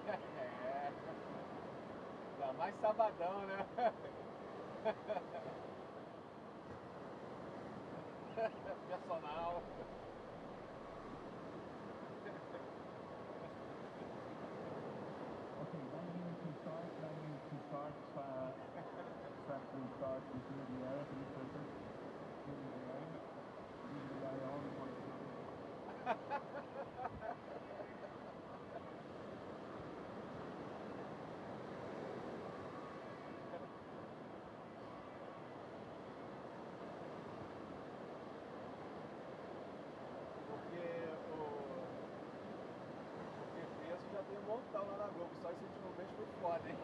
É. Ainda mais sabadão, né? Personal. Okay, then you can start, track will start between the air, please pressure. Between the air. Between the air all the way. Porque preço já tem um montão lá na Globo, só esse último mês foi foda, hein?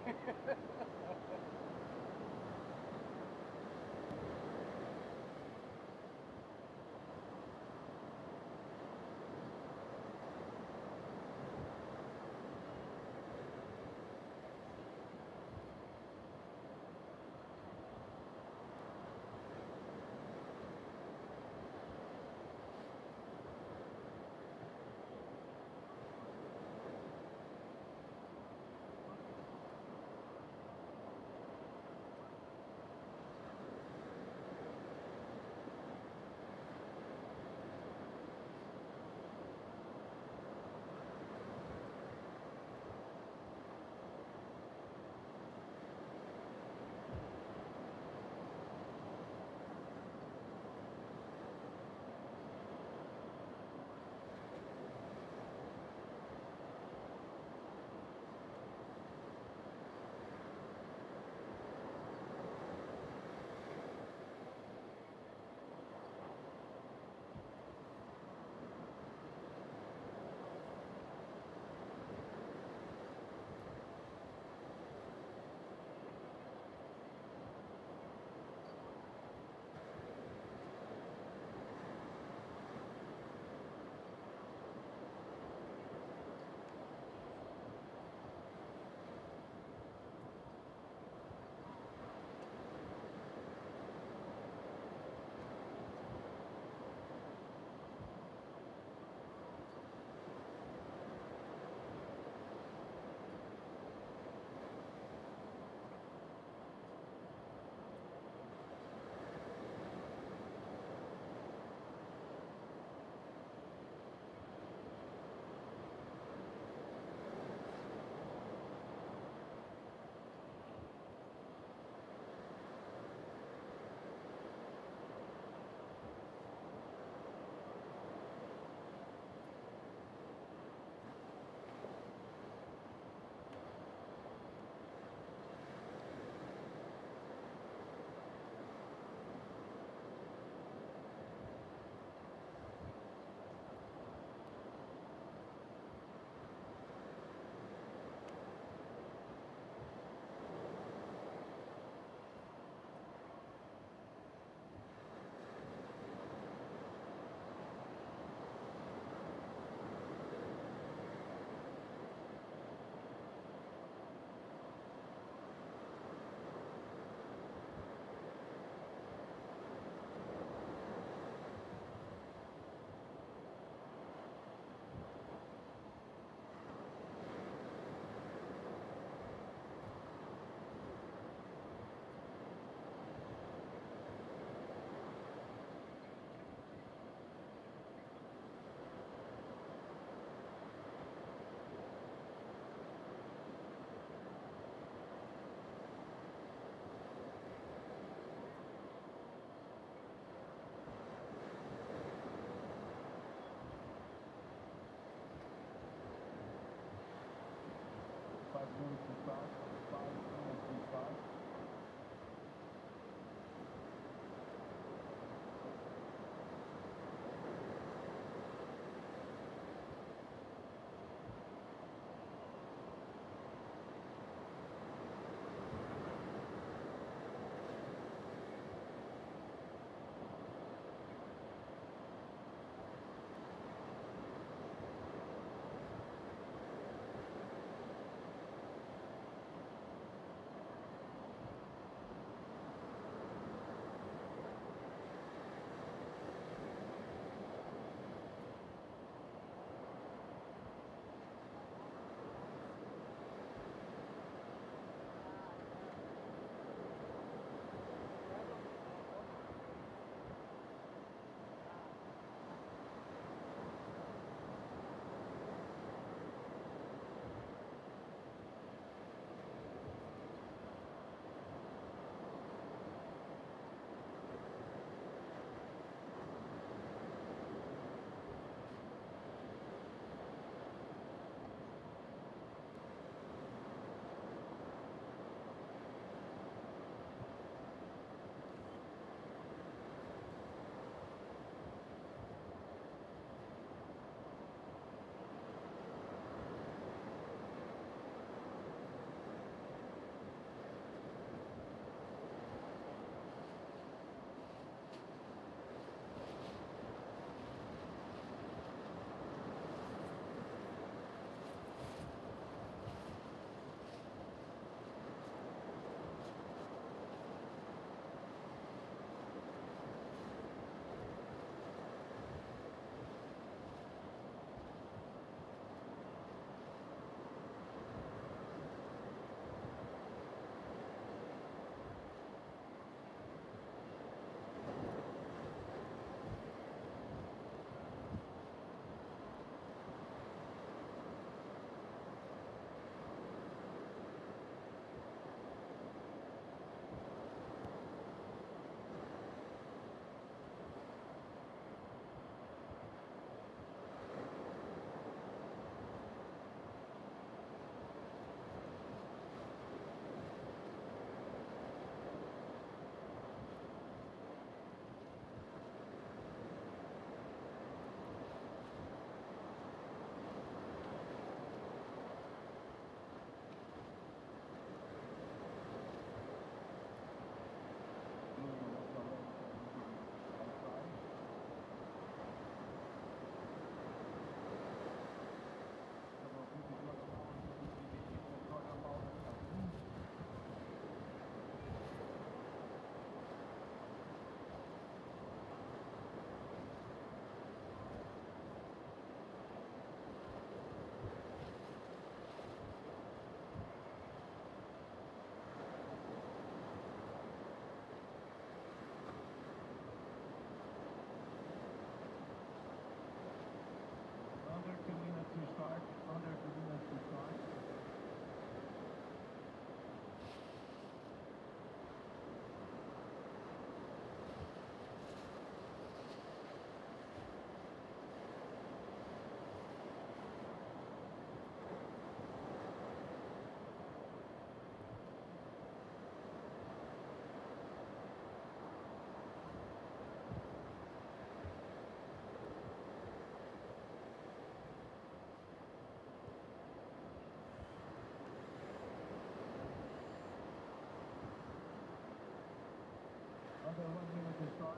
start.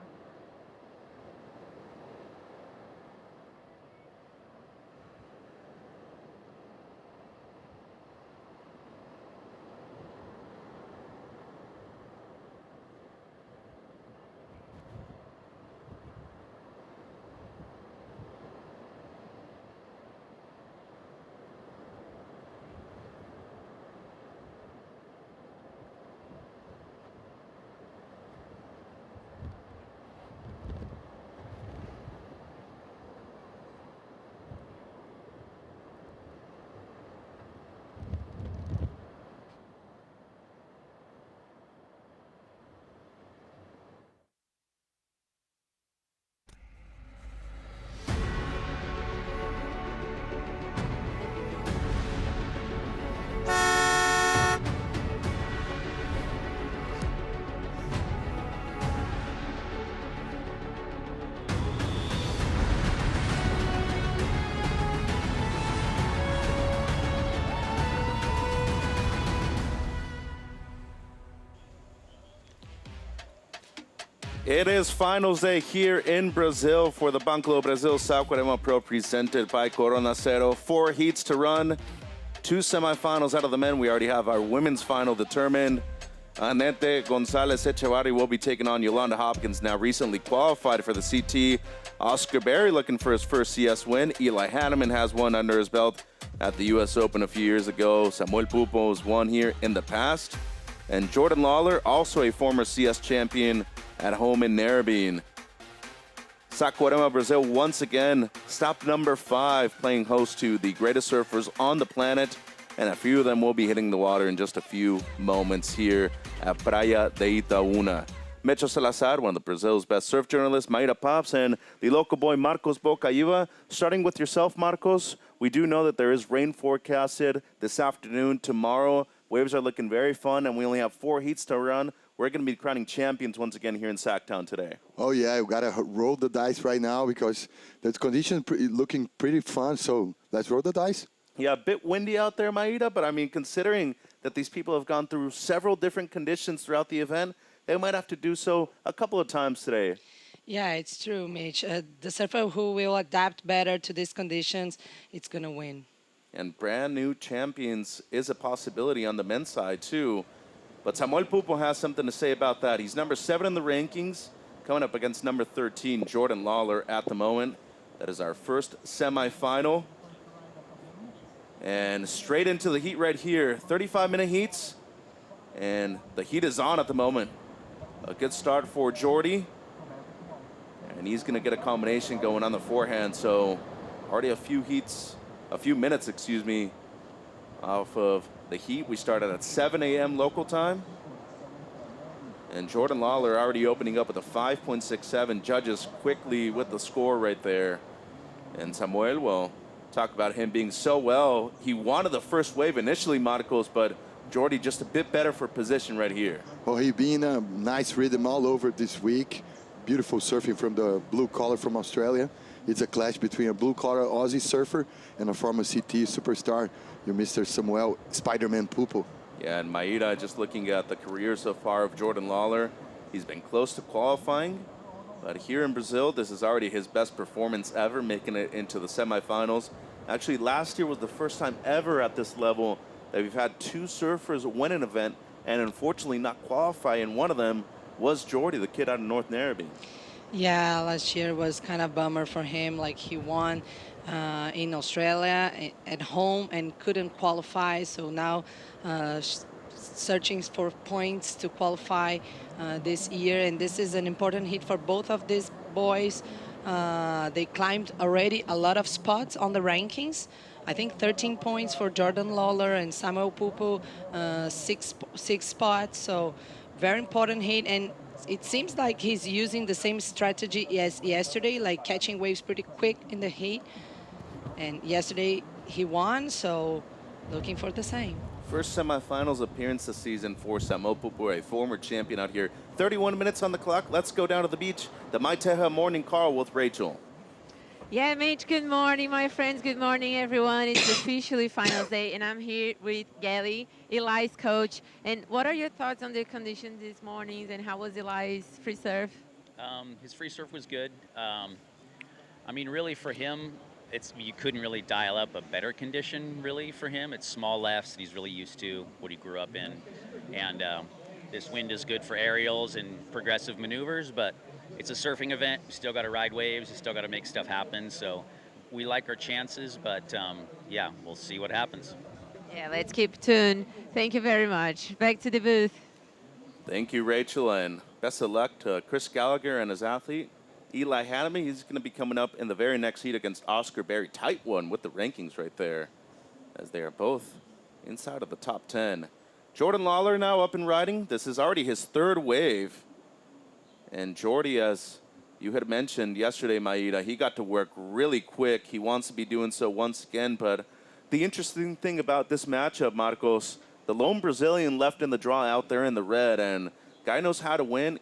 It is finals day here in Brazil for the Banco Brasil Saquarema Pro presented by Cero. 4 heats to run, 2 semifinals out of the men. We already have our women's final determined. Anette Gonzalez Echevarri will be taking on Yolanda Hopkins, now recently qualified for the CT. Oscar Berry looking for his first CS win. Eli Hanneman has one under his belt at the U.S. Open a few years ago. Samuel Pupo has won here in the past. And Jordan Lawler, also a former CS champion at home in Narrabeen. Saquarema, Brazil, once again, stopped number 5, playing host to the greatest surfers on the planet. And a few of them will be hitting the water in just a few moments here at Praia de Itaúna. Metro Salazar, one of the Brazil's best surf journalists, Maida Pops, and the local boy Marcos Bocaiva. Starting with yourself, Marcos, we do know that there is rain forecasted this afternoon, tomorrow. Waves are looking very fun, and we only have 4 heats to run. We're going to be crowning champions once again here in Sacktown today. Oh, yeah, we got to roll the dice right now because the conditions looking pretty fun, so let's roll the dice. Yeah, a bit windy out there, Maida, but I mean, considering that these people have gone through several different conditions throughout the event, they might have to do so a couple of times today. Yeah, it's true, Mitch. The surfer who will adapt better to these conditions, it's going to win. And brand new champions is a possibility on the men's side, too. But Samuel Pupo has something to say about that. He's number 7 in the rankings, coming up against number 13, Jordan Lawler, at the moment. That is our first semifinal. And straight into the heat right here. 35-minute heats. And the heat is on at the moment. A good start for Jordy. And he's going to get a combination going on the forehand. So already a few minutes, off of the heat. We started at 7 a.m. local time. And Jordan Lawler already opening up with a 5.67. Judges quickly with the score right there. And Samuel, well, talk about him being so well. He wanted the first wave initially, Marcos, but Jordy just a bit better for position right here. Well, he been a nice rhythm all over this week. Beautiful surfing from the blue collar from Australia. It's a clash between a blue-collar Aussie surfer and a former CT superstar, your Mr. Samuel Spider-Man Pupo. Yeah, and Maida, just looking at the career so far of Jordan Lawler, he's been close to qualifying. But here in Brazil, this is already his best performance ever, making it into the semifinals. Actually, last year was the first time ever at this level that we've had 2 surfers win an event and unfortunately not qualify, and one of them was Jordy, the kid out of North Narrabeen. Yeah, last year was kind of bummer for him. Like he won in Australia at home and couldn't qualify. So now searching for points to qualify this year. And this is an important hit for both of these boys. They climbed already a lot of spots on the rankings. I think 13 points for Jordan Lawler and Samuel Pupo, 6 spots. So very important hit. And it seems like he's using the same strategy as yesterday, like catching waves pretty quick in the heat. And yesterday he won, so looking for the same. First semifinals appearance this season for Samuel Pupo, a former champion out here. 31 minutes on the clock. Let's go down to the beach. The Maiteha Morning Call with Rachel. Yeah, Mitch, good morning, my friends. Good morning, everyone. It's officially finals day, and I'm here with Gelly, Eli's coach. And what are your thoughts on the conditions this morning, and how was Eli's free surf? His free surf was good. I mean, really for him, you couldn't really dial up a better condition really for him. It's small lefts that he's really used to, what he grew up in, and this wind is good for aerials and progressive maneuvers. But it's a surfing event. We still got to ride waves. We still got to make stuff happen. So we like our chances, but yeah, we'll see what happens. Yeah, let's keep tuned. Thank you very much. Back to the booth. Thank you, Rachel, and best of luck to Chris Gallagher and his athlete, Eli Hanneman. He's going to be coming up in the very next heat against Oscar Berry. Tight one with the rankings right there, as they are both inside of the top 10. Jordan Lawler now up and riding. This is already his third wave. And Jordy, as you had mentioned yesterday, Maida, he got to work really quick. He wants to be doing so once again, but the interesting thing about this matchup, Marcos, the lone Brazilian left in the draw out there in the red, and guy knows how to win.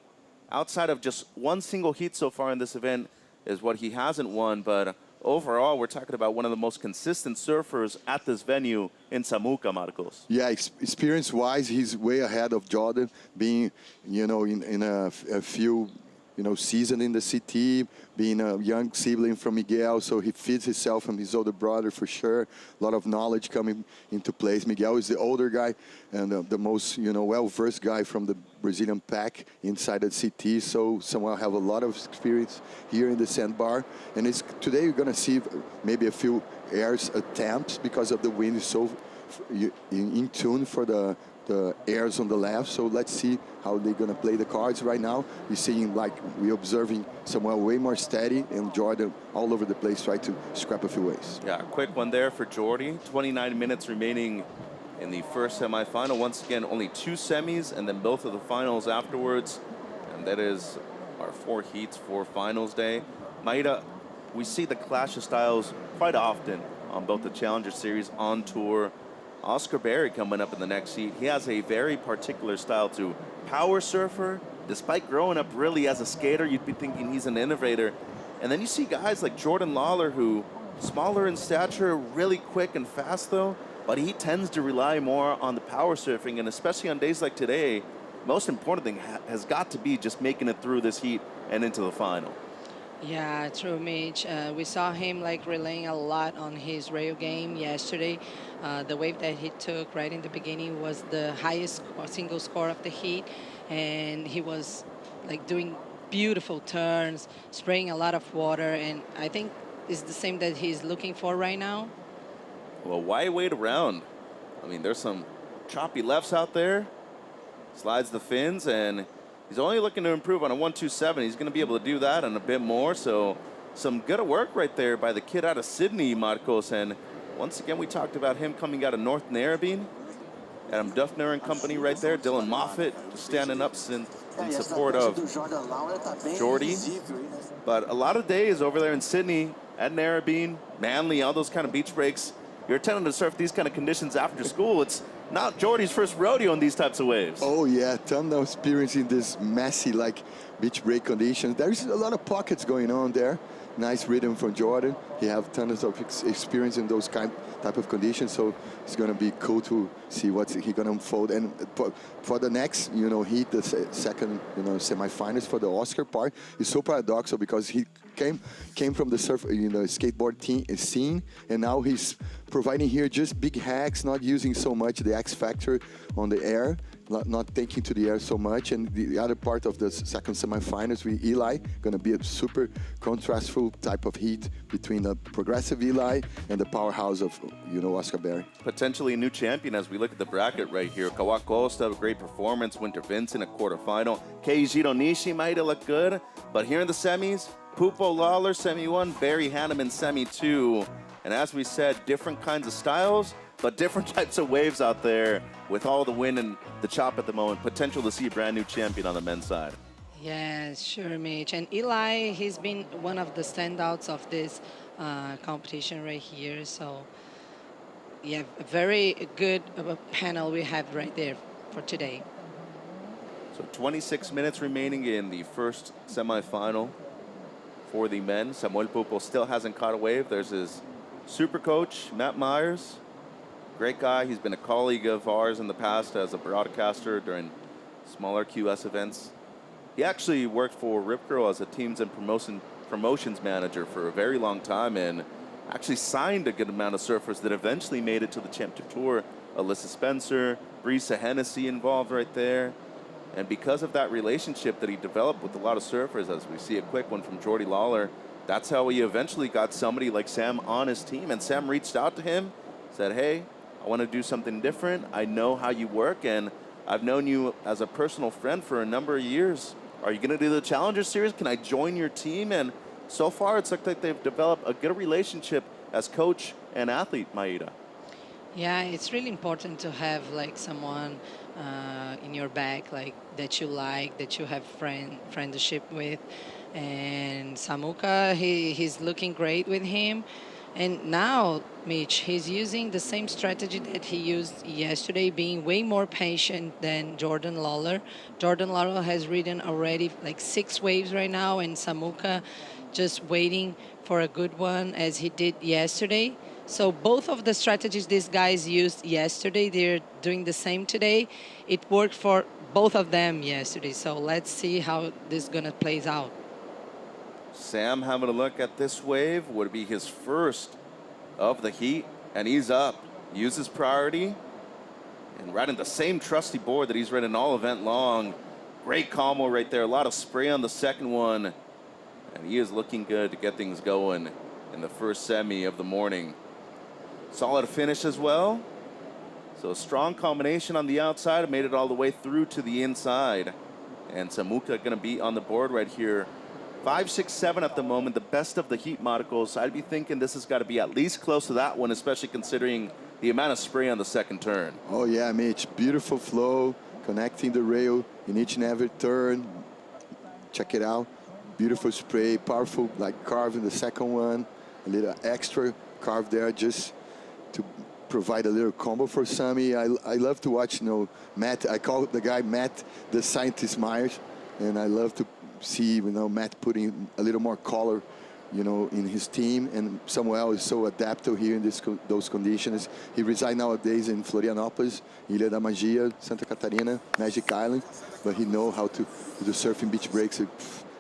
Outside of just one single heat so far in this event is what he hasn't won, but overall, we're talking about one of the most consistent surfers at this venue in Samuca, Marcos. Yeah, experience-wise, he's way ahead of Jordan, being, you know, in a few, you know, season in the CT, being a young sibling from Miguel, so he feeds himself from his older brother for sure. A lot of knowledge coming into place. Miguel is the older guy and the most, you know, well-versed guy from the Brazilian pack inside the CT, so Samuel have a lot of experience here in the sandbar. And today you're going to see maybe a few airs attempts because of the wind is so in tune for the airs on the left. So let's see how they're going to play the cards right now. We're seeing, like, we're observing Samuel way more steady and Jordan all over the place try to scrap a few waves. Yeah, quick one there for Jordy. 29 minutes remaining in the first semifinal. Once again, only 2 semis and then both of the finals afterwards. And that is our 4 heats for finals day. Maida, we see the clash of styles quite often on both the Challenger Series, on tour. Oscar Berry coming up in the next heat. He has a very particular style to power surfer. Despite growing up really as a skater, you'd be thinking he's an innovator. And then you see guys like Jordan Lawler, who smaller in stature, really quick and fast though, but he tends to rely more on the power surfing, and especially on days like today, most important thing has got to be just making it through this heat and into the final. Yeah, true, Mitch. We saw him like relying a lot on his rail game yesterday. The wave that he took right in the beginning was the highest single score of the heat, and he was like doing beautiful turns, spraying a lot of water, and I think it's the same that he's looking for right now. Well, why wait around? I mean, there's some choppy lefts out there. Slides the fins, and he's only looking to improve on a 127. He's going to be able to do that and a bit more. So some good work right there by the kid out of Sydney, Marcos. And once again, we talked about him coming out of North Narrabeen. Adam Duffner and company right there. Dylan Moffitt standing up in support of Jordy. But a lot of days over there in Sydney, at Narrabeen, Manly, all those kind of beach breaks, you're attempting to surf these kind of conditions after school. It's not Jordy's first rodeo in these types of waves. Oh yeah, ton of experience in this messy, like, beach break conditions. There's a lot of pockets going on there. Nice rhythm from Jordan. He have tons of experience in those type of conditions, so it's gonna be cool to see what's he gonna unfold. And for the next, you know, heat, the second, you know, semifinals for the Oscar part is so paradoxical because he came from the surf, you know, skateboard scene, and now he's providing here just big hacks, not using so much the X factor on the air, not taking to the air so much. And the other part of the second semifinals with Eli, gonna be a super contrastful type of heat between the progressive Eli and the powerhouse of, you know, Oscar Berry. Potentially a new champion as we look at the bracket right here. Kawhi Costa, a great performance. Winter Vincent, a quarterfinal. Keiji Nishi might have looked good, but here in the semis, Pupo Lawler, semi 1, Barry Hanneman, semi 2. And as we said, different kinds of styles, but different types of waves out there with all the wind and the chop at the moment. Potential to see a brand new champion on the men's side. Yeah, sure, Mitch. And Eli, he's been one of the standouts of this competition right here. So, yeah, a very good panel we have right there for today. So 26 minutes remaining in the first semifinal for the men. Samuel Pupo still hasn't caught a wave. There's his super coach, Matt Myers. Great guy. He's been a colleague of ours in the past as a broadcaster during smaller QS events. He actually worked for Rip Curl as a teams and promotions manager for a very long time, and actually signed a good amount of surfers that eventually made it to the Championship Tour. Alyssa Spencer, Brisa Hennessy involved right there. And because of that relationship that he developed with a lot of surfers, as we see a quick one from Jordy Lawler, that's how he eventually got somebody like Sam on his team. And Sam reached out to him, said, hey, I want to do something different. I know how you work, and I've known you as a personal friend for a number of years. Are you going to do the Challenger Series? Can I join your team? And so far, it's looked like they've developed a good relationship as coach and athlete, Maida. Yeah, it's really important to have like someone in your back, like that you have friendship with. And Samuka, he's looking great with him. And now, Mitch, he's using the same strategy that he used yesterday, being way more patient than Jordan Lawler. Jordan Lawler has ridden already like 6 waves right now, and Samuka just waiting for a good one as he did yesterday. So both of the strategies these guys used yesterday, they're doing the same today. It worked for both of them yesterday. So let's see how this is going to play out. Sam having a look at this wave would be his first of the heat, and he's up. Uses priority and riding the same trusty board that he's ridden all event long. Great combo right there. A lot of spray on the second one, and he is looking good to get things going in the first semi of the morning. Solid finish as well. So a strong combination on the outside, made it all the way through to the inside. And Samuka going to be on the board right here. 5, 6, 7 at the moment, the best of the heat modules. I'd be thinking this has got to be at least close to that one, especially considering the amount of spray on the second turn. Oh yeah, Mitch, beautiful flow, connecting the rail in each and every turn. Check it out. Beautiful spray, powerful like carve in the second one. A little extra carve there just to provide a little combo for Sammy. I love to watch, Matt. I call the guy Matt the Scientist Myers, and I love to see, Matt putting a little more color, in his team. And Samuel is so adaptable here in those conditions. He resides nowadays in Florianópolis, Ilha da Magia, Santa Catarina, Magic Island, but he knows how to do surfing beach breaks.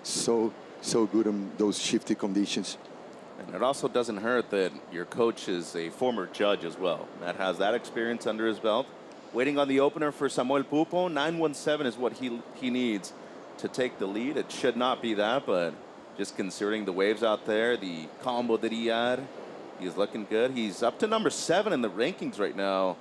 So good in those shifty conditions. And it also doesn't hurt that your coach is a former judge as well. Matt has that experience under his belt. Waiting on the opener for Samuel Pupo. 917 is what he needs to take the lead. It should not be that, but just considering the waves out there, the combo that he had, he's looking good. He's up to number 7 in the rankings right now.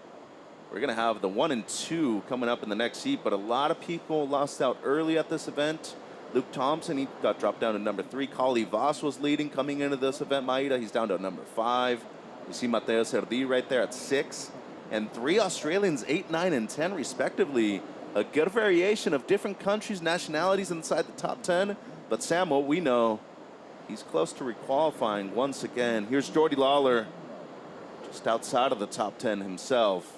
We're going to have the 1 and 2 coming up in the next heat, but a lot of people lost out early at this event. Luke Thompson, he got dropped down to number 3. Kali Voss was leading coming into this event, Maida. He's down to number 5. You see Mateo Serdi right there at 6. And 3 Australians, 8, 9, and 10 respectively. A good variation of different countries, nationalities inside the top 10. But Sam, what we know, he's close to requalifying once again. Here's Jordy Lawler, just outside of the top 10 himself.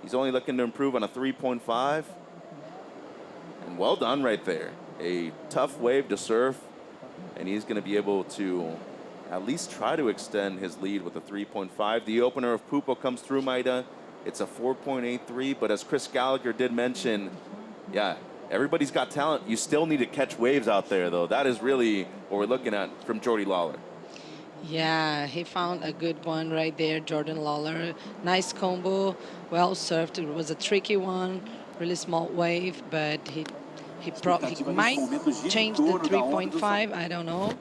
He's only looking to improve on a 3.5. And well done right there. A tough wave to surf, and he's going to be able to at least try to extend his lead with a 3.5. The opener of Pupo comes through, Maida. It's a 4.83, but as Chris Gallagher did mention, yeah, everybody's got talent. You still need to catch waves out there, though. That is really what we're looking at from Jordy Lawler. Yeah, he found a good one right there, Jordan Lawler. Nice combo, well surfed. It was a tricky one, really small wave, but he might change the 3.5. I don't know.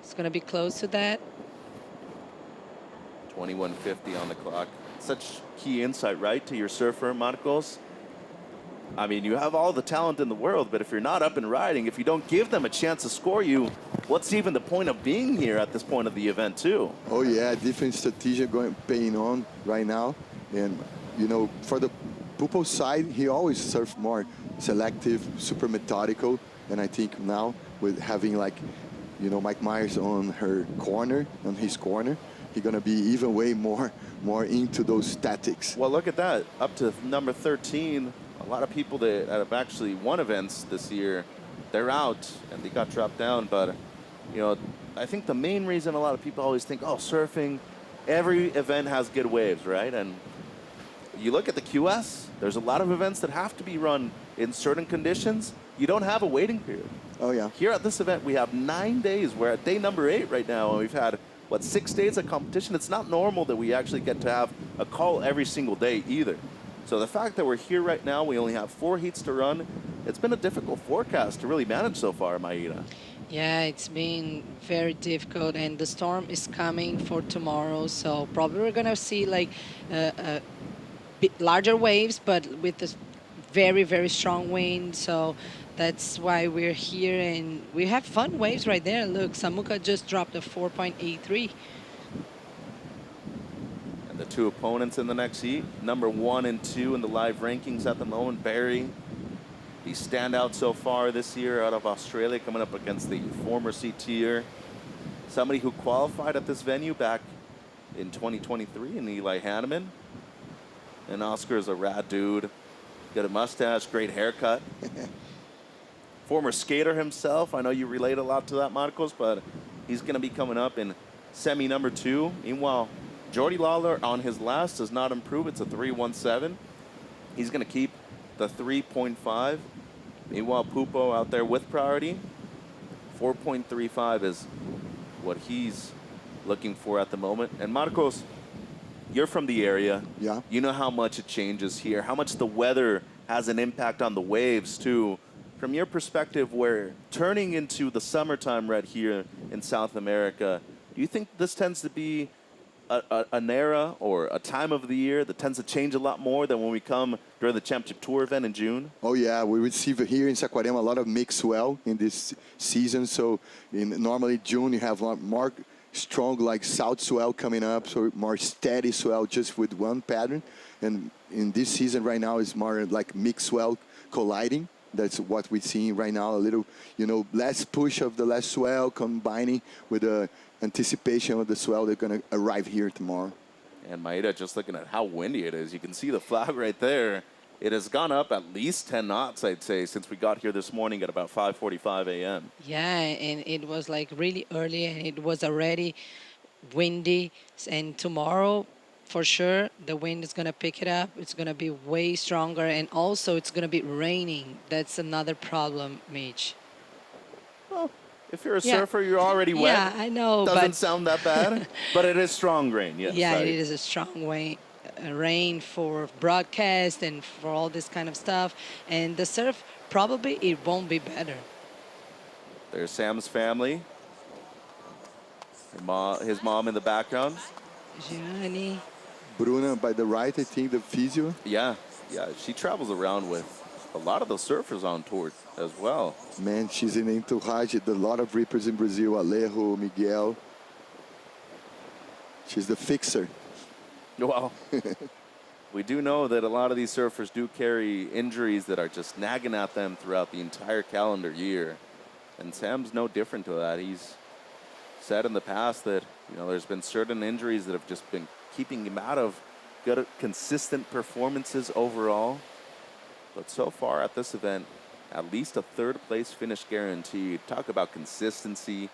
It's going to be close to that. 21:50 on the clock. Such key insight, right, to your surfer, Marcos? I mean, you have all the talent in the world, but if you're not up and riding, if you don't give them a chance to score you, what's even the point of being here at this point of the event, too? Oh, yeah, different strategy paying on right now. And, for the Pupo side, he always surfed more selective, super methodical. And I think now with having, Mike Myers on his corner, he's going to be even way more into those statics. Well, look at that. Up to number 13. A lot of people that have actually won events this year, they're out and they got dropped down. But, I think the main reason a lot of people always think, oh, surfing, every event has good waves, right? And you look at the QS, there's a lot of events that have to be run in certain conditions. you don't have a waiting period. Oh, yeah. Here at this event, we have 9 days. We're at day number 8 right now, and we've had, 6 days of competition? It's not normal that we actually get to have a call every single day either. So the fact that we're here right now, we only have 4 heats to run, it's been a difficult forecast to really manage so far, Maida. Yeah, it's been very difficult, and the storm is coming for tomorrow, so probably we're gonna see like bit larger waves, but with this very, very strong wind. So that's why we're here, and we have fun waves right there. Look, Samuka just dropped a 4.83. And the 2 opponents in the next heat, number 1 and 2 in the live rankings at the moment, Barry. The standout so far this year out of Australia, coming up against the former CTer. Somebody who qualified at this venue back in 2023, in Eli Hanneman. And Oscar is a rad dude. Got a mustache, great haircut. Former skater himself. I know you relate a lot to that, Marcos, but he's going to be coming up in semi number 2. Meanwhile, Jordy Lawler on his last does not improve. It's a 3.17. He's going to keep the 3.5. Meanwhile, Pupo out there with priority. 4.35 is what he's looking for at the moment. And Marcos, you're from the area. Yeah. You know how much it changes here, how much the weather has an impact on the waves too. From your perspective, we're turning into the summertime right here in South America. Do you think this tends to be an era or a time of the year that tends to change a lot more than when we come during the Championship Tour event in June? Oh, yeah. We receive here in Saquarema a lot of mixed swell in this season. So normally June, you have more strong like south swell coming up, so more steady swell just with one pattern. And in this season right now, it's more like mixed swell colliding. That's what we're seeing right now, a little, less push of the less swell combining with the anticipation of the swell that's going to arrive here tomorrow. And Maida, just looking at how windy it is, you can see the flag right there. It has gone up at least 10 knots, I'd say, since we got here this morning at about 5:45 a.m. Yeah, and it was like really early, and it was already windy. And tomorrow, for sure, the wind is going to pick it up. It's going to be way stronger, and also it's going to be raining. That's another problem, Mitch. Well, if you're a Yeah. surfer, you're already wet. Yeah, I know, Doesn't but sound that bad, but it is strong rain, yes. yeah, right. it is a strong rain for broadcast and for all this kind of stuff. And the surf, probably it won't be better. There's Sam's family. His mom in the background. Gianni. Bruna by the right, I think, the physio. Yeah, she travels around with a lot of the surfers on tour as well. Man, she's in entourage. A lot of rippers in Brazil. Alejo, Miguel. She's the fixer. Well, we do know that a lot of these surfers do carry injuries that are just nagging at them throughout the entire calendar year. And Sam's no different to that. He's said in the past that, there's been certain injuries that have just been keeping him out of good, consistent performances overall. But so far at this event, at least a 3rd place finish guaranteed. Talk about consistency.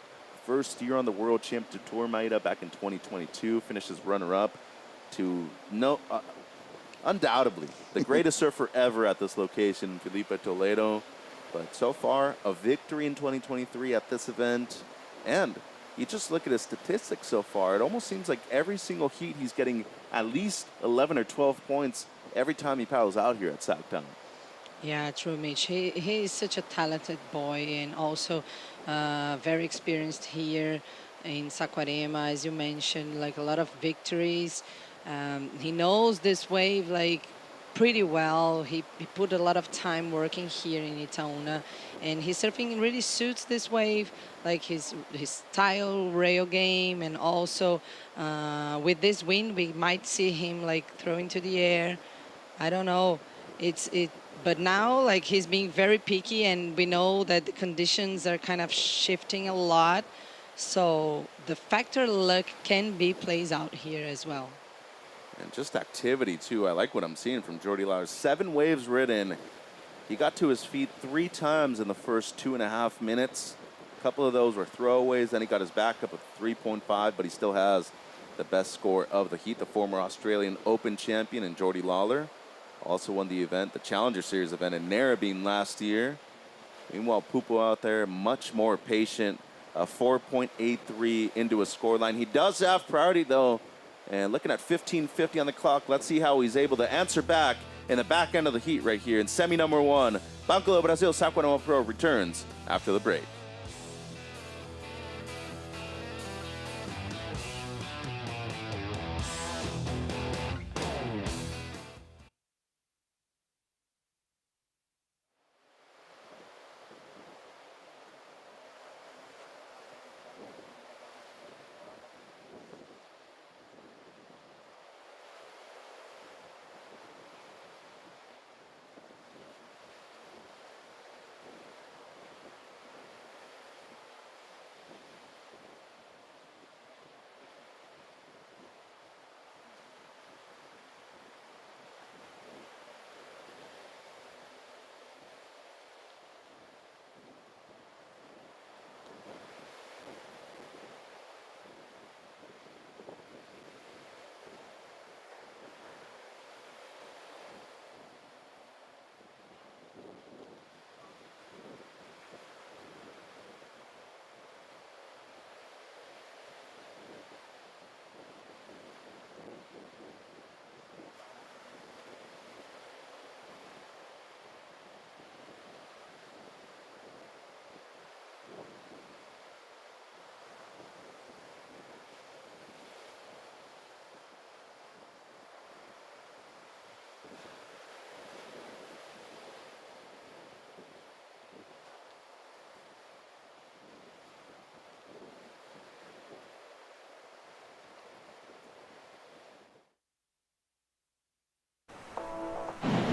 First year on the World Championship Tour, Maida, back in 2022, finishes runner-up to undoubtedly the greatest surfer ever at this location, Felipe Toledo. But so far, a victory in 2023 at this event. And you just look at his statistics so far, it almost seems like every single heat he's getting at least 11 or 12 points every time he paddles out here at Sacktown. Yeah, true, Mitch. He is such a talented boy, and also very experienced here in Saquarema, as you mentioned, like a lot of victories. He knows this wave like pretty well. He put a lot of time working here in Itaúna, and his surfing really suits this wave, like his style, rail game, and also with this wind, we might see him like throw into the air. I don't know. But now, like, he's being very picky, and we know that the conditions are kind of shifting a lot. So the factor luck plays out here as well. And just activity, too. I like what I'm seeing from Jordy Lawler. 7 waves ridden. He got to his feet 3 times in the first 2.5 minutes. A couple of those were throwaways. Then he got his back up with 3.5, but he still has the best score of the heat. The former Australian Open champion in Jordy Lawler. Also won the event, the Challenger Series event in Narrabeen last year. Meanwhile, Pupo out there, much more patient. A 4.83 into a scoreline. He does have priority, though. And looking at 15:50 on the clock, let's see how he's able to answer back in the back end of the heat right here in semi number 1. Banco Brasil Saquarema Pro returns after the break.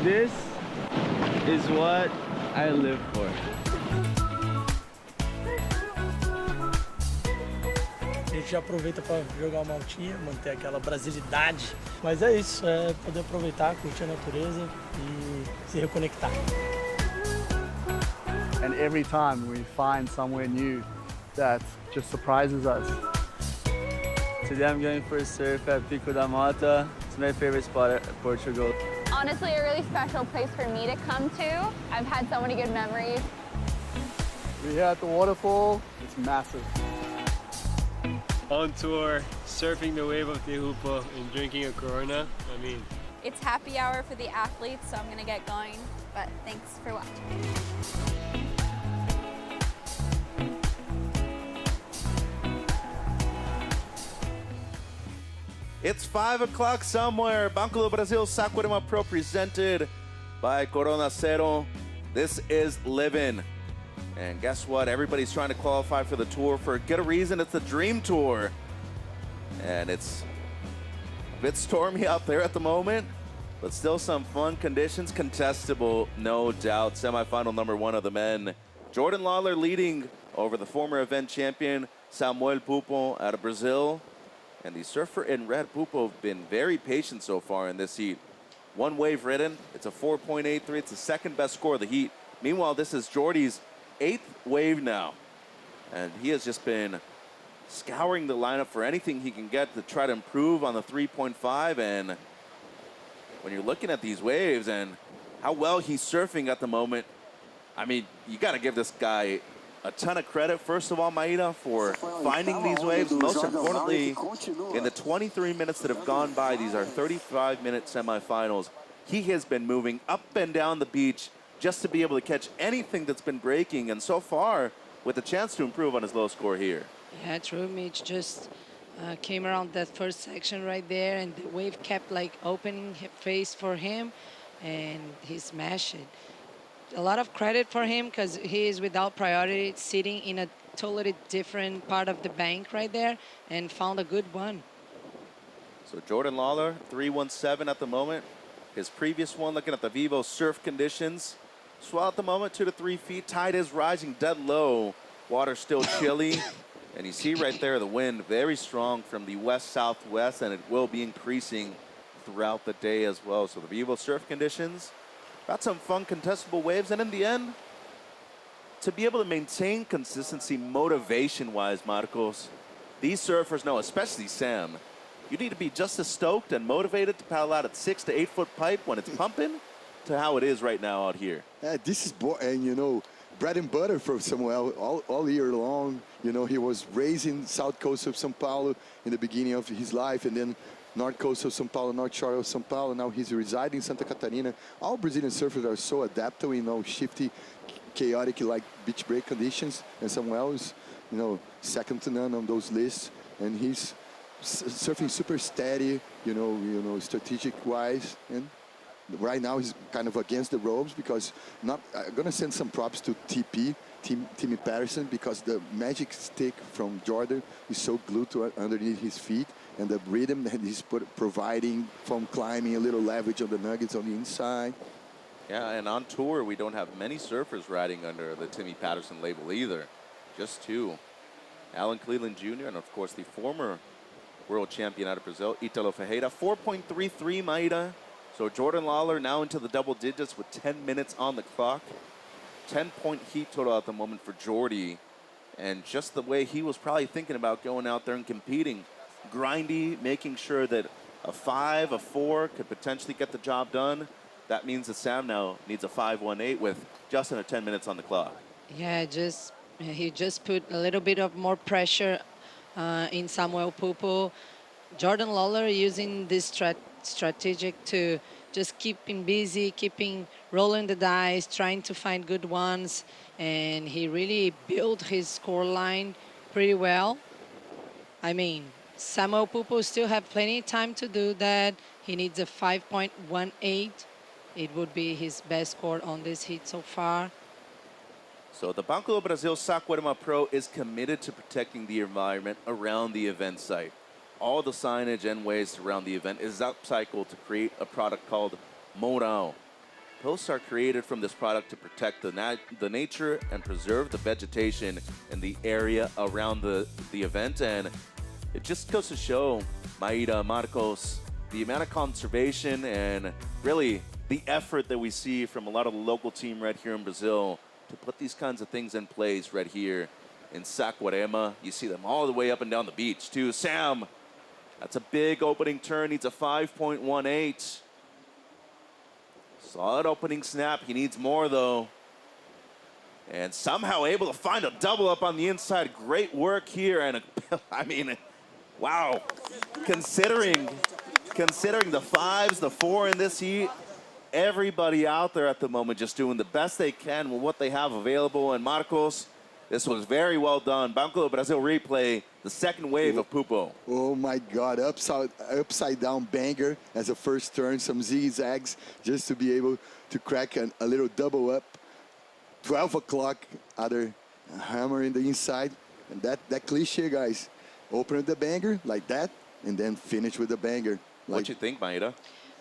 This is what I live for. A gente já aproveita para jogar uma altinha, manter aquela brasilidade. Mas é isso, é poder aproveitar, curtir a natureza e se reconectar. And every time we find somewhere new that just surprises us. Today I'm going for a surf at Pico da Mota. It's my favorite spot at Portugal. Honestly, a really special place for me to come to. I've had so many good memories. We're here at the waterfall. It's massive. On tour, surfing the wave of Pupo and drinking a Corona. I mean, It's happy hour for the athletes, so I'm gonna get going. But thanks for watching. It's 5 o'clock somewhere. Banco do Brasil Saquarema Pro presented by Cero. This is living. And guess what? Everybody's trying to qualify for the tour for good a reason. It's the Dream Tour. And it's a bit stormy out there at the moment, but still some fun conditions. Contestable, no doubt. Semifinal number 1 of the men. Jordan Lawler leading over the former event champion, Samuel Pupo out of Brazil. And the surfer in red, Pupo, have been very patient so far in this heat. One wave ridden. It's a 4.83. It's the second best score of the heat. Meanwhile, this is Jordy's 8th wave now. And he has just been scouring the lineup for anything he can get to try to improve on the 3.5. And when you're looking at these waves and how well he's surfing at the moment, I mean, you got to give this guy a ton of credit, first of all, Maida, for finding these waves. Most importantly, in the 23 minutes that have gone by, these are 35-minute semifinals. He has been moving up and down the beach just to be able to catch anything that's been breaking, and so far, with a chance to improve on his low score here. Yeah, true. Mitch just came around that first section right there, and the wave kept like opening face for him, and he smashed it. A lot of credit for him because he is without priority, sitting in a totally different part of the bank right there, and found a good one. So Jordan Lawler, 317 at the moment. His previous one, looking at the Vivo surf conditions. Swell at the moment, 2 to 3 feet. Tide is rising dead low. Water still chilly. And you see right there the wind very strong from the west-southwest, and it will be increasing throughout the day as well. So the Vivo surf conditions, got some fun contestable waves, and in the end, to be able to maintain consistency motivation-wise, Marcos, these surfers know, especially Sam, you need to be just as stoked and motivated to paddle out at 6 to 8 foot pipe when it's pumping to how it is right now out here. This is and you know, bread and butter for Samuel all year long. You know, he was raised in south coast of São Paulo in the beginning of his life, and then north coast of São Paulo, north shore of São Paulo. Now he's residing in Santa Catarina. All Brazilian surfers are so adaptable, you know, shifty, chaotic like beach break conditions. And Samuel is, you know, second to none on those lists. And he's surfing super steady, you know, strategic-wise. And right now he's kind of against the ropes because I'm gonna send some props to Timmy Patterson, because the magic stick from Jordan is so glued to underneath his feet, and the rhythm that he's providing from climbing, a little leverage on the nuggets on the inside. Yeah, and on tour we don't have many surfers riding under the Timmy Patterson label either, just two. Alan Cleland Jr. and of course the former world champion out of Brazil, Italo Ferreira. 4.33 Maida. So Jordan Lawler now into the double digits with 10 minutes on the clock. 10-point heat total at the moment for Jordy. And just the way he was probably thinking about going out there and competing. Grindy, making sure that a 5, a 4 could potentially get the job done. That means that Sam now needs a 5.18 with just under 10 minutes on the clock. Yeah, he just put a little bit of more pressure in Samuel Pupo. Jordan Lawler using this strategic to just keep him busy, rolling the dice, trying to find good ones. And he really built his score line pretty well. I mean, Samuel Pupo still have plenty of time to do that. He needs a 5.18. It would be his best score on this heat so far. So the Banco do Brasil Saquarema Pro is committed to protecting the environment around the event site. All the signage and waste around the event is upcycled to create a product called Moral. Posts are created from this product to protect the nature and preserve the vegetation in the area around the event. And it just goes to show, Maida, Marcos, the amount of conservation and really the effort that we see from a lot of the local team right here in Brazil to put these kinds of things in place right here in Saquarema. You see them all the way up and down the beach too. Sam, that's a big opening turn, needs a 5.18. Solid opening snap, he needs more though. And somehow able to find a double up on the inside. Great work here, and I mean, wow. Considering the 5s, the 4 in this heat, everybody out there at the moment just doing the best they can with what they have available. And Marcos, this was very well done. Banco do Brasil replay, the second wave of Pupo. Oh my God, upside down banger as a first turn, some zigzags just to be able to crack a little double up. 12 o'clock, other hammer in the inside. And that cliche, guys. Open with the banger like that, and then finish with the banger. What you think, Maida?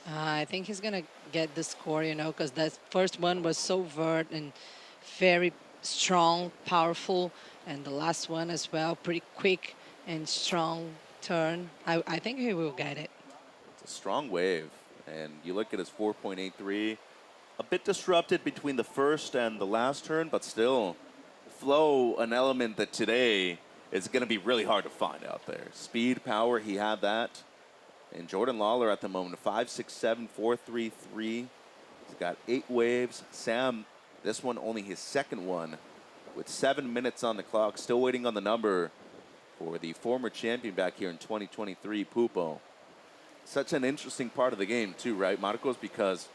I think he's going to get the score, you know, because that first one was so vert and very strong, powerful, and the last one as well, pretty quick and strong turn. I think he will get it. It's a strong wave, and you look at his 4.83, a bit disrupted between the first and the last turn, but still flow, an element that today is going to be really hard to find out there. Speed, power, he had that. And Jordan Lawler at the moment, 5.67, 4.33. He's got 8 waves. Sam, this one only his second one with 7 minutes on the clock. Still waiting on the number for the former champion back here in 2023, Pupo. Such an interesting part of the game too, right, Marcos? Because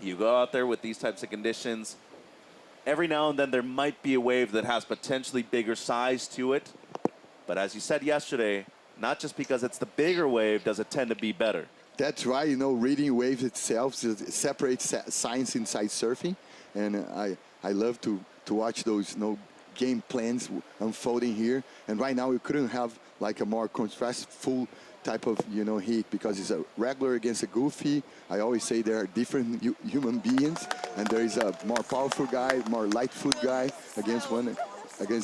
you go out there with these types of conditions, every now and then there might be a wave that has potentially bigger size to it. But as you said yesterday, not just because it's the bigger wave does it tend to be better. That's right. You know, reading waves itself separates science inside surfing. And I love to watch those game plans unfolding here. And right now we couldn't have like a more contrastful type of heat, because it's a regular against a goofy. I always say there are different human beings, and there is a more powerful guy, more light foot guy against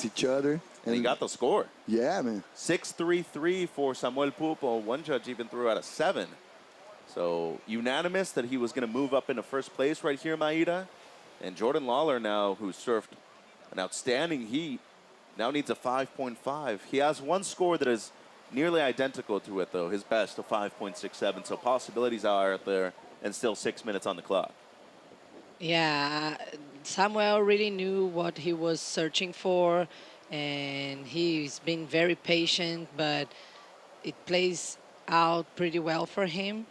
each other. And he got the score. Yeah, man. 6.33 for Samuel Pupo. One judge even threw out a 7. So unanimous that he was going to move up into first place right here, Maida. And Jordan Lawler now, who surfed an outstanding heat, now needs a 5.5. He has one score that is nearly identical to it, though. His best, a 5.67. So possibilities are out there, and still 6 minutes on the clock. Yeah, Samuel really knew what he was searching for, and he's been very patient, but it plays out pretty well for him.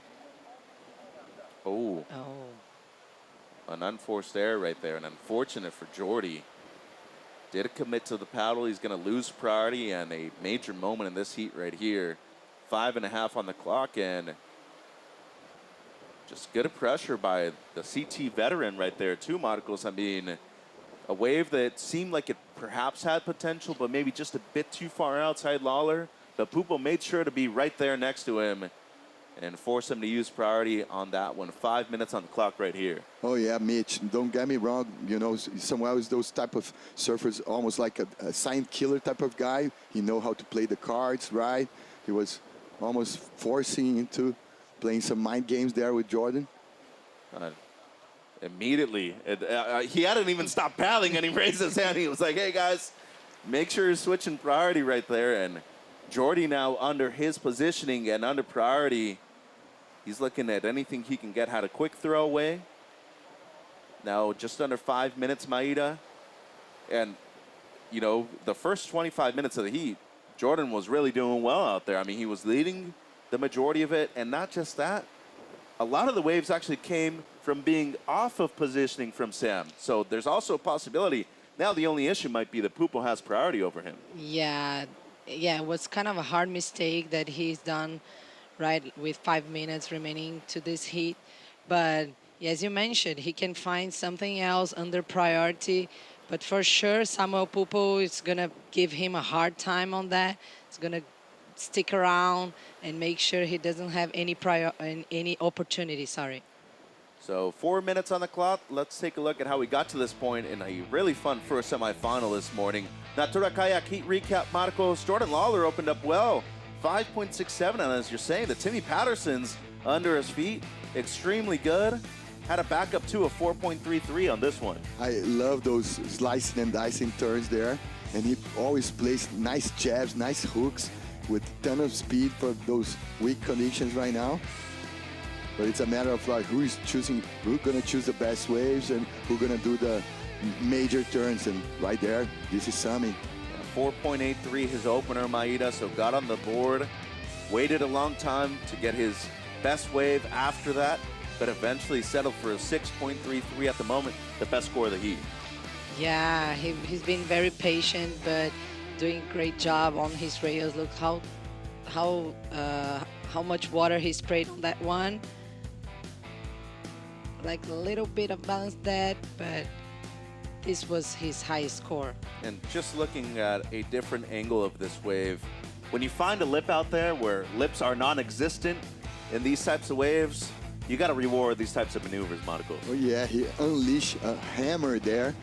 Oh, Oh, an unforced error right there, and unfortunate for Jordy. Did commit to the paddle. He's going to lose priority and a major moment in this heat right here. 5.5 on the clock, and just good pressure by the CT veteran right there, too, Marcos. I mean, a wave that seemed like it perhaps had potential, but maybe just a bit too far outside Lawler. But Pupo made sure to be right there next to him and force him to use priority on that one. 5 minutes on the clock right here. Oh yeah, Mitch. Don't get me wrong. You know, Samuel is those type of surfers, almost like a silent killer type of guy. He know how to play the cards right. He was almost forcing into playing some mind games there with Jordan. Immediately, he hadn't even stopped paddling, and he raised his hand. He was like, "Hey guys, make sure you're switching priority right there." And Jordy now under his positioning and under priority. He's looking at anything he can get. Had a quick throw away. Now just under 5 minutes, Maeda. And, you know, the first 25 minutes of the heat, Jordan was really doing well out there. I mean, he was leading the majority of it. And not just that, a lot of the waves actually came from being off of positioning from Sam. So there's also a possibility. Now the only issue might be that Pupo has priority over him. yeah, yeah. It was kind of a hard mistake that he's done, right, with 5 minutes remaining to this heat. But yeah, as you mentioned, he can find something else under priority. But for sure, Samuel Pupo is gonna give him a hard time on that. It's gonna stick around and make sure he doesn't have any opportunity. Sorry. So 4 minutes on the clock. Let's take a look at how we got to this point in a really fun first semifinal this morning. Natura Kayak heat recap, Marcos. Jordan Lawler opened up well, 5.67, and as you're saying, the Timmy Patterson's under his feet, extremely good. Had a backup too of 4.33 on this one. I love those slicing and dicing turns there, and he always plays nice jabs, nice hooks with a ton of speed for those weak conditions right now. But it's a matter of like who's gonna choose the best waves and who's gonna do the major turns. And right there, this is Sami. 4.83 his opener, Maeda, so got on the board, waited a long time to get his best wave after that, but eventually settled for a 6.33 at the moment, the best score of the heat. Yeah, he's been very patient, but doing a great job on his rails. Look how much water he sprayed on that one. Like a little bit of balance that, but this was his highest score. And just looking at a different angle of this wave, when you find a lip out there where lips are non-existent in these types of waves, you got to reward these types of maneuvers, Marcos. Oh yeah, he unleashed a hammer there.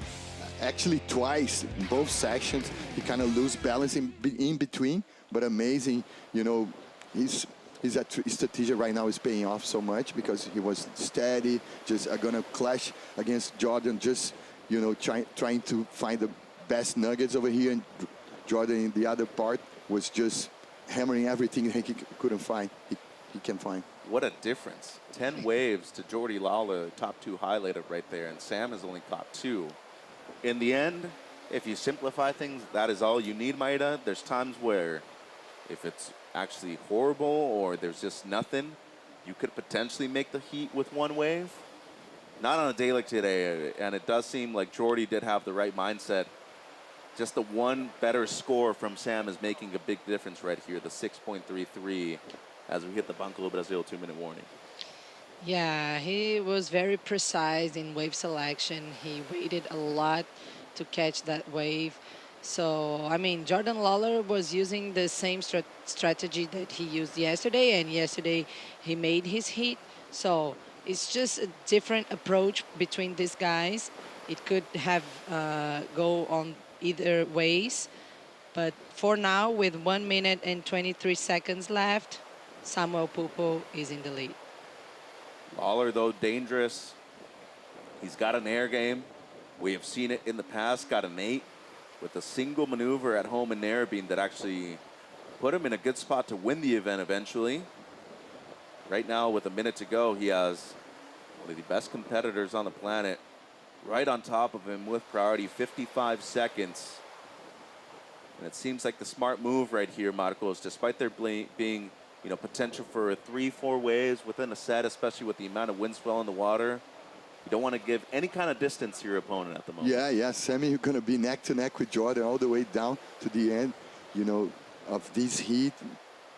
Actually twice in both sections. He kind of lose balance in between, but amazing. You know, his strategy right now is paying off so much because he was steady, just gonna clash against Jordan, just, you know, trying to find the best nuggets over here, and Jordan in the other part was just hammering everything he couldn't find. He can find. What a difference. 10 waves to Jordy Lawler, top two highlighted right there, and Sam has only caught 2. In the end, if you simplify things, that is all you need, Maeda. There's times where if it's actually horrible or there's just nothing, you could potentially make the heat with one wave. Not on a day like today, and it does seem like Jordy did have the right mindset. Just the one better score from Sam is making a big difference right here, the 6.33, as we hit the Banco Brazil 2-minute warning. Yeah, he was very precise in wave selection. He waited a lot to catch that wave. So, I mean, Jordan Lawler was using the same strategy that he used yesterday, and yesterday he made his heat. So it's just a different approach between these guys. It could have go on either ways. But for now, with 1 minute and 23 seconds left, Samuel Pupo is in the lead. Lawler, though, dangerous. He's got an air game. We have seen it in the past, got an 8 with a single maneuver at home in Narrabeen that actually put him in a good spot to win the event eventually. Right now, with a minute to go, he has one of the best competitors on the planet right on top of him with priority, 55 seconds. And it seems like the smart move right here, Marcos, despite there being, you know, potential for 3-4 waves within a set, especially with the amount of wind swell in the water. You don't want to give any kind of distance to your opponent at the moment. Yeah, Sammy, you're going to be neck to neck with Jordan all the way down to the end, you know, of this heat.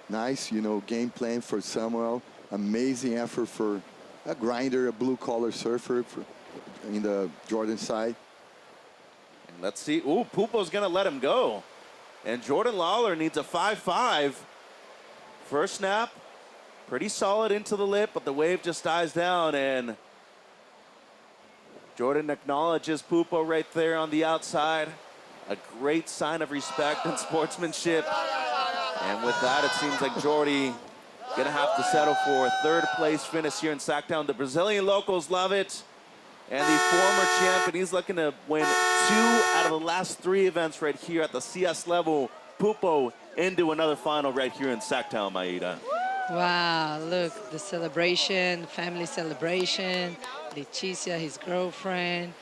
Nice, you know, game plan for Samuel. Amazing effort for a grinder, a blue-collar surfer in the Jordan side. And let's see. Ooh, Pupo's going to let him go. And Jordan Lawler needs a 5-5. First snap, pretty solid into the lip, but the wave just dies down, and Jordan acknowledges Pupo right there on the outside. A great sign of respect and sportsmanship. And with that, it seems like Jordy gonna have to settle for a third place finish here in Sacktown. The Brazilian locals love it. And the former champion, he's looking to win 2 out of the last 3 events right here at the CS level. Pupo into another final right here in Sacktown, Maida. Wow, look, the celebration, family celebration, Leticia, his girlfriend.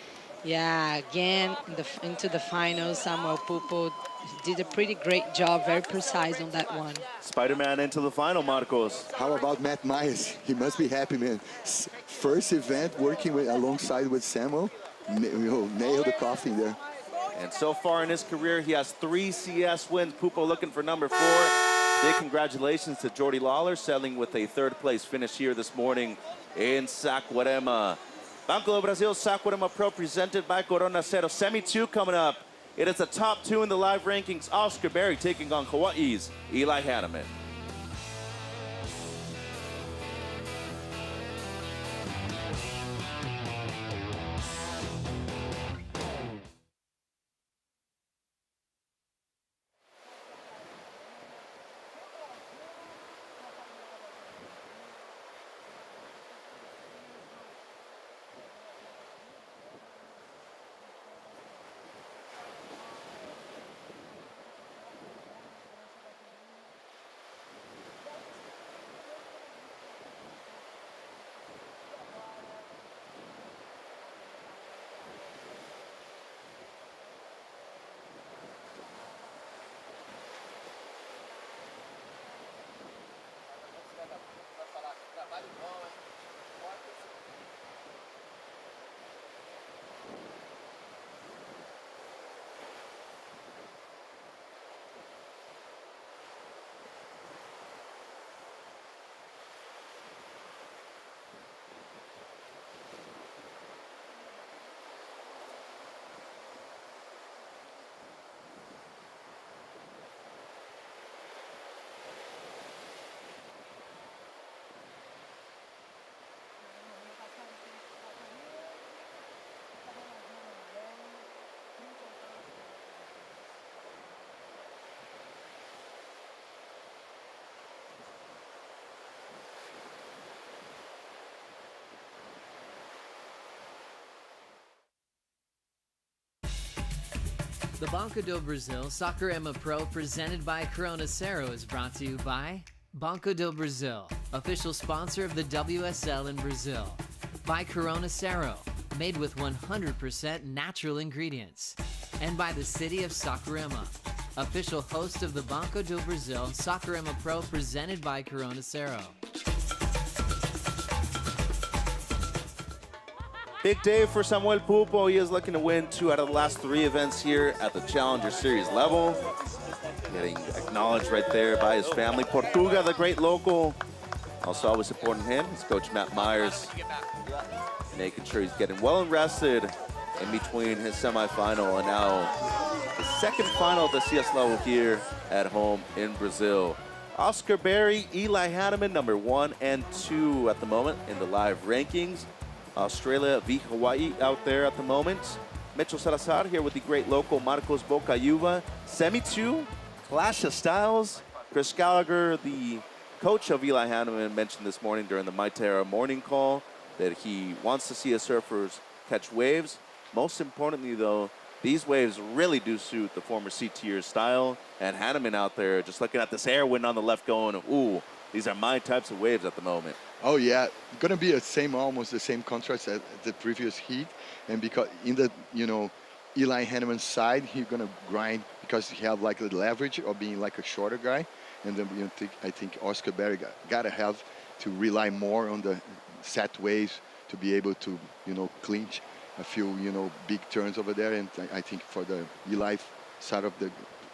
Yeah, again, into the finals, Samuel Pupo did a pretty great job, very precise on that one. Spider-Man into the final, Marcos. How about Matt Myers? He must be happy, man. First event working alongside with Samuel, nailed the coffee there. And so far in his career, he has 3 CS wins. Pupo looking for number 4. Big congratulations to Jordy Lawler, settling with a third place finish here this morning in Saquarema. Banco do Brasil Saquarema Pro presented by Corona Cero. Semi-2 coming up. It is the top 2 in the live rankings. Oscar Berry taking on Hawaii's Eli Hanneman. The Banco do Brasil Saquarema Pro presented by Corona Cero is brought to you by Banco do Brasil, official sponsor of the WSL in Brazil. By Corona Cero, made with 100% natural ingredients. And by the city of Saquarema, official host of the Banco do Brasil Saquarema Pro presented by Corona Cero. Big day for Samuel Pupo. He is looking to win 2 out of the last 3 events here at the Challenger Series level. Getting acknowledged right there by his family. Portuga, the great local, also always supporting him. His coach, Matt Myers, making sure he's getting well and rested in between his semifinal and now the second final at the CS level here at home in Brazil. Oscar Berry, Eli Hanneman, number 1 and 2 at the moment in the live rankings. Australia v Hawaii out there at the moment. Mitchell Salazar here with the great local Marcos Bocayuva. Semi-2, clash of styles. Chris Gallagher, the coach of Eli Hanneman, mentioned this morning during the My Terra morning call that he wants to see his surfers catch waves. Most importantly, though, these waves really do suit the former C-tier style. And Hanneman out there just looking at this air wind on the left going, ooh, these are my types of waves at the moment. Oh yeah, gonna be almost the same contrast as the previous heat, and because in the Eli Hanneman's side, he's gonna grind because he have like the leverage of being like a shorter guy, and then I think Oscar Berry gotta have to rely more on the set waves to be able to clinch a few big turns over there, and I think for the Eli side of the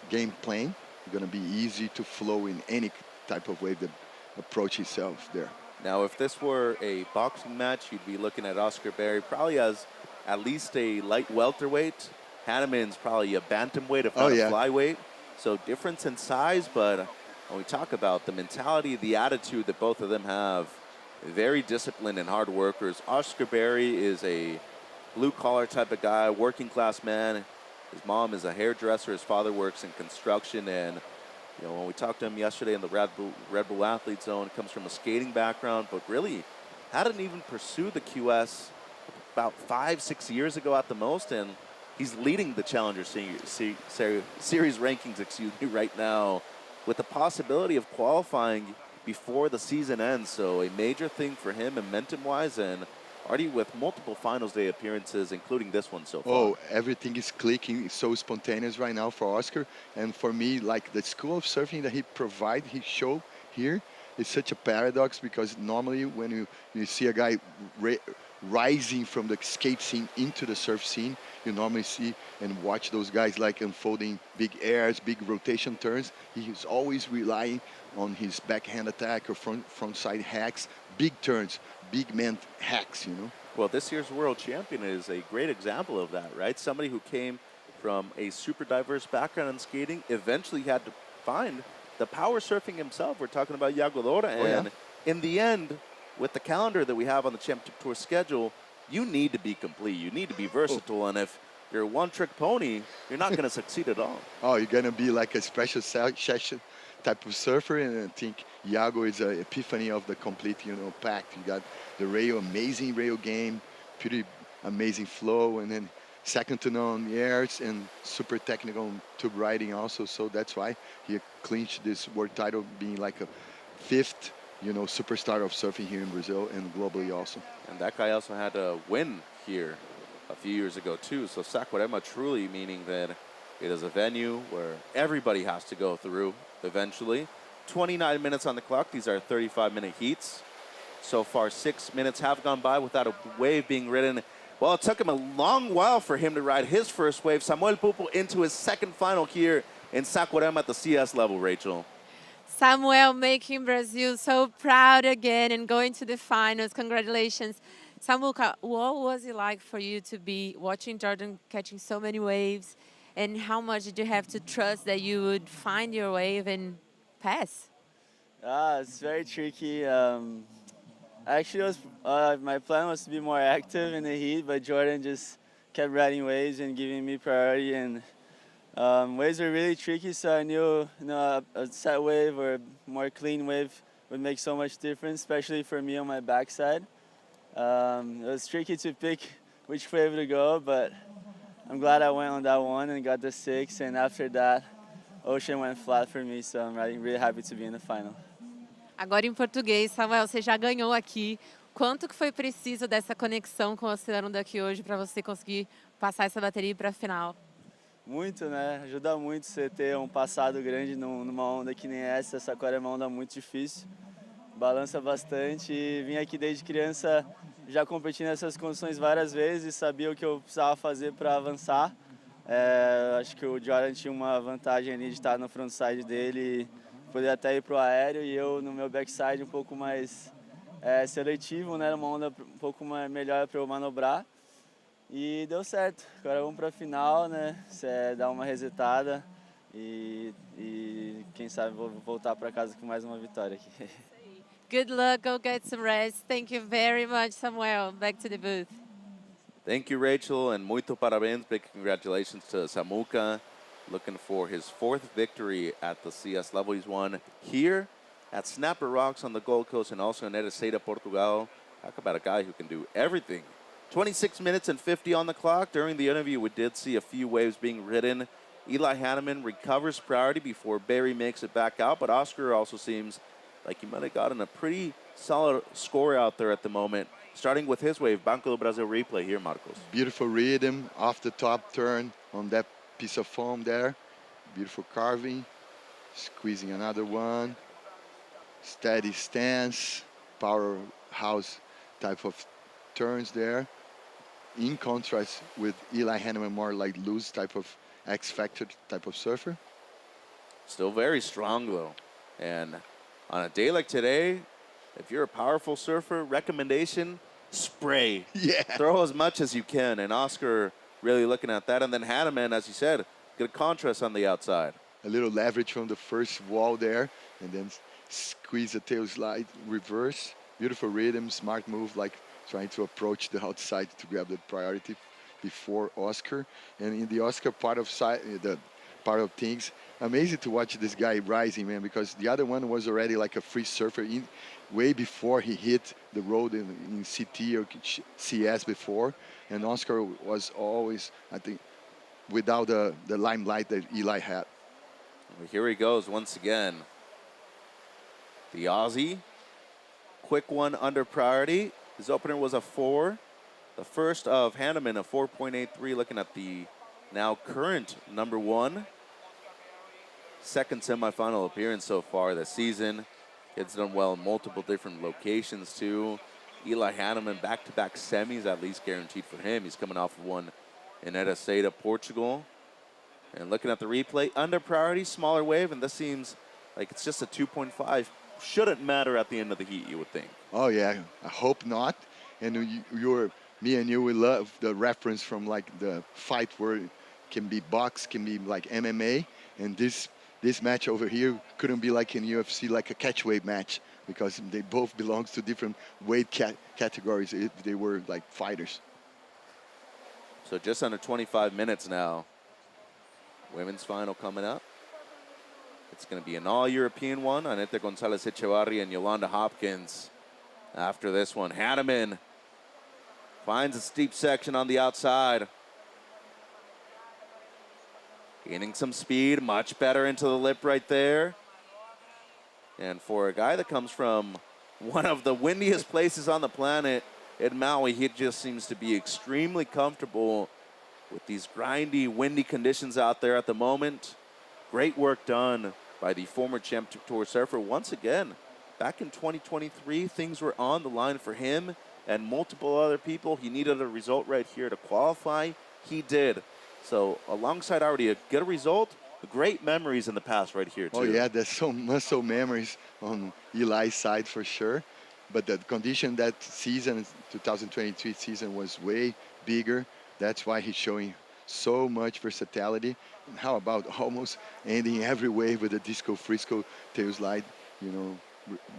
game playing, it's gonna be easy to flow in any type of wave that approach himself there. Now, if this were a boxing match, you'd be looking at Oscar Berry probably as at least a light welterweight. Hanneman's probably a bantamweight, if not a flyweight. So difference in size, but when we talk about the mentality, the attitude that both of them have, very disciplined and hard workers. Oscar Berry is a blue-collar type of guy, working-class man. His mom is a hairdresser. His father works in construction, and when we talked to him yesterday in the Red Bull Athlete Zone, comes from a skating background, but really hadn't even pursued the QS about 5-6 years ago at the most, and he's leading the Challenger Series rankings, right now, with the possibility of qualifying before the season ends. So a major thing for him momentum-wise, and already with multiple Finals Day appearances, including this one so far. Oh, everything is clicking. It's so spontaneous right now for Oscar. And for me, like the school of surfing that he show here is such a paradox, because normally when you see a guy rising from the skate scene into the surf scene, you normally see and watch those guys like unfolding big airs, big rotation turns. He's always relying on his backhand attack or front side hacks, big turns, big man hacks, Well, this year's world champion is a great example of that, right? Somebody who came from a super diverse background in skating, eventually had to find the power surfing himself. We're talking about Iago Dora, and in the end, with the calendar that we have on the Championship Tour schedule, you need to be complete. You need to be versatile, and if you're a one-trick pony, you're not going to succeed at all. Oh, you're going to be like a special session type of surfer, and I think Iago is an epiphany of the complete, pack. You got the rail, amazing rail game, pretty amazing flow, and then second to none airs and super technical tube riding also. So that's why he clinched this world title, being like a fifth, superstar of surfing here in Brazil and globally also. And that guy also had a win here a few years ago too. So Saquarema truly meaning that it is a venue where everybody has to go through eventually. 29 minutes on the clock. These are 35-minute heats. So far, 6 minutes have gone by without a wave being ridden. Well, it took him a long while for him to ride his first wave. Samuel Pupo into his second final here in Saquarema at the CS level, Rachel. Samuel making Brazil so proud again and going to the finals. Congratulations. Samuka, what was it like for you to be watching Jordan catching so many waves? And how much did you have to trust that you would find your wave and pass? It's very tricky. Actually, my plan was to be more active in the heat, but Jordan just kept riding waves and giving me priority. And waves were really tricky, so I knew a set wave or a more clean wave would make so much difference, especially for me on my backside. It was tricky to pick which wave to go, but I'm glad I went on that one and got the 6. And after that, ocean went flat for me, so I'm really happy to be in the final. Agora em português, Samuel, você já ganhou aqui. Quanto que foi preciso dessa conexão com o oceano daqui hoje para você conseguir passar essa bateria para a final? Muito, né? Ajuda muito você ter um passado grande numa onda que nem essa. Essa Saquarema é uma onda muito difícil, balança bastante. E vim aqui desde criança já competi nessas condições várias vezes, sabia o que eu precisava fazer para avançar. Acho que o Jordan tinha uma vantagem ali de estar no frontside dele, poder até ir para o aéreo, e eu no meu backside um pouco mais seletivo, né? Uma onda um pouco melhor para eu manobrar. E deu certo. Agora vamos para a final, né? Dar uma resetada e quem sabe vou voltar para casa com mais uma vitória aqui. Good luck, go get some rest. Thank you very much, Samuel. Back to the booth. Thank you, Rachel, and muito parabéns. Big congratulations to Samuka, looking for his 4th victory at the CS level. He's won here at Snapper Rocks on the Gold Coast and also in Ericeira, Portugal. Talk about a guy who can do everything. 26 minutes and 50 on the clock. During the interview, we did see a few waves being ridden. Eli Hanneman recovers priority before Berry makes it back out, but Oscar also seems like he might have gotten a pretty solid score out there at the moment. Starting with his wave, Banco do Brasil replay here, Marcos. Beautiful rhythm off the top turn on that piece of foam there. Beautiful carving. Squeezing another one. Steady stance. Powerhouse type of turns there. In contrast with Eli Hanneman, more like loose type of X-Factor type of surfer. Still very strong though. And on a day like today, if you're a powerful surfer, recommendation, spray. Yeah. Throw as much as you can. And Oscar really looking at that. And then Hanneman, as you said, good contrast on the outside. A little leverage from the first wall there, and then squeeze the tail slide, reverse. Beautiful rhythm, smart move, like trying to approach the outside to grab the priority before Oscar. And in the Oscar part of things, amazing to watch this guy rising, man, because the other one was already like a free surfer way before he hit the road in CT or CS before. And Oscar was always, I think, without the limelight that Eli had. Well, here he goes once again. The Aussie, quick one under priority. His opener was a 4. The first of Hanneman, a 4.83, looking at the now current number 1. Second semifinal appearance so far this season. Kid's done well in multiple different locations too. Eli Hanneman, back-to-back semis at least guaranteed for him. He's coming off of one in Edessada, Portugal. And looking at the replay, under priority, smaller wave, and this seems like it's just a 2.5. Shouldn't matter at the end of the heat, you would think. Oh yeah, I hope not. And me and you, we love the reference from like the fight where it can be box, can be like MMA, and this match over here couldn't be like in UFC, like a catchweight match, because they both belong to different weight categories if they were like fighters. So just under 25 minutes now. Women's final coming up. It's going to be an all-European one. Aneta Gonzalez Echevarri and Yolanda Hopkins. After this one, Hanneman finds a steep section on the outside. Gaining some speed, much better into the lip right there. And for a guy that comes from one of the windiest places on the planet, in Maui, he just seems to be extremely comfortable with these grindy, windy conditions out there at the moment. Great work done by the former Champ Tour surfer. Once again, back in 2023, things were on the line for him and multiple other people. He needed a result right here to qualify. He did. So alongside already a good result, great memories in the past right here too. Oh yeah, there's so muscle memories on Eli's side for sure. But the condition that season, 2023 season, was way bigger. That's why he's showing so much versatility. And how about almost ending every wave with a disco frisco tail slide, you know,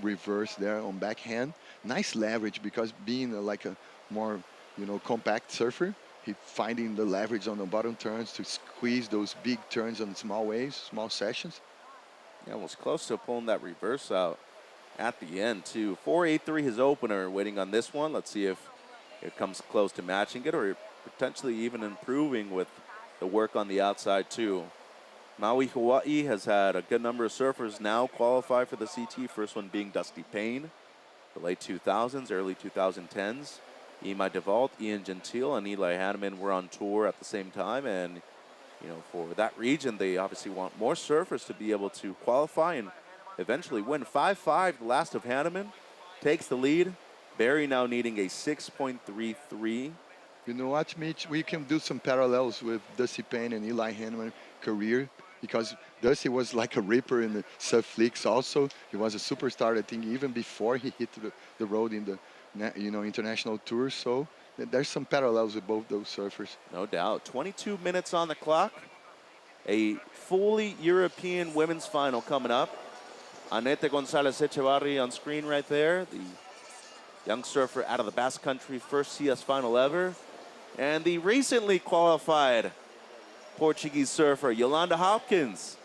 reverse there on backhand. Nice leverage, because being like a more, you know, compact surfer, he finding the leverage on the bottom turns to squeeze those big turns on small waves, small sessions. Yeah, was close to pulling that reverse out at the end too. 4.83 his opener, waiting on this one. Let's see if it comes close to matching it or potentially even improving with the work on the outside too. Maui, Hawaii has had a good number of surfers now qualify for the CT. First one being Dusty Payne, the late 2000s, early 2010s. Imai DeVault, Ian Gentile, and Eli Hanneman were on tour at the same time. And, you know, for that region, they obviously want more surfers to be able to qualify and eventually win. 5.5, the last of Hanneman, takes the lead. Barry now needing a 6.33. You know what, Mitch? We can do some parallels with Dusty Payne and Eli Hanneman career, because Dusty was like a ripper in the surf flicks also. He was a superstar, I think, even before he hit the road in the, you know, international tours. So there's some parallels with both those surfers. No doubt. 22 minutes on the clock. A fully European women's final coming up. Aneta Gonzalez Echevarri on screen right there, the young surfer out of the Basque Country, first CS final ever. And the recently qualified Portuguese surfer, Yolanda Hopkins.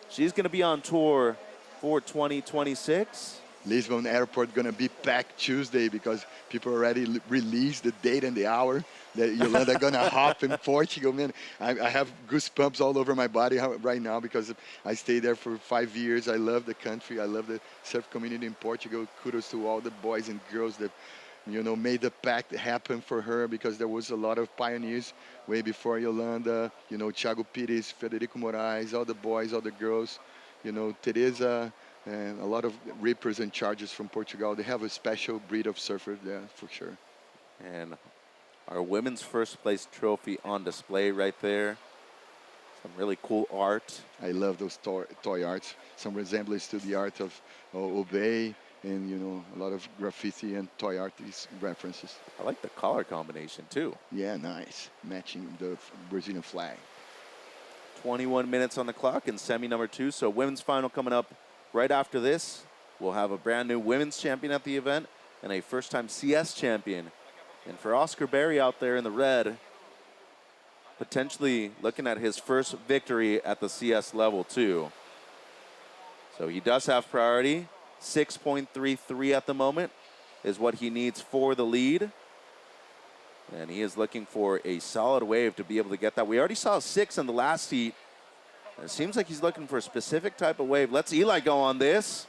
She's going to be on tour for 2026. Lisbon airport gonna be packed Tuesday because people already released the date and the hour that Yolanda gonna hop in Portugal. Man, I have goosebumps all over my body right now because I stayed there for 5 years. I love the country. I love the surf community in Portugal. Kudos to all the boys and girls that made the pact happen for her, because there was a lot of pioneers way before Yolanda. Thiago Pires, Federico Moraes, all the boys, all the girls. Teresa, and a lot of rippers and chargers from Portugal. They have a special breed of surfer there for sure. And our women's first place trophy on display right there. Some really cool art. I love those toy arts. Some resemblance to the art of Obey, and a lot of graffiti and toy art references. I like the color combination too. Yeah, nice. Matching the Brazilian flag. 21 minutes on the clock in semi number 2. So women's final coming up right after this. We'll have a brand new women's champion at the event and a first-time CS champion. And for Oscar Berry out there in the red, potentially looking at his first victory at the CS level too. So he does have priority. 6.33 at the moment is what he needs for the lead. And he is looking for a solid wave to be able to get that. We already saw 6 in the last heat. It seems like he's looking for a specific type of wave. Let's Eli go on this.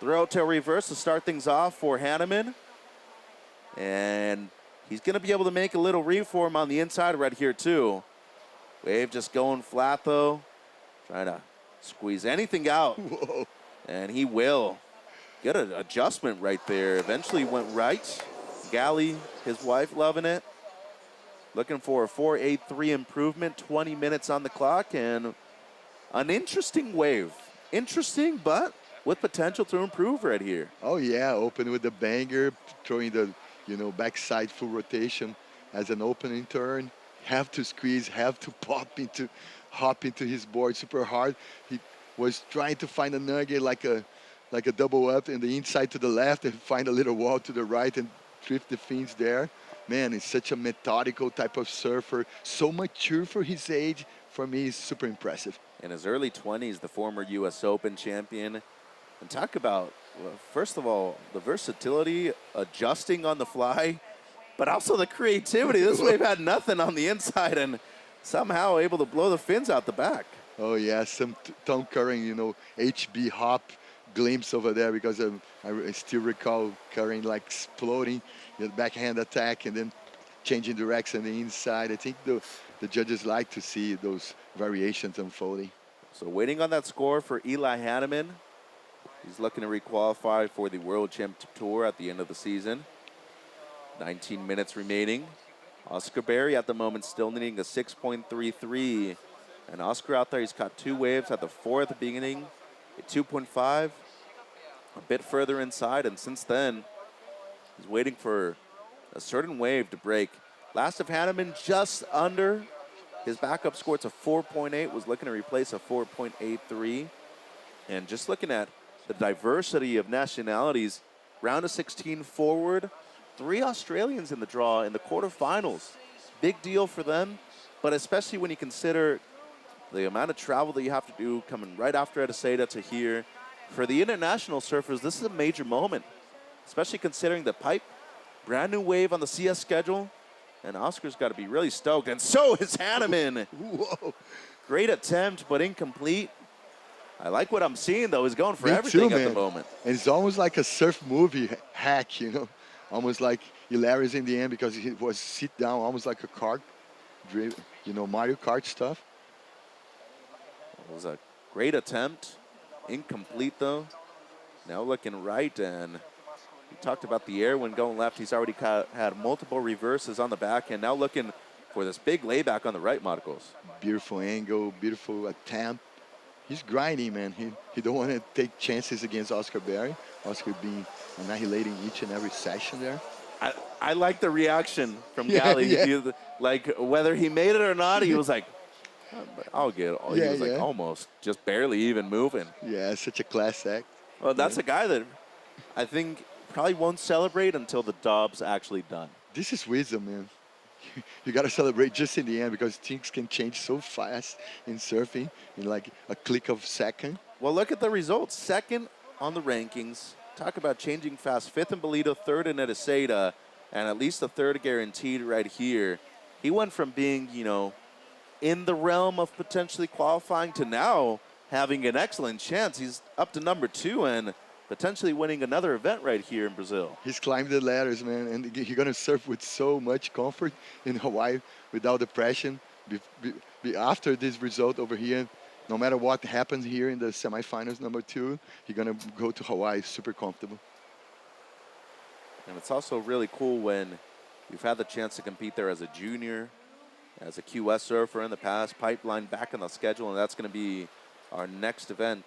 Throw tail reverse to start things off for Hanneman. And he's going to be able to make a little reform on the inside right here too. Wave just going flat though. Trying to squeeze anything out. Whoa. And he will. Get an adjustment right there. Eventually went right. Gally, his wife, loving it. Looking for a 4.83 improvement, 20 minutes on the clock, and an interesting wave. Interesting, but with potential to improve right here. Oh yeah, open with the banger, throwing the backside full rotation as an opening turn. Have to squeeze, have to hop into his board super hard. He was trying to find a nugget like a double up in the inside to the left and find a little wall to the right and drift the fins there. Man, he's such a methodical type of surfer. So mature for his age. For me, he's super impressive. In his early 20s, the former U.S. Open champion. And talk about, well, first of all, the versatility, adjusting on the fly, but also the creativity. This wave had nothing on the inside and somehow able to blow the fins out the back. Oh, yeah, some Tom Curran, HB hop glimpse over there, because I still recall Curran like exploding the backhand attack and then changing direction on the inside. I think the judges like to see those variations unfolding. So waiting on that score for Eli Hanneman. He's looking to requalify for the World Championship Tour at the end of the season. 19 minutes remaining. Oscar Berry at the moment still needing a 6.33. And Oscar out there, he's caught 2 waves at the 4 at the beginning, a 2.5, a bit further inside, and since then, he's waiting for a certain wave to break. Last of Hanneman just under his backup score. It's a 4.8, was looking to replace a 4.83. And just looking at the diversity of nationalities, round of 16 forward, 3 Australians in the draw in the quarterfinals. Big deal for them, but especially when you consider the amount of travel that you have to do coming right after Adelaide to here. For the international surfers, this is a major moment, especially considering the pipe, brand new wave on the CS schedule, and Oscar's got to be really stoked, and so is Hanneman. Whoa. Great attempt, but incomplete. I like what I'm seeing, though. He's going for everything at the moment. And it's almost like a surf movie hack, almost like hilarious in the end, because he was sit down, almost like a kart, Mario Kart stuff. It was a great attempt. Incomplete, though. Now looking right, and we talked about the air when going left. He's already had multiple reverses on the back, and now looking for this big layback on the right, Marcos. Beautiful angle, beautiful attempt. He's grinding, man. He don't want to take chances against Oscar Berry. Oscar being annihilating each and every session there. I like the reaction from Gally. Yeah. Like, whether he made it or not, he was like, I'll get it. He was like almost just barely even moving. Yeah, such a class act. Well, that's a guy that I think probably won't celebrate until the job's actually done. This is wisdom, man. You got to celebrate just in the end, because things can change so fast in surfing in like a click of a second. Well, look at the results. Second on the rankings, Talk about changing fast. 5th in Bolito, 3rd in Edeseda, and at least a 3rd guaranteed right here. He went from being, you know, in the realm of potentially qualifying to now having an excellent chance. He's up to number 2 and potentially winning another event right here in Brazil. He's climbed the ladders, man, and he's gonna surf with so much comfort in Hawaii without depression. After this result over here, no matter what happens here in the semifinals, number 2, he's gonna go to Hawaii super comfortable. And it's also really cool when you've had the chance to compete there as a junior, as a QS surfer in the past, pipeline back on the schedule, and that's going to be our next event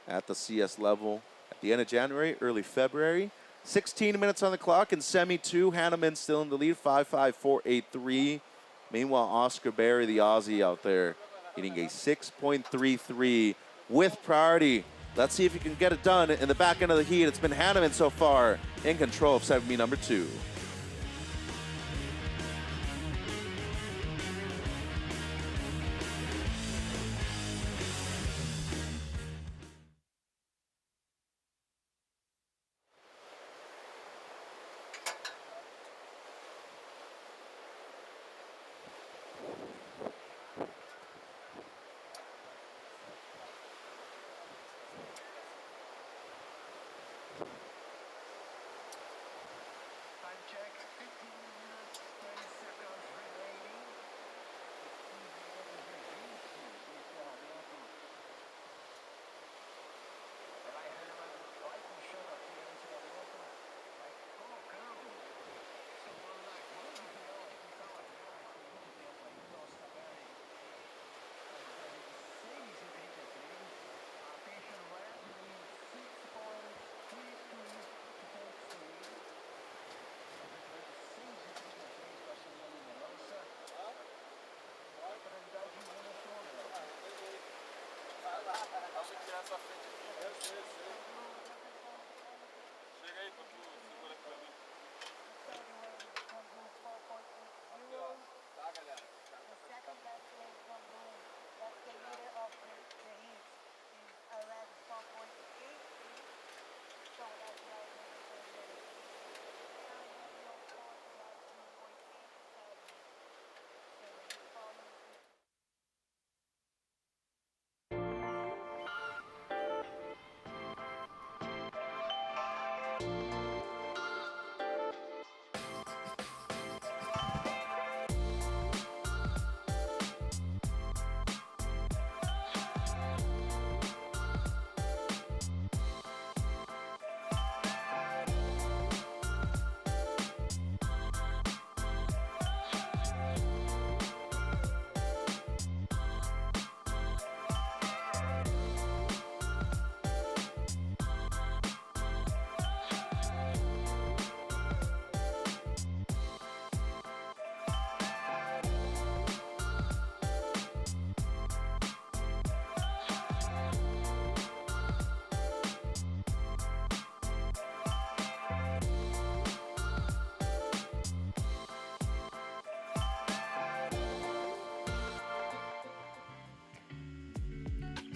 at the CS level at the end of January, early February. 16 minutes on the clock in Semi 2. Hanneman still in the lead, 5.5483. Meanwhile, Oscar Berry, the Aussie out there, hitting a 6.33 with priority. Let's see if he can get it done in the back end of the heat. It's been Hanneman so far in control of 7B number 2. Time check, 15 minutes, 30 seconds remaining. Eli Hanneman vai puxando aqui antes da volta, vai colocando seu mano na grande final aqui, tá lá atrás, tem muito tempo aí, o nosso Tabelli. Tá de 6:33. Attention red, meaning 6.33 to take the lead.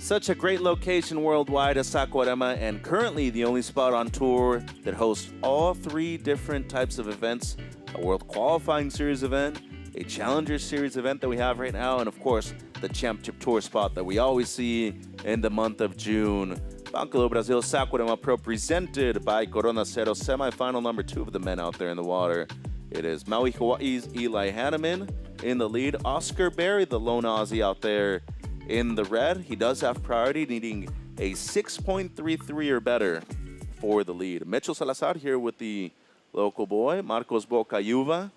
Such a great location worldwide as Saquarema, and currently the only spot on tour that hosts all 3 different types of events: a World Qualifying Series event, a Challenger Series event that we have right now, and of course the Championship Tour spot that we always see in the month of June. Banco do Brasil Saquarema Pro, presented by Cero, semifinal number 2 of the men out there in the water. It is Maui Hawaii's Eli Hanneman in the lead. Oscar Berry, the lone Aussie out there in the red. He does have priority, needing a 6.33 or better for the lead. Mitchell Salazar here with the local boy, Marcos Bocayuva.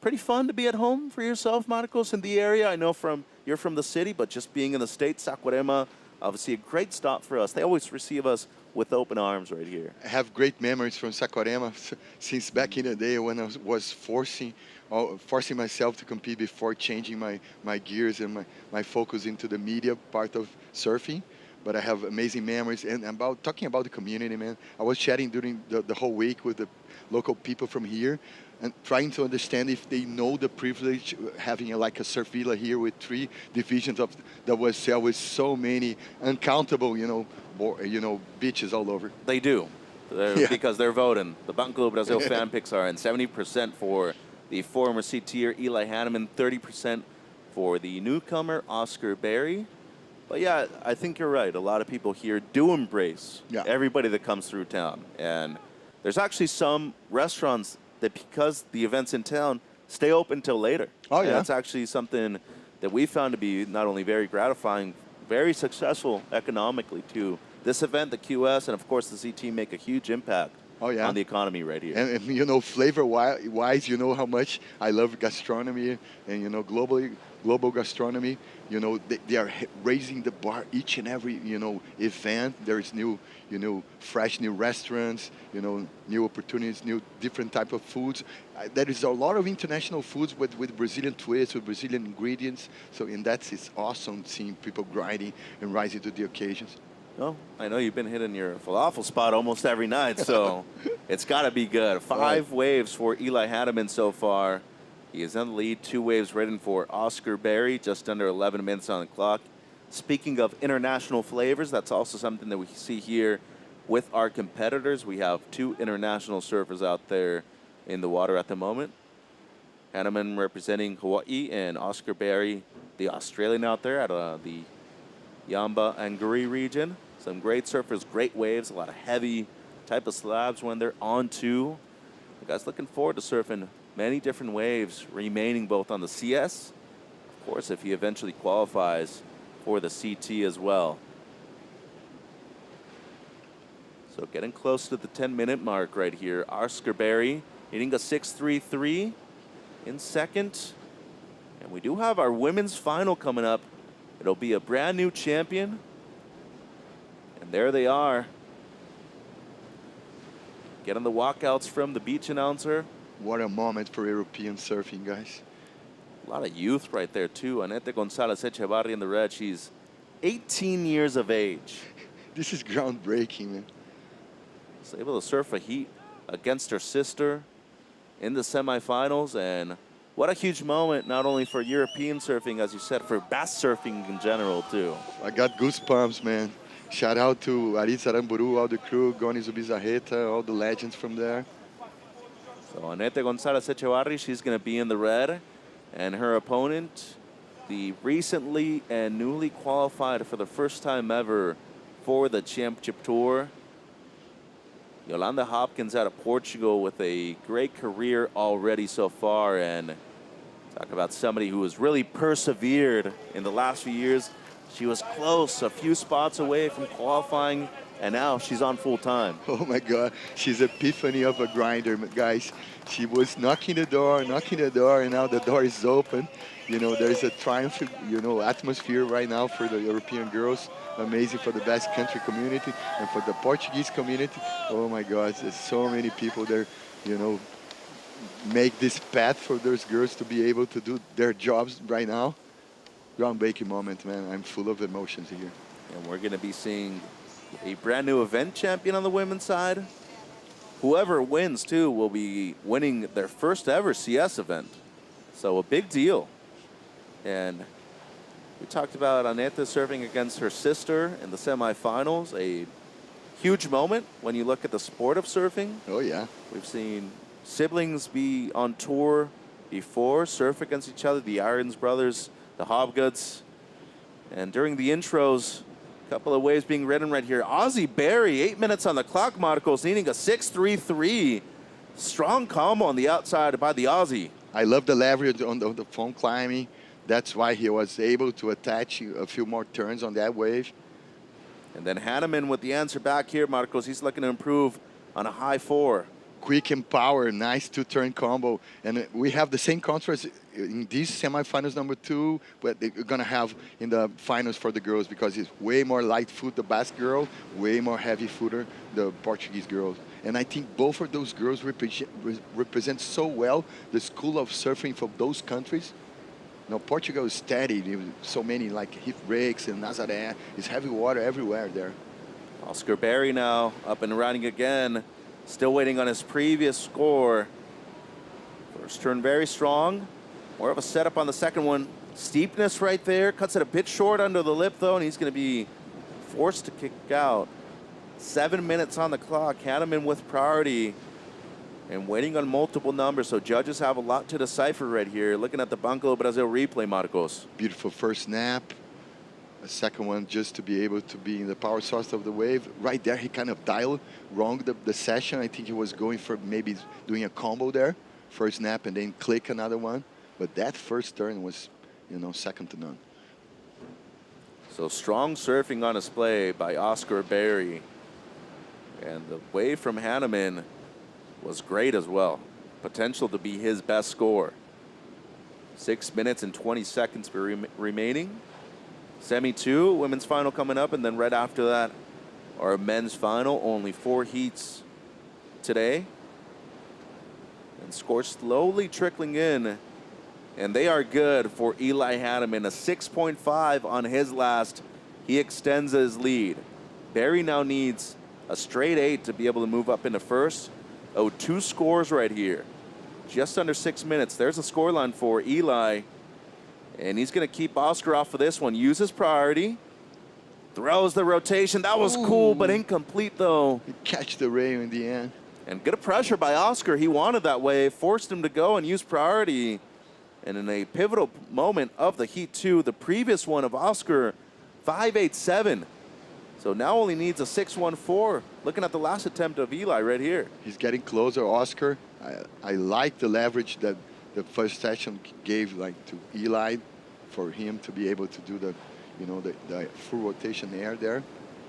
Pretty fun to be at home for yourself, Marcos, in the area. I know you're from the city, but just being in the state, Saquarema, obviously a great stop for us. They always receive us with open arms right here. I have great memories from Saquarema since back in the day when I was forcing myself to compete before changing my gears and my focus into the media part of surfing. But I have amazing memories. And talking about the community, man, I was chatting during the whole week with the local people from here and trying to understand if they know the privilege having like a surf villa here with 3 divisions of the WSL with so many uncountable, beaches all over. They do. because they're voting. The Banco Brazil fan picks are in 70% for the former CTer Eli Hanneman, 30% for the newcomer Oscar Berry. But yeah, I think you're right. A lot of people here do embrace everybody that comes through town. And there's actually some restaurants that, because the event's in town, stay open till later. Oh, and yeah. that's actually something that we found to be not only very gratifying, very successful economically too. This event, the QS, and of course the CT make a huge impact on the economy right here. And you know, flavor-wise, you know how much I love gastronomy and, you know, global gastronomy. You know, they are raising the bar each and every, you know, event. There's new, you know, fresh new restaurants, you know, new opportunities, new different type of foods. There is a lot of international foods with Brazilian twists, with Brazilian ingredients. So, and it's awesome seeing people grinding and rising to the occasions. Well, I know you've been hitting your falafel spot almost every night, so it's got to be good. 5 waves for Eli Hanneman so far. He is in the lead. 2 waves ridden for Oscar Berry, just under 11 minutes on the clock. Speaking of international flavors, that's also something that we see here with our competitors. We have 2 international surfers out there in the water at the moment. Hanneman representing Hawaii and Oscar Berry, the Australian out there at the Yamba and Guri region. Some great surfers, great waves, a lot of heavy type of slabs when they're on to. The guys looking forward to surfing many different waves, remaining both on the CS, of course, if he eventually qualifies for the CT as well. So getting close to the 10-minute mark right here. Oscar Berry hitting a 6.33 in second. And we do have our women's final coming up. It'll be a brand new champion. And there they are. Getting the walkouts from the beach announcer. What a moment for European surfing, guys. A lot of youth right there, too. Annette Gonzalez Echevarri in the red. She's 18 years of age. This is groundbreaking, man. She's able to surf a heat against her sister in the semifinals. And what a huge moment, not only for European surfing, as you said, for bass surfing in general, too. I got goosebumps, man. Shout out to Aritz Aramburu, all the crew, Goni Zubizarreta, all the legends from there. So Annette Gonzalez Echevarri, she's going to be in the red. And her opponent, the recently and newly qualified for the first time ever for the Championship Tour, Yolanda Hopkins out of Portugal with a great career already so far. And talk about somebody who has really persevered in the last few years. She was close, a few spots away from qualifying, and now she's on full time. Oh my God, she's epiphany of a grinder, guys. She was knocking the door, and now the door is open. You know, there's a triumph, you know, atmosphere right now for the European girls. Amazing for the Basque Country community and for the Portuguese community. Oh my God, there's so many people there, you know, make this path for those girls to be able to do their jobs right now. Groundbreaking moment, man. I'm full of emotions here. And we're going to be seeing a brand new event champion on the women's side. Whoever wins, too, will be winning their first ever CS event. So a big deal. And we talked about Annette surfing against her sister in the semifinals. A huge moment when you look at the sport of surfing. Oh, yeah. We've seen siblings be on tour before, surf against each other, the Irons brothers, the Hobgoods. And during the intros, a couple of waves being ridden right here. Ozzy Berry, 8 minutes on the clock, Marcos, needing a 6.33. Strong combo on the outside by the Aussie. I love the leverage on the foam climbing. That's why he was able to attach a few more turns on that wave. And then Hanneman with the answer back here, Marcos. He's looking to improve on a high 4. Quick and power, nice 2-turn combo. And we have the same contrast in these semifinals number 2, but they're gonna have in the finals for the girls, because it's way more light foot, the Basque girl, way more heavy footer, the Portuguese girls. And I think both of those girls represent so well the school of surfing from those countries. You know, Portugal is steady, so many like hip breaks and Nazaré. It's heavy water everywhere there. Oscar Berry now up and running again. Still waiting on his previous score. First turn very strong. More of a setup on the second one. Steepness right there. Cuts it a bit short under the lip, though, and he's going to be forced to kick out. 7 minutes on the clock. Hanneman with priority and waiting on multiple numbers. So judges have a lot to decipher right here. Looking at the Banco Brasil replay, Marcos. Beautiful first snap. A second one just to be able to be in the power source of the wave. Right there, he kind of dialed wrong the session. I think he was going for maybe doing a combo there. First snap and then click another one. But that first turn was, you know, second to none. So strong surfing on display by Oscar Berry. And the wave from Hanneman was great as well. Potential to be his best score. 6 minutes and 20 seconds remaining. Semi 2, women's final coming up, and then right after that, our men's final. Only 4 heats today. And scores slowly trickling in. And they are good for Eli Hanneman. A 6.5 on his last. He extends his lead. Barry now needs a straight 8 to be able to move up into first. Oh, 2 scores right here. Just under 6 minutes. There's a scoreline for Eli. And he's going to keep Oscar off of this one. Uses priority. Throws the rotation. That was cool, but incomplete, though. He catch the rail in the end. And good pressure by Oscar. He wanted that wave. Forced him to go and use priority. And in a pivotal moment of the Heat 2, the previous one of Oscar, 5.87. So now only needs a 6.14. Looking at the last attempt of Eli right here. He's getting closer, Oscar. I like the leverage that the first session gave like to Eli for him to be able to do the, you know, the full rotation air there.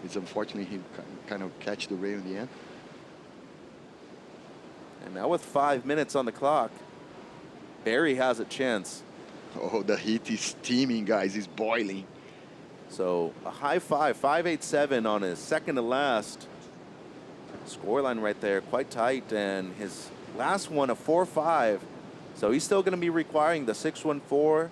It's unfortunately he kind of catch the rail in the end. And now with 5 minutes on the clock, Barry has a chance. Oh, the heat is steaming, guys. It's boiling. So a high 5.87 on his second to last. Scoreline right there, quite tight. And his last one, a 4.5. So he's still going to be requiring the 6.14.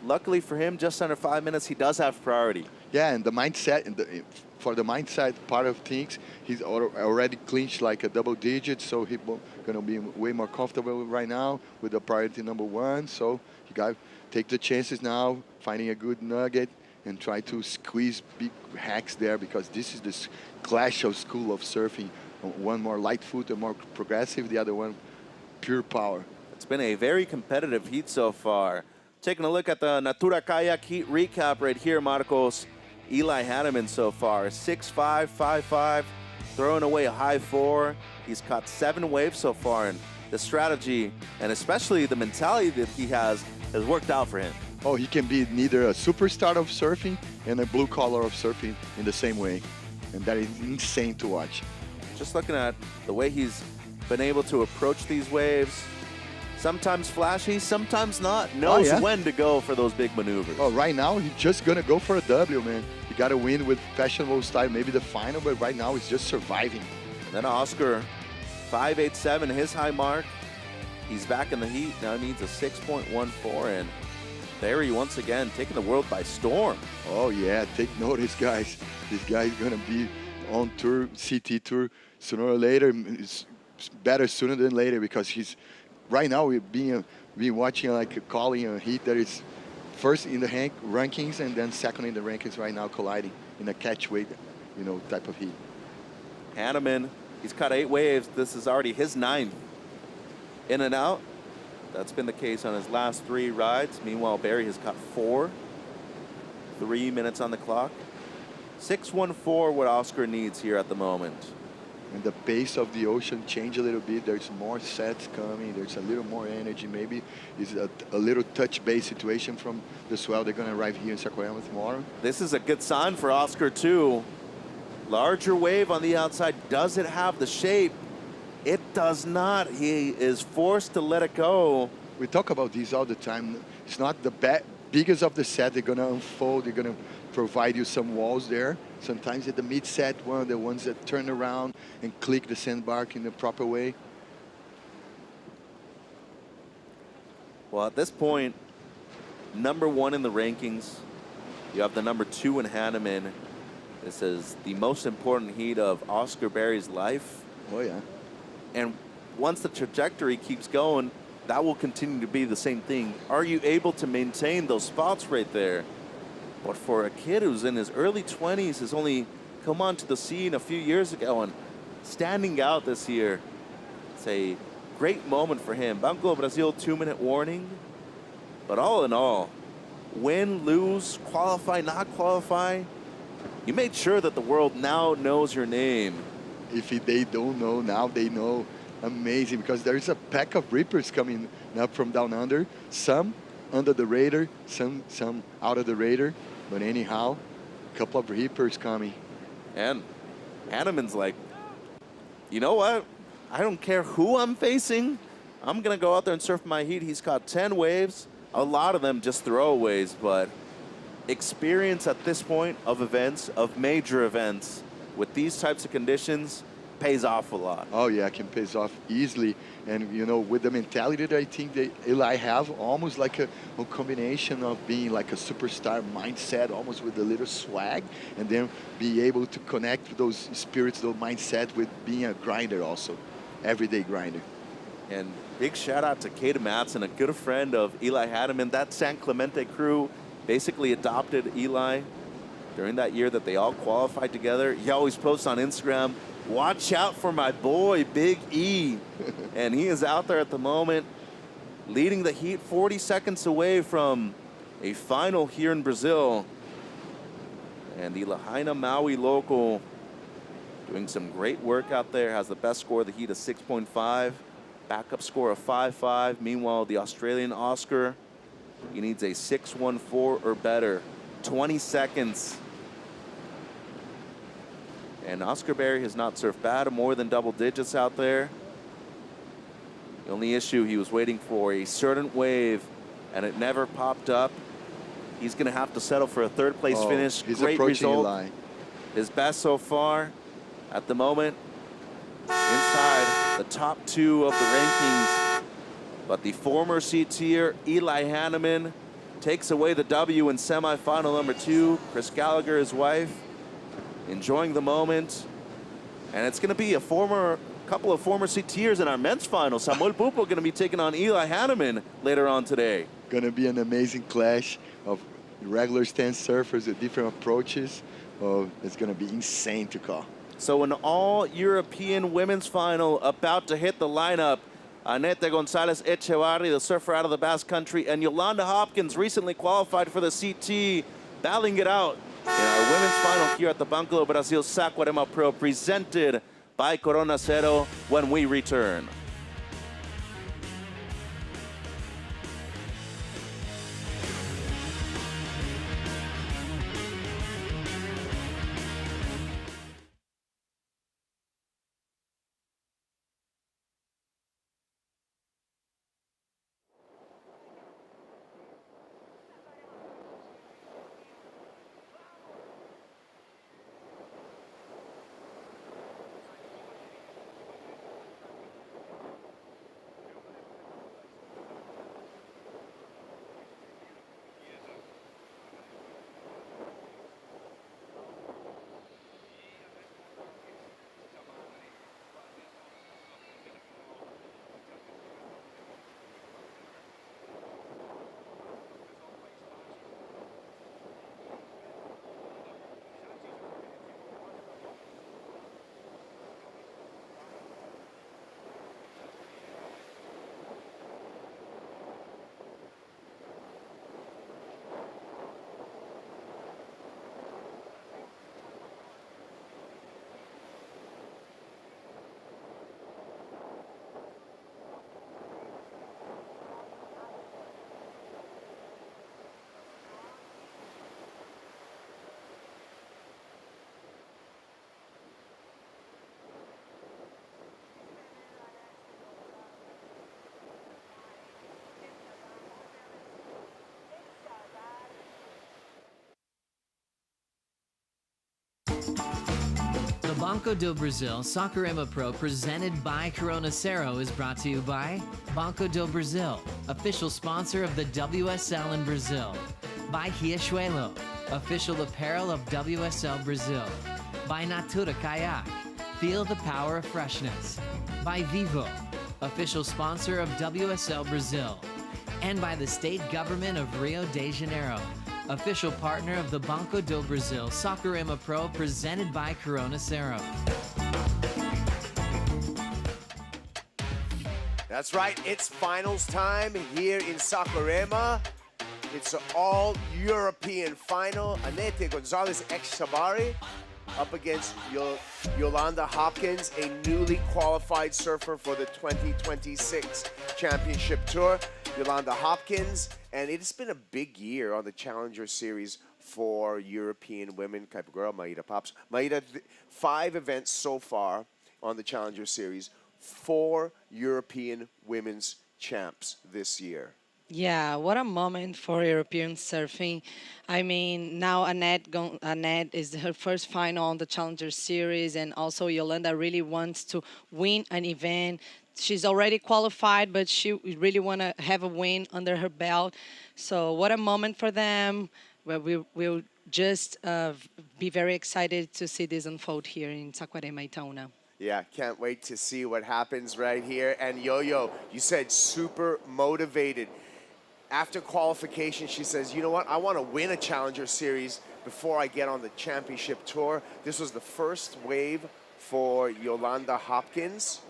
Luckily for him, just under 5 minutes, he does have priority. Yeah, and the mindset, for the mindset part of things, he's already clinched like a double digit, so he's going to be way more comfortable right now with the priority number 1. So he got to take the chances now, finding a good nugget, and try to squeeze big hacks there, because this is this clash of school of surfing. One more light foot and more progressive, the other one pure power. It's been a very competitive heat so far. Taking a look at the Natura Kayak heat recap right here, Marcos. Eli Hanneman so far, 6.5, 5.5, throwing away a high 4. He's caught 7 waves so far, and the strategy and especially the mentality that he has worked out for him. Oh, he can be neither a superstar of surfing and a blue collar of surfing in the same way. And that is insane to watch. Just looking at the way he's been able to approach these waves, sometimes flashy, sometimes not. Knows when to go for those big maneuvers. Oh, right now, he's just going to go for a W, man. He got to win with fashionable style, maybe the final, but right now he's just surviving. Then Oscar, 5.87, his high mark. He's back in the heat, now needs a 6.14, and Barry once again taking the world by storm. Oh, yeah, take notice, guys. This guy's going to be on tour, CT tour, sooner or later. It's better sooner than later, because he's right now we've been watching like calling a heat that is first in the rankings and then second in the rankings right now, colliding in a catch weight, you know, type of heat. Hanneman, he's caught 8 waves. This is already his 9th. In and out. That's been the case on his last 3 rides. Meanwhile, Barry has caught 4. 3 minutes on the clock. 6.14 what Oscar needs here at the moment. And the pace of the ocean changed a little bit. There's more sets coming. There's a little more energy. Maybe it's a little touch base situation from the swell. They're going to arrive here in Saquarema tomorrow. This is a good sign for Oscar, too. Larger wave on the outside. Does it have the shape? It does not. He is forced to let it go. We talk about these all the time. It's not the biggest of the set. They're going to unfold. They're going to provide you some walls there. Sometimes at the mid-set one, the ones that turn around and click the sandbar in the proper way. Well, at this point, number 1 in the rankings. You have the number 2 in Hanneman. This is the most important heat of Oscar Berry's life. Oh, yeah. And once the trajectory keeps going, that will continue to be the same thing. Are you able to maintain those spots right there? But for a kid who's in his early 20s, has only come onto the scene a few years ago and standing out this year. It's a great moment for him. Banco do Brasil 2-minute warning. But all in all, win, lose, qualify, not qualify, you made sure that the world now knows your name. If they don't know now, they know. Amazing, because there is a pack of Reapers coming up from down under. Some under the radar, some out of the radar. But anyhow, a couple of Reapers coming. And Hanneman's like, you know what? I don't care who I'm facing. I'm going to go out there and surf my heat. He's caught 10 waves, a lot of them just throwaways, but experience at this point of events, of major events, with these types of conditions, pays off a lot. Oh yeah, can pays off easily. And you know, with the mentality that I think that Eli have, almost like a combination of being like a superstar mindset, almost with a little swag, and then be able to connect those spirits, those mindset with being a grinder also, everyday grinder. And big shout out to Kata Matson, a good friend of Eli Hanneman. That San Clemente crew basically adopted Eli during that year that they all qualified together. He always posts on Instagram, watch out for my boy, Big E. And he is out there at the moment, leading the heat 40 seconds away from a final here in Brazil. And the Lahaina Maui local doing some great work out there, has the best score of the heat of 6.5, backup score of 5.5. Meanwhile, the Australian Oscar, he needs a 6.14 or better, 20 seconds. And Oscar Berry has not surfed bad, more than double digits out there. The only issue, he was waiting for a certain wave, and it never popped up. He's going to have to settle for a third place finish. He's Great approaching result. Eli. His best so far at the moment, inside the top 2 of the rankings. But the former C-tier, Eli Hanneman, takes away the W in semifinal number 2. Chris Gallagher, his wife, enjoying the moment. And it's going to be a couple of former C-tiers in our men's final. Samuel Pupo going to be taking on Eli Hanneman later on today. Going to be an amazing clash of regular stance surfers with different approaches. Oh, it's going to be insane to call. So an all-European women's final about to hit the lineup. Annette Gonzalez Echevarri, the surfer out of the Basque Country, and Yolanda Hopkins, recently qualified for the CT, battling it out in our women's final here at the Banco do Brasil Saquarema Pro, presented by Corona Cero, when we return. The Banco do Brasil Saquarema Pro, presented by Corona Cero, is brought to you by Banco do Brasil, official sponsor of the WSL in Brazil. By Riachuelo, official apparel of WSL Brazil. By Natura Kayak, feel the power of freshness. By Vivo, official sponsor of WSL Brazil. And by the state government of Rio de Janeiro, official partner of the Banco do Brasil Saquarema Pro presented by Cero. That's right, it's finals time here in Saquarema. It's an all-European final. Anete Gonzalez Echevarri up against Yolanda Hopkins, a newly qualified surfer for the 2026 Championship Tour. Yolanda Hopkins, and it's been a big year on the Challenger Series for European women. Kaipagura, Maida Pops. Maida, 5 events so far on the Challenger Series, 4 European women's champs this year. Yeah, what a moment for European surfing. I mean, now Annette is her first final on the Challenger Series, and also Yolanda really wants to win an event. She's already qualified, but she really want to have a win under her belt. So what a moment for them. Well, we'll just be very excited to see this unfold here in Saquarema, Itaúna. Yeah, can't wait to see what happens right here. And Yo-Yo, you said super motivated. After qualification, she says, you know what, I want to win a Challenger Series before I get on the championship tour. This was the first wave for Yolanda Hopkins.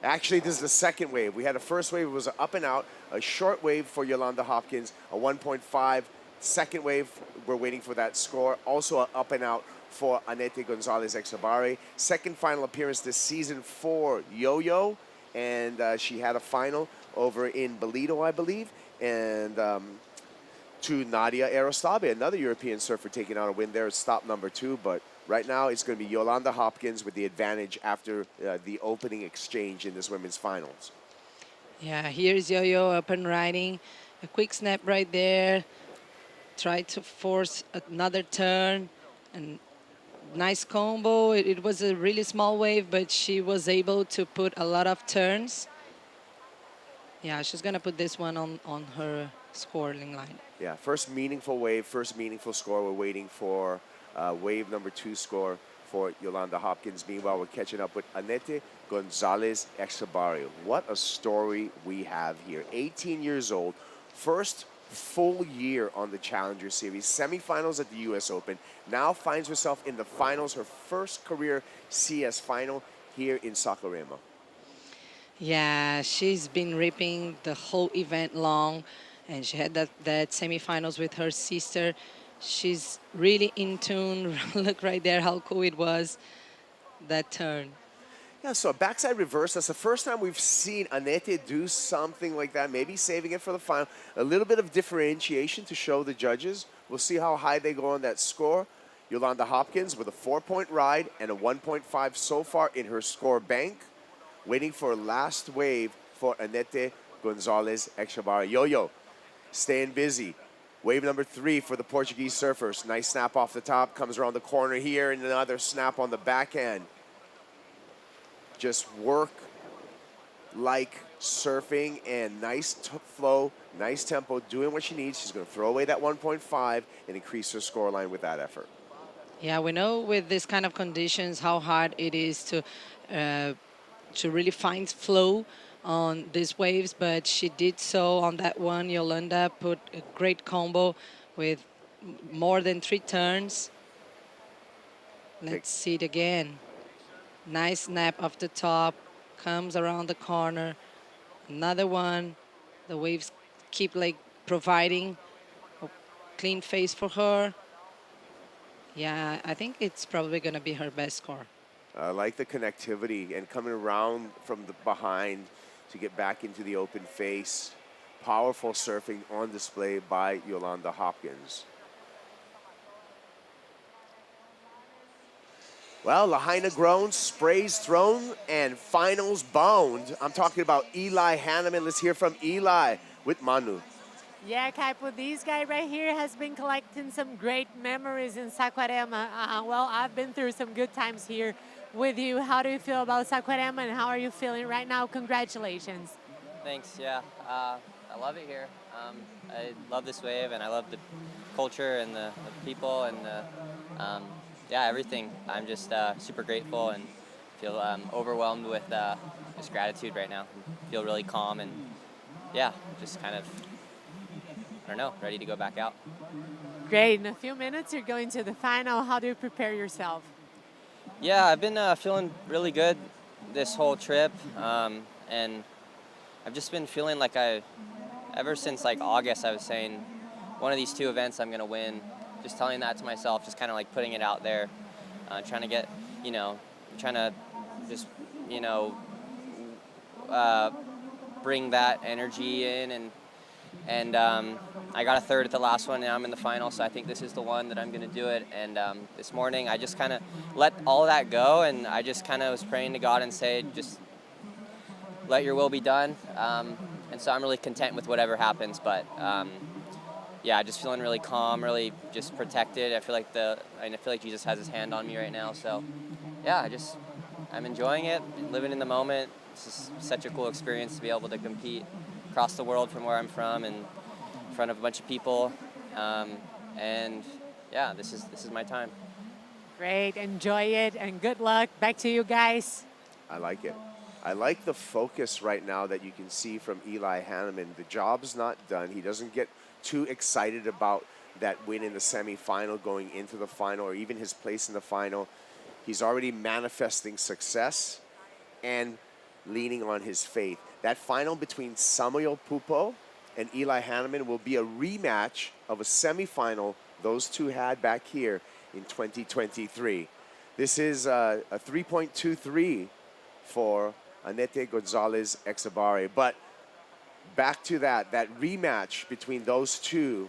Actually, this is the second wave. We had a first wave, it was an up and out, a short wave for Yolanda Hopkins, a 1.5. Second wave, we're waiting for that score. Also an up and out for Anete Gonzalez Echevarri. Second final appearance this season for Yo-Yo, and she had a final over in Bolito, I believe, and to Nadia Arostabe, another European surfer taking out a win there. It's stop number 2, but right now it's going to be Yolanda Hopkins with the advantage after the opening exchange in this women's finals. Yeah, here's Yo-Yo up and riding. A quick snap right there. Tried to force another turn. And nice combo. It was a really small wave, but she was able to put a lot of turns. Yeah, she's going to put this one on her scoring line. Yeah, first meaningful wave, first meaningful score. We're waiting for wave number 2 score for Yolanda Hopkins. Meanwhile, we're catching up with Anete Gonzalez Echevarri. What a story we have here. 18 years old, first full year on the Challenger Series, semifinals at the U.S. Open, now finds herself in the finals, her first career CS final here in Saquarema. Yeah, she's been ripping the whole event long, and she had that semifinals with her sister. She's really in tune. Look right there how cool it was, that turn. Yeah, so backside reverse, that's the first time we've seen Anete do something like that, maybe saving it for the final. A little bit of differentiation to show the judges. We'll see how high they go on that score. Yolanda Hopkins with a 4-point ride and a 1.5 so far in her score bank. Waiting for last wave for Anete Gonzalez Echevarri. Yo-Yo, staying busy. Wave number 3 for the Portuguese surfers. Nice snap off the top, comes around the corner here, and another snap on the backhand. Just work like surfing, and nice flow, nice tempo, doing what she needs. She's going to throw away that 1.5 and increase her score line with that effort. Yeah, we know with this kind of conditions how hard it is to really find flow on these waves, but she did so on that one. Yolanda put a great combo with more than 3 turns. Let's see it again. Nice snap off the top, comes around the corner. Another one. The waves keep like providing a clean face for her. Yeah, I think it's probably going to be her best score. I like the connectivity and coming around from the behind to get back into the open face. Powerful surfing on display by Yolanda Hopkins. Well, Lahaina grown, sprays thrown, and finals bound. I'm talking about Eli Hanneman. Let's hear from Eli with Manu. Yeah, Kaipo, this guy right here has been collecting some great memories in Saquarema. Well, I've been through some good times here with you. How do you feel about Saquarema, and how are you feeling right now? Congratulations. Thanks, yeah. I love it here. I love this wave, and I love the culture and the people and yeah, everything. I'm just super grateful and feel overwhelmed with just gratitude right now. I feel really calm and yeah, just kind of don't know, ready to go back out. Great. In a few minutes, you're going to the final. How do you prepare yourself? Yeah, I've been feeling really good this whole trip, and I've just been feeling like ever since like August, I was saying one of these two events I'm gonna win. Just telling that to myself, just kind of like putting it out there, trying to get, trying to just, you know, bring that energy in, and I got a third at the last one, and I'm in the final, so I think this is the one that I'm going to do it. And this morning, I just kind of let all that go, and I just kind of was praying to God and say, just let your will be done. And so I'm really content with whatever happens, but yeah, just feeling really calm, really just protected. I feel like Jesus has his hand on me right now, so yeah, I'm enjoying it, living in the moment. It's just such a cool experience to be able to compete across the world from where I'm from and in front of a bunch of people. And yeah, this is my time. Great. Enjoy it and good luck. Back to you guys. I like it. I like the focus right now that you can see from Eli Hanneman. The job's not done. He doesn't get too excited about that win in the semifinal going into the final or even his place in the final. He's already manifesting success and leaning on his faith. That final between Samuel Pupo and Eli Hanneman will be a rematch of a semifinal those two had back here in 2023. This is a 3.23 for Anete Gonzalez Exabare. But back to that rematch between those two,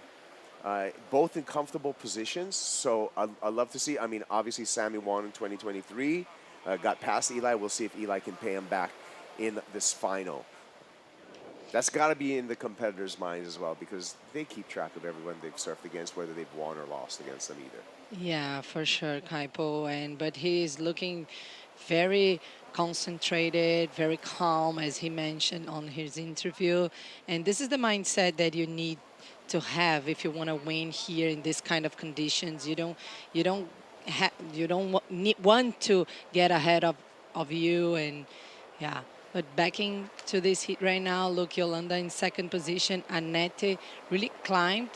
both in comfortable positions. So I'd love to see. I mean, obviously Sammy won in 2023, got past Eli. We'll see if Eli can pay him back in this final. That's got to be in the competitors' minds as well, because they keep track of everyone they've surfed against, whether they've won or lost against them either. Yeah, for sure, Kaipo. But he is looking very concentrated, very calm, as he mentioned on his interview. And this is the mindset that you need to have if you want to win here in this kind of conditions. You don't want to get ahead of you, and yeah. But backing to this heat right now, look, Yolanda in second position. Anete really climbed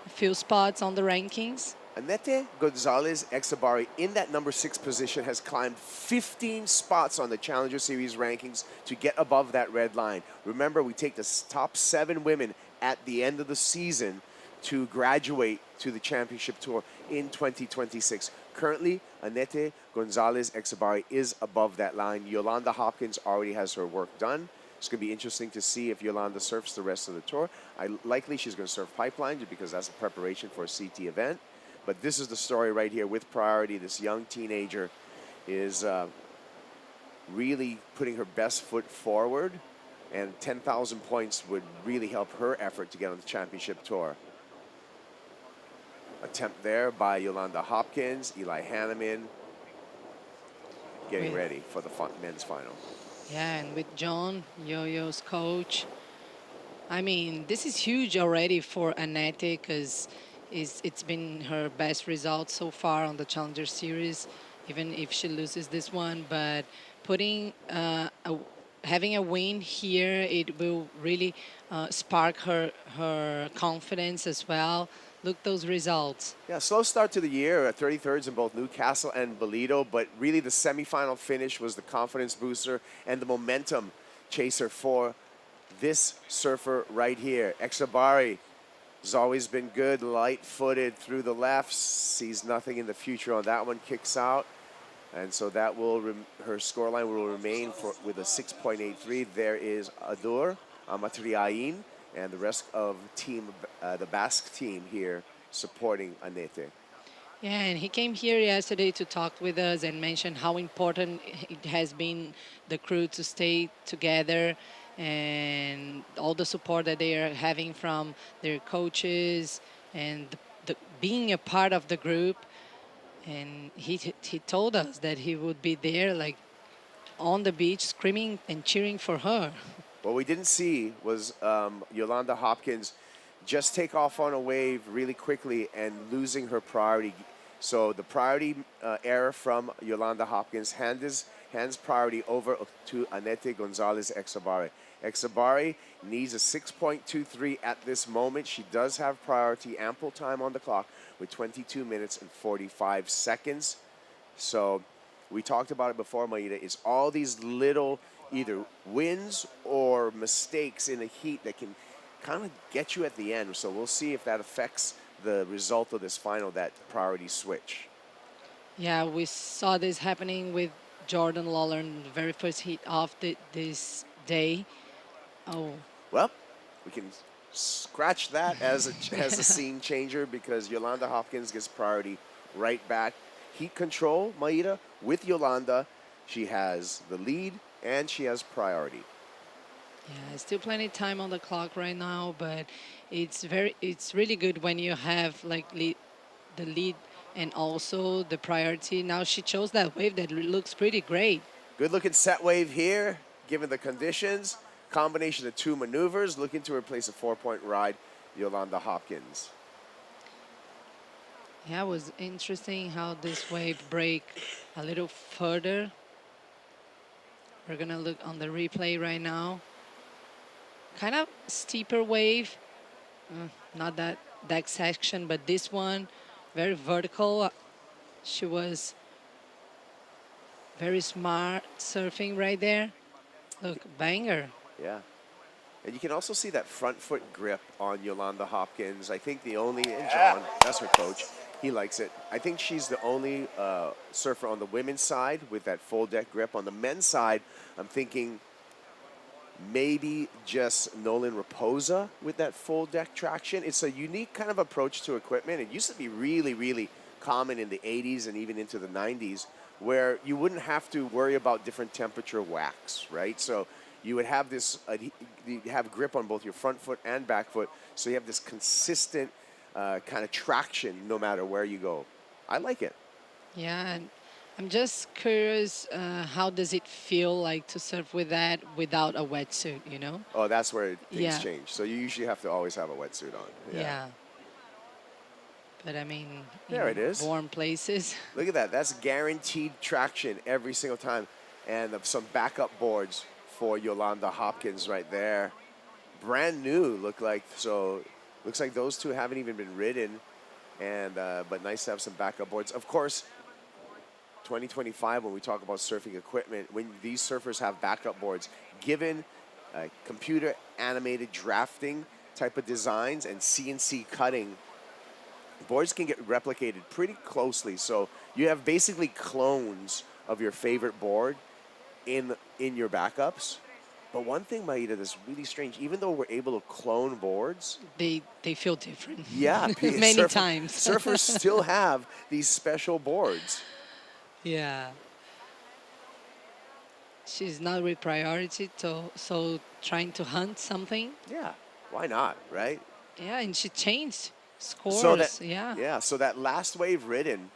a few spots on the rankings. Anete Gonzalez Exabare in that number 6 position has climbed 15 spots on the Challenger Series rankings to get above that red line. Remember, we take the top 7 women at the end of the season to graduate to the championship tour in 2026. Currently, Anete Gonzalez Exabare is above that line. Yolanda Hopkins already has her work done. It's going to be interesting to see if Yolanda surfs the rest of the tour. Likely she's going to surf Pipeline because that's a preparation for a CT event. But this is the story right here with Priority. This young teenager is really putting her best foot forward, and 10,000 points would really help her effort to get on the championship tour. Attempt there by Yolanda Hopkins, Eli Hanneman, getting ready for the men's final. Yeah, and with John, Yo-Yo's coach. I mean, this is huge already for Anete because it's been her best result so far on the Challenger Series, even if she loses this one. But putting having a win here, it will really spark her confidence as well. Look those results. Yeah, slow start to the year, 33rds in both Newcastle and Bolito, but really the semifinal finish was the confidence booster and the momentum chaser for this surfer right here. Exabare has always been good, light-footed through the left, sees nothing in the future on that one, kicks out. And so that will, her scoreline will remain with a 6.83. There is Adur Amatriain and the rest of the Basque team here supporting Anete. Yeah, and he came here yesterday to talk with us and mention how important it has been the crew to stay together and all the support that they are having from their coaches and being a part of the group. And he told us that he would be there, like on the beach, screaming and cheering for her. What we didn't see was Yolanda Hopkins just take off on a wave really quickly and losing her priority. So the priority error from Yolanda Hopkins hands priority over to Anete Gonzalez Exabare. Exabari needs a 6.23 at this moment. She does have priority, ample time on the clock with 22 minutes and 45 seconds. So we talked about it before, Maida. It's all these little either wins or mistakes in the heat that can kind of get you at the end. So we'll see if that affects the result of this final, that priority switch. Yeah, we saw this happening with Jordan Lawler in the very first heat of this day. Oh. Well, we can scratch that as a scene changer because Yolanda Hopkins gets priority right back. Heat control, Maida, with Yolanda. She has the lead and she has priority. Yeah, still plenty of time on the clock right now, but it's really good when you have like the lead and also the priority. Now she chose that wave that looks pretty great. Good looking set wave here, given the conditions. Combination of two maneuvers, looking to replace a 4-point ride, Yolanda Hopkins. Yeah, it was interesting how this wave break a little further. We're gonna look on the replay right now. Kind of steeper wave, not that section, but this one, very vertical. She was very smart surfing right there. Look, banger. Yeah. And you can also see that front foot grip on Yolanda Hopkins. I think the only, and John, that's her coach, he likes it. I think she's the only surfer on the women's side with that full deck grip. On the men's side, I'm thinking maybe just Nolan Raposa with that full deck traction. It's a unique kind of approach to equipment. It used to be really, really common in the 80s and even into the 90s where you wouldn't have to worry about different temperature whacks, right? So you would have this, you have grip on both your front foot and back foot, so you have this consistent kind of traction no matter where you go. I like it. Yeah, and I'm just curious, how does it feel like to surf with that without a wetsuit, you know? Oh, that's where things Yeah. change. So you usually have to always have a wetsuit on. Yeah. But I mean, There it is. warm places. Look at that. That's guaranteed traction every single time. And some backup boards for Yolanda Hopkins right there. Brand new, look like. So looks like those two haven't even been ridden. And but nice to have some backup boards. Of course, 2025, when we talk about surfing equipment, when these surfers have backup boards, given computer animated drafting type of designs and CNC cutting, boards can get replicated pretty closely. So you have basically clones of your favorite board in your backups. But one thing, Maida, that's really strange, even though we're able to clone boards, They feel different. yeah, Many times. surfers still have these special boards. Yeah. She's not with priority, so trying to hunt something. Yeah, why not, right? Yeah, and she changed scores. So that, yeah. So that last wave ridden,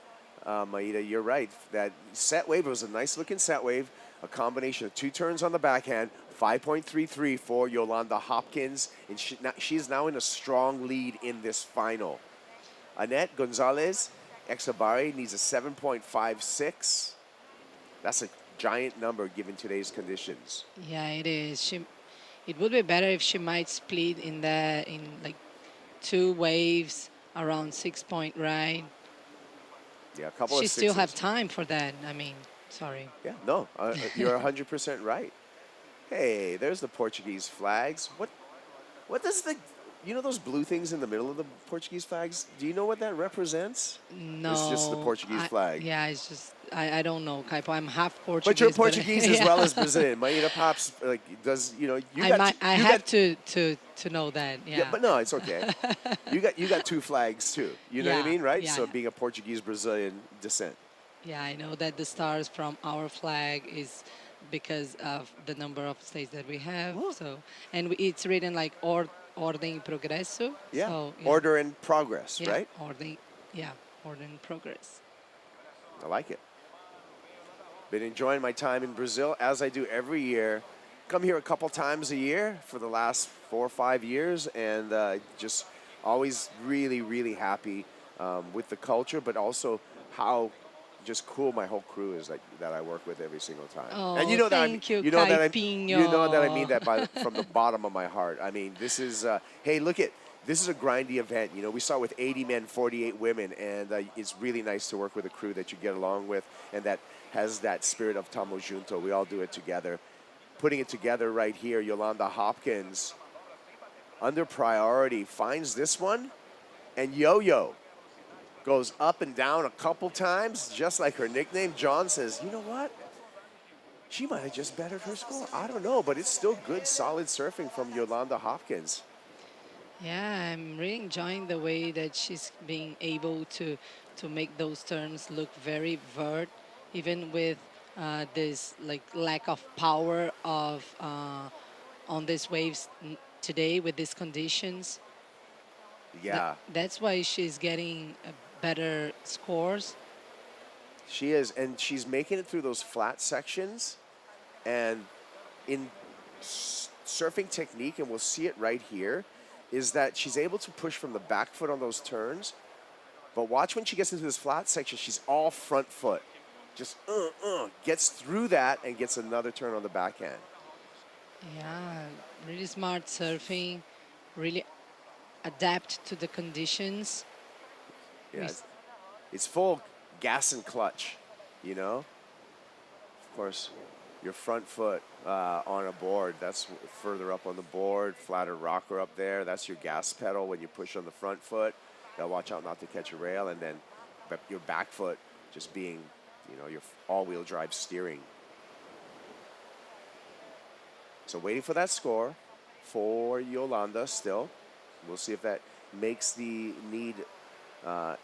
Maida, you're right. That set wave was a nice looking set wave, a combination of two turns on the backhand, 5.33 for Yolanda Hopkins, and she's now in a strong lead in this final. Annette Gonzalez Exabari needs a 7.56. That's a giant number given today's conditions. Yeah, it is. It would be better if she might split in like 2 waves around 6-point ride. Yeah, a couple She of still sixes. have time for that. I mean, sorry. Yeah, no, you're 100% right. Hey, there's the Portuguese flags. What does the, you know those blue things in the middle of the Portuguese flags? Do you know what that represents? No. It's just the Portuguese flag. Yeah, it's just, I don't know, Kaipo. I'm half Portuguese. But you're Portuguese as yeah. well as Brazilian. Maida Pops, like, does, you know, you got... I have to know that, yeah. But no, it's okay. you got 2 flags too. You know what I Yeah, mean, right? yeah, So yeah. being a Portuguese-Brazilian descent. Yeah, I know that the stars from our flag is because of the number of states that we have. So, and it's written like Ordem e Progresso. Yeah, So, order and progress, yeah, right? Ordem and Progress. I like it. Been enjoying my time in Brazil, as I do every year. Come here a couple times a year for the last 4 or 5 years, and just always really, really happy with the culture, but also how just cool my whole crew is like that I work with every single time. Oh, And you know that thank you, you know that you know that I mean Caipinho. that from the bottom of my heart. I mean, this is hey, look at this is a grindy event. You know, we saw with 80 men, 48 women, and it's really nice to work with a crew that you get along with and that has that spirit of Tamo Junto. We all do it together. Putting it together right here, Yolanda Hopkins, under priority, finds this one, and Yo-Yo goes up and down a couple times, just like her nickname. John says, you know what? She might have just bettered her score. I don't know, but it's still good, solid surfing from Yolanda Hopkins. Yeah, I'm really enjoying the way that she's being able to make those turns look very vert, even with this like lack of power of on these waves today with these conditions. Yeah, That's why she's getting better scores. she is, and she's making it through those flat sections. And in surfing technique, and we'll see it right here, is that she's able to push from the back foot on those turns. But watch when she gets into this flat section, she's all front foot. Just gets through that and gets another turn on the backhand. Yeah, really smart surfing, really adapt to the conditions. Yeah, it's full gas and clutch, you know? Of course, your front foot on a board, that's further up on the board, flatter rocker up there. That's your gas pedal when you push on the front foot. Now watch out not to catch a rail, and then your back foot just being, you know, your all-wheel drive steering. So waiting for that score for Yolanda still. We'll see if that makes the need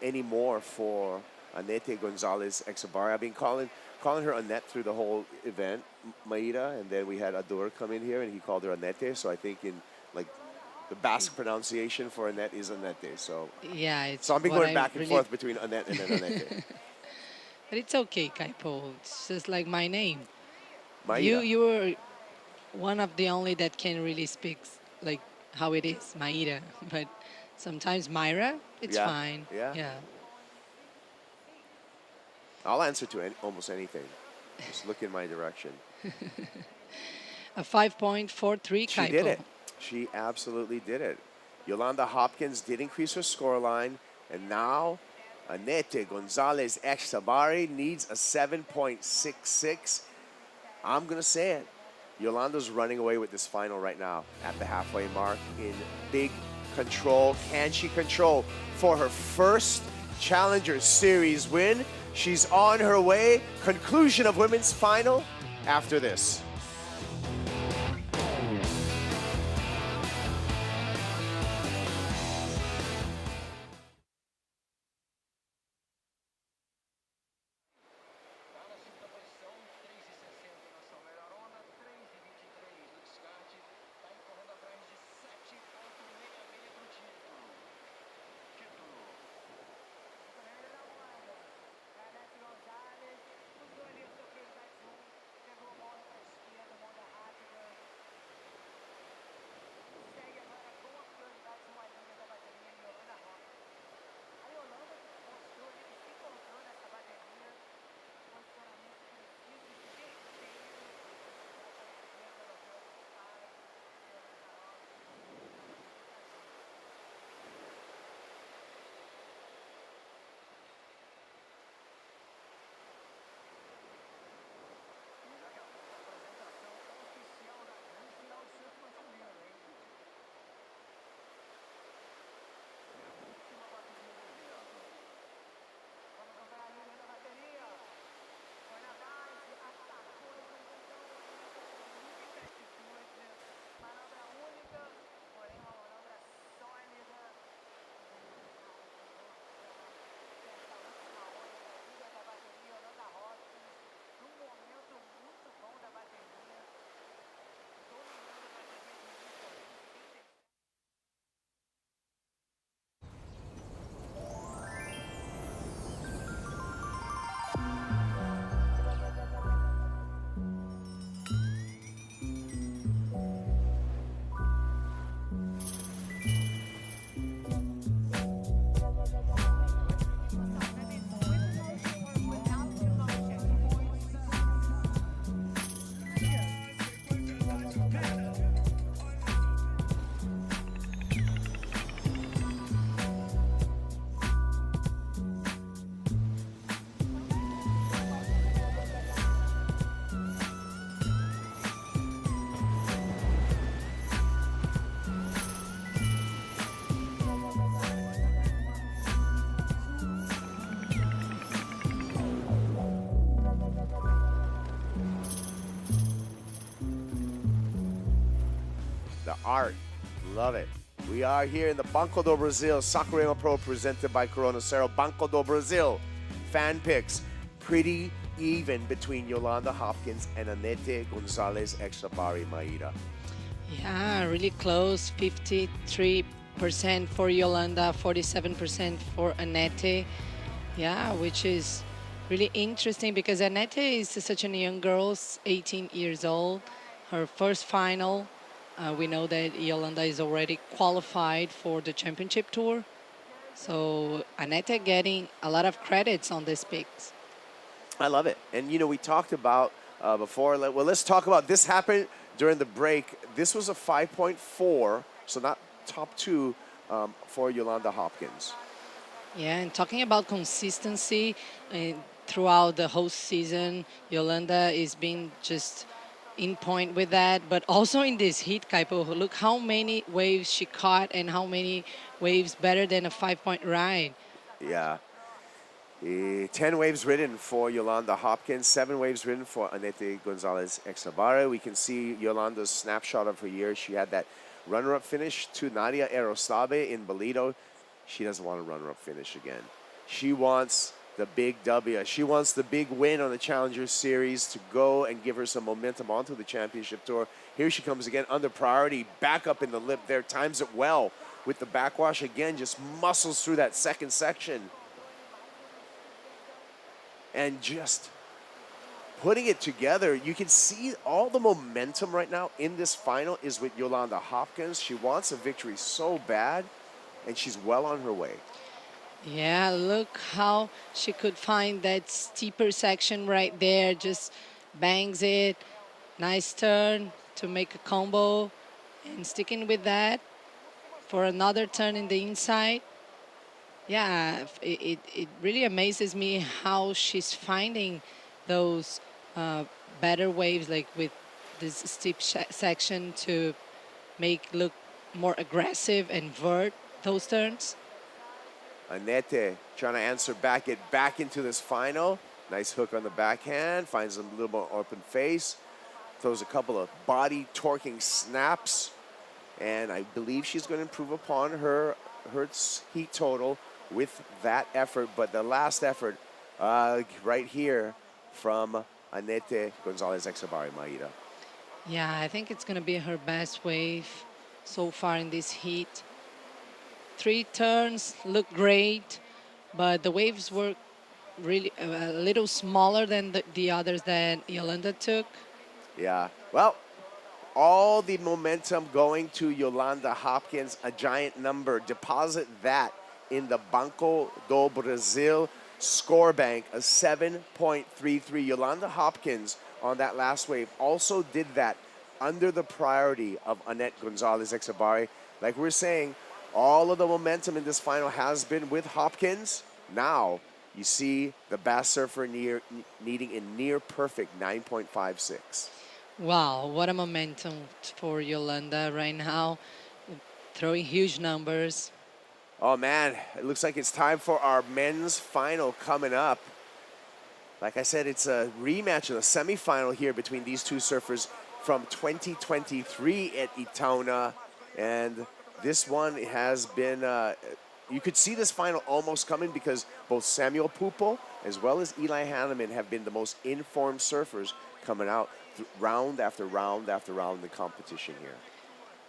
any more for Annette Gonzalez Exabari. I've been calling her Annette through the whole event, Maida, and then we had Adur come in here and he called her Annette. So I think in like the Basque pronunciation for Annette is Annette. So yeah, it's so I've been what going I back and really forth between Annette and then Annette. But it's okay, Kaipo. It's just like my name. Maida. You were one of the only that can really speak like how it is, Maida. But sometimes Myra, it's Yeah, fine. yeah. Yeah. I'll answer to almost anything. Just look in my direction. A 5.43 She Kaipo. did it. She absolutely did it. Yolanda Hopkins did increase her scoreline, and now Annette Gonzalez Exabari needs a 7.66. I'm going to say it. Yolanda's running away with this final right now at the halfway mark in big control. Can she control for her first Challenger Series win? She's on her way. Conclusion of women's final after this. art. Love it. We are here in the Banco do Brasil Saquarema Pro presented by Corona Cero. Banco do Brasil. Fan picks. Pretty even between Yolanda Hopkins and Anete Gonzalez Exabari Maida. Yeah, really close. 53% for Yolanda, 47% for Anete. Yeah, which is really interesting because Anete is such a young girl, 18 years old. Her first final. We know that Yolanda is already qualified for the championship tour. So Anete getting a lot of credits on these picks. I love it. And, we talked about before, well, let's talk about this happened during the break. This was a 5.4, so not top two for Yolanda Hopkins. Yeah, and talking about consistency throughout the whole season, Yolanda is being just in point with that, but also in this heat, Kaipo, look how many waves she caught and how many waves better than a 5-point ride. Yeah. 10 waves ridden for Yolanda Hopkins, 7 waves ridden for Anete Gonzalez Exabara. We can see Yolanda's snapshot of her year. She had that runner-up finish to Nadia Erostabe in Bolito. She doesn't want a runner-up finish again. She wants the big W. She wants the big win on the Challenger Series to go and give her some momentum onto the championship tour. Here she comes again under priority, back up in the lip there, times it well with the backwash again, just muscles through that second section. And just putting it together, you can see all the momentum right now in this final is with Yolanda Hopkins. She wants a victory so bad, and she's well on her way. Yeah, look how she could find that steeper section right there. Just bangs it. Nice turn to make a combo. And sticking with that for another turn in the inside. Yeah, it really amazes me how she's finding those better waves, like with this steep section to make look more aggressive and vert those turns. Anete trying to answer back, get back into this final. Nice hook on the backhand, finds a little more open face, throws a couple of body torquing snaps, and I believe she's going to improve upon her heat total with that effort. But the last effort right here from Anete Gonzalez Exabari Maida. Yeah, I think it's going to be her best wave so far in this heat. 3 turns look great, but the waves were really a little smaller than the others that Yolanda took. Yeah, well, all the momentum going to Yolanda Hopkins, a giant number. Deposit that in the Banco do Brasil score bank, a 7.33. Yolanda Hopkins on that last wave also did that under the priority of Anete Gonzalez Exabari. Like we're saying, all of the momentum in this final has been with Hopkins. Now you see the Bass Surfer needing a near perfect 9.56. Wow, what a momentum for Yolanda right now, throwing huge numbers. Oh man, it looks like it's time for our men's final coming up. Like I said, it's a rematch of the semifinal here between these two surfers from 2023 at Itaúna. And this one has been, you could see this final almost coming because both Samuel Pupo as well as Eli Hanneman have been the most informed surfers coming out round after round after round in the competition here.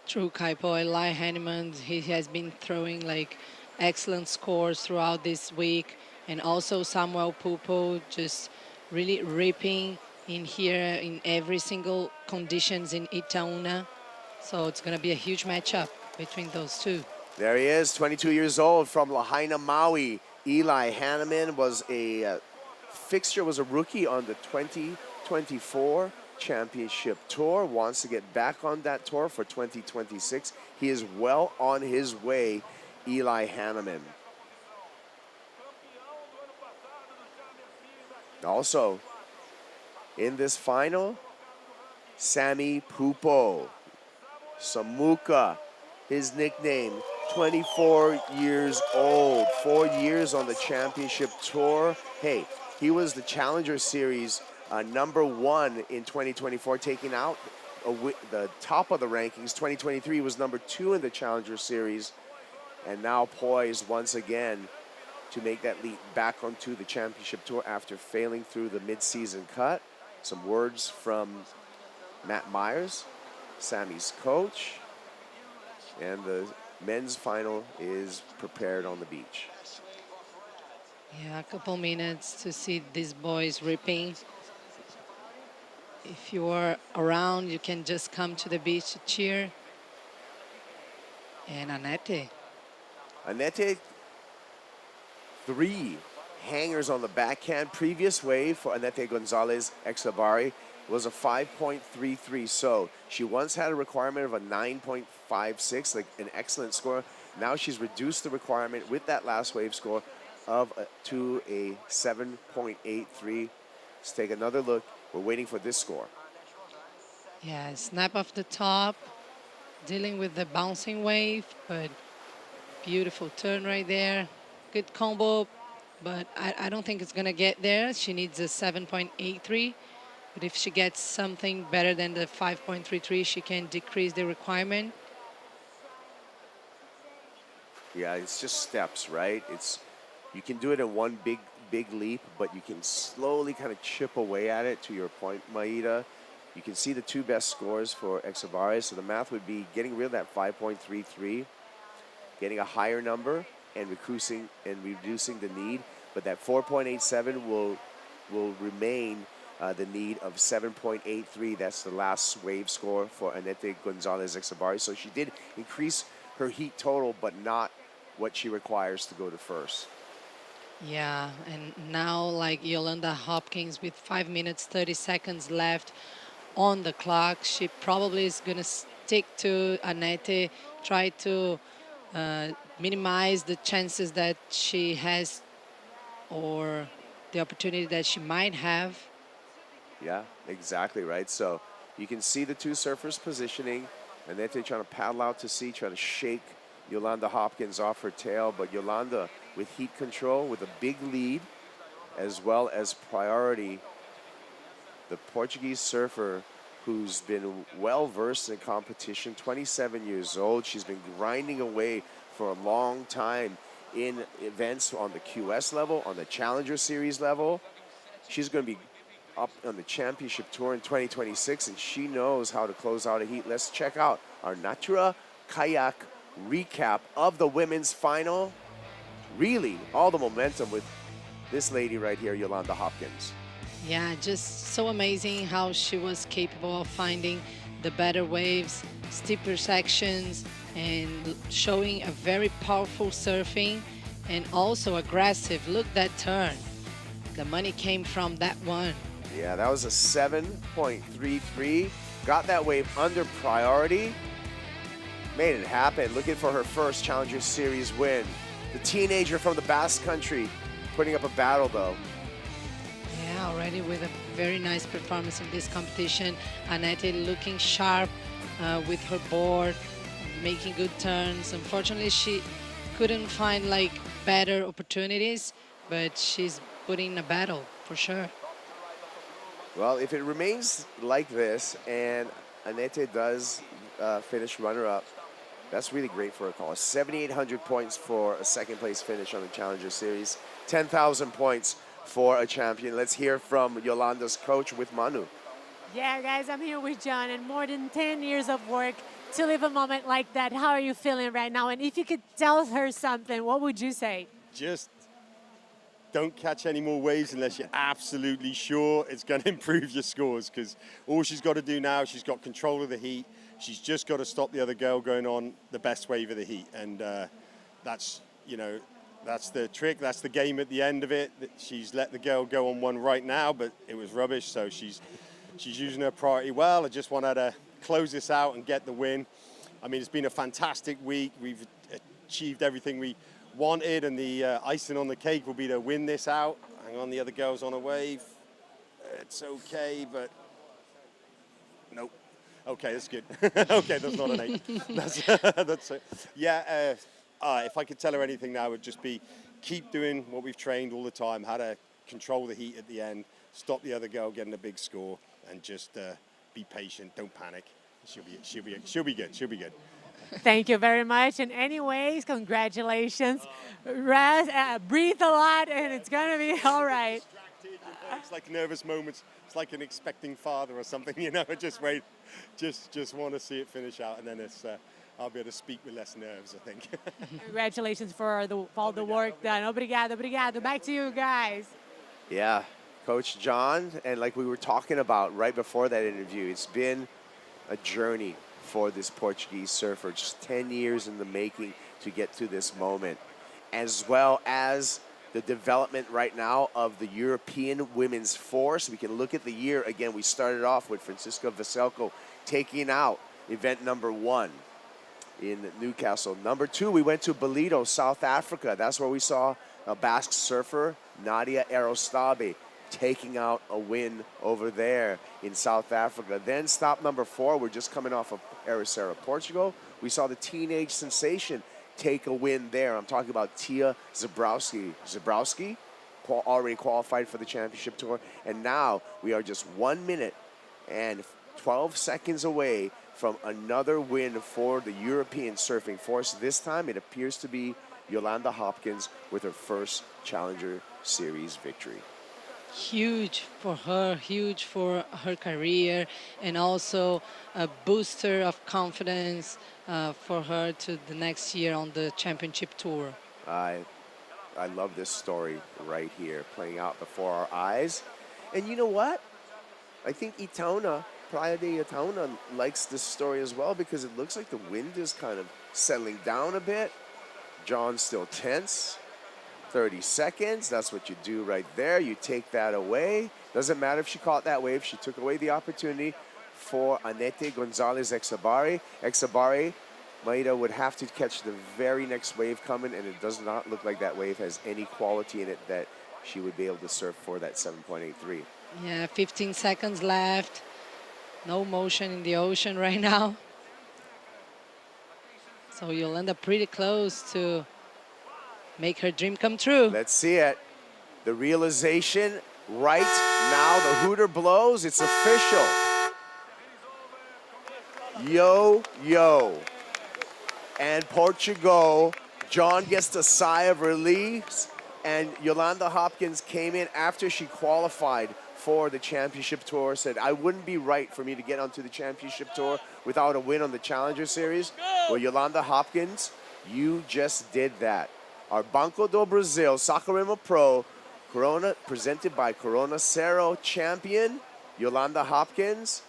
True, Kaipo. Eli Hanneman, he has been throwing like excellent scores throughout this week. And also Samuel Pupo just really ripping in here in every single conditions in Itaúna. So it's going to be a huge matchup between those two. There he is, 22 years old from Lahaina, Maui. Eli Hanneman was a rookie on the 2024 Championship Tour, wants to get back on that tour for 2026. He is well on his way, Eli Hanneman. Also, in this final, Sammy Pupo. Samuka, his nickname, 24 years old, 4 years on the championship tour. Hey, he was the Challenger Series #1 in 2024, taking out the top of the rankings. 2023 was number 2 in the Challenger Series, and now poised once again to make that leap back onto the championship tour after failing through the mid-season cut. Some words from Matt Myers, Sammy's coach, and the men's final is prepared on the beach. Yeah, a couple minutes to see these boys ripping. If you are around, you can just come to the beach to cheer. And Anette. Anette, 3 hangers on the backhand. Previous wave for Anette Gonzalez Exavari was a 5.33. So she once had a requirement of a 9.56, like an excellent score. Now she's reduced the requirement with that last wave score to a 7.83. Let's take another look. We're waiting for this score. Yeah, snap off the top, dealing with the bouncing wave, but beautiful turn right there. Good combo, but I don't think it's gonna get there. She needs a 7.83, but if she gets something better than the 5.33, she can decrease the requirement. Yeah, it's just steps, right? You can do it in one big leap, but you can slowly kind of chip away at it. To your point, Maida, you can see the 2 best scores for Exavari. So the math would be getting rid of that 5.33, getting a higher number, and reducing the need. But that 4.87 will remain the need of 7.83. That's the last wave score for Anette Gonzalez Exavari. So she did increase her heat total, but not what she requires to go to first. Yeah, and now like Yolanda Hopkins with 5 minutes, 30 seconds left on the clock, she probably is gonna stick to Anette, try to minimize the chances that she has or the opportunity that she might have. Yeah, exactly right. So you can see the 2 surfers positioning. Anette trying to paddle out to sea, trying to shake Yolanda Hopkins off her tail. But Yolanda with heat control, with a big lead, as well as priority. The Portuguese surfer who's been well-versed in competition, 27 years old. She's been grinding away for a long time in events on the QS level, on the Challenger Series level. She's going to be up on the championship tour in 2026, and she knows how to close out a heat. Let's check out our Natura Kayak recap of the women's final. Really, all the momentum with this lady right here, Yolanda Hopkins. Yeah, just so amazing how she was capable of finding the better waves, steeper sections, and showing a very powerful surfing and also aggressive. Look that turn. The money came from that one. Yeah, that was a 7.33. Got that wave under priority. Made it happen. Looking for her first Challenger Series win. The teenager from the Basque Country putting up a battle, though. Yeah, already with a very nice performance in this competition. Anette looking sharp with her board, making good turns. Unfortunately, she couldn't find like better opportunities, but she's putting a battle for sure. Well, if it remains like this and Anette does finish runner-up, that's really great for a call. 7,800 points for a second-place finish on the Challenger Series. 10,000 points for a champion. Let's hear from Yolanda's coach with Manu. Yeah, guys, I'm here with John, and more than 10 years of work to live a moment like that. How are you feeling right now? And if you could tell her something, what would you say? Just don't catch any more waves unless you're absolutely sure it's going to improve your scores, because all she's got to do now, she's got control of the heat. She's just got to stop the other girl going on the best wave of the heat. And that's, you know, that's the trick. That's the game at the end of it. She's let the girl go on one right now, but it was rubbish. So she's using her priority well. I just want her to close this out and get the win. I mean, it's been a fantastic week. We've achieved everything we wanted, and the icing on the cake will be to win this out. Hang on, the other girl's on a wave. It's okay, but nope. Okay, that's good. Okay, that's not an 8. That's it. Yeah, if I could tell her anything now, it would just be keep doing what we've trained all the time, how to control the heat at the end, stop the other girl getting a big score, and just be patient, don't panic. She'll be good. She'll be good. Thank you very much. And anyways, congratulations. Rest, breathe a lot, and it's gonna be all right. It's like nervous moments. It's like an expecting father or something, you know. Just wait, just want to see it finish out, and then it's I'll be able to speak with less nerves, I think. Congratulations for all the work done. Obrigado, obrigado. Back to you guys. Yeah, Coach John, and like we were talking about right before that interview, it's been a journey for this Portuguese surfer, just 10 years in the making to get to this moment, as well as the development right now of the European women's force. We can look at the year again. We started off with Francisca Veselko taking out event number 1 in Newcastle. Number 2, we went to Ballito, South Africa. That's where we saw a Basque surfer, Nadia Arostabe, taking out a win over there in South Africa. Then stop number 4, we're just coming off of Ericeira, Portugal. We saw the teenage sensation take a win there. I'm talking about Tia Zebrowski. Zebrowski already qualified for the championship tour, and now we are just 1 minute and 12 seconds away from another win for the European surfing force. This time it appears to be Yolanda Hopkins with her first Challenger Series victory. Huge for her, huge for her career, and also a booster of confidence for her to the next year on the championship tour. I love this story right here playing out before our eyes. And you know what? I think Itaúna, Praia de Itaúna, likes this story as well, because it looks like the wind is kind of settling down a bit. John's still tense. 30 seconds, that's what you do right there. You take that away. Doesn't matter if she caught that wave. She took away the opportunity for Anete Gonzalez Exabari. Exabari, Maida would have to catch the very next wave coming, and it does not look like that wave has any quality in it that she would be able to surf for that 7.83. Yeah, 15 seconds left. No motion in the ocean right now. So Yolanda pretty close to make her dream come true. Let's see it. The realization right now, the hooter blows, it's official. Yo. And Portugal, John gets the sigh of relief, and Yolanda Hopkins came in after she qualified for the championship tour, said, I wouldn't be right for me to get onto the championship tour without a win on the Challenger Series. Well, Yolanda Hopkins, you just did that. Our Banco do Brasil Saquarema Pro, Corona, presented by Cero champion, Yolanda Hopkins.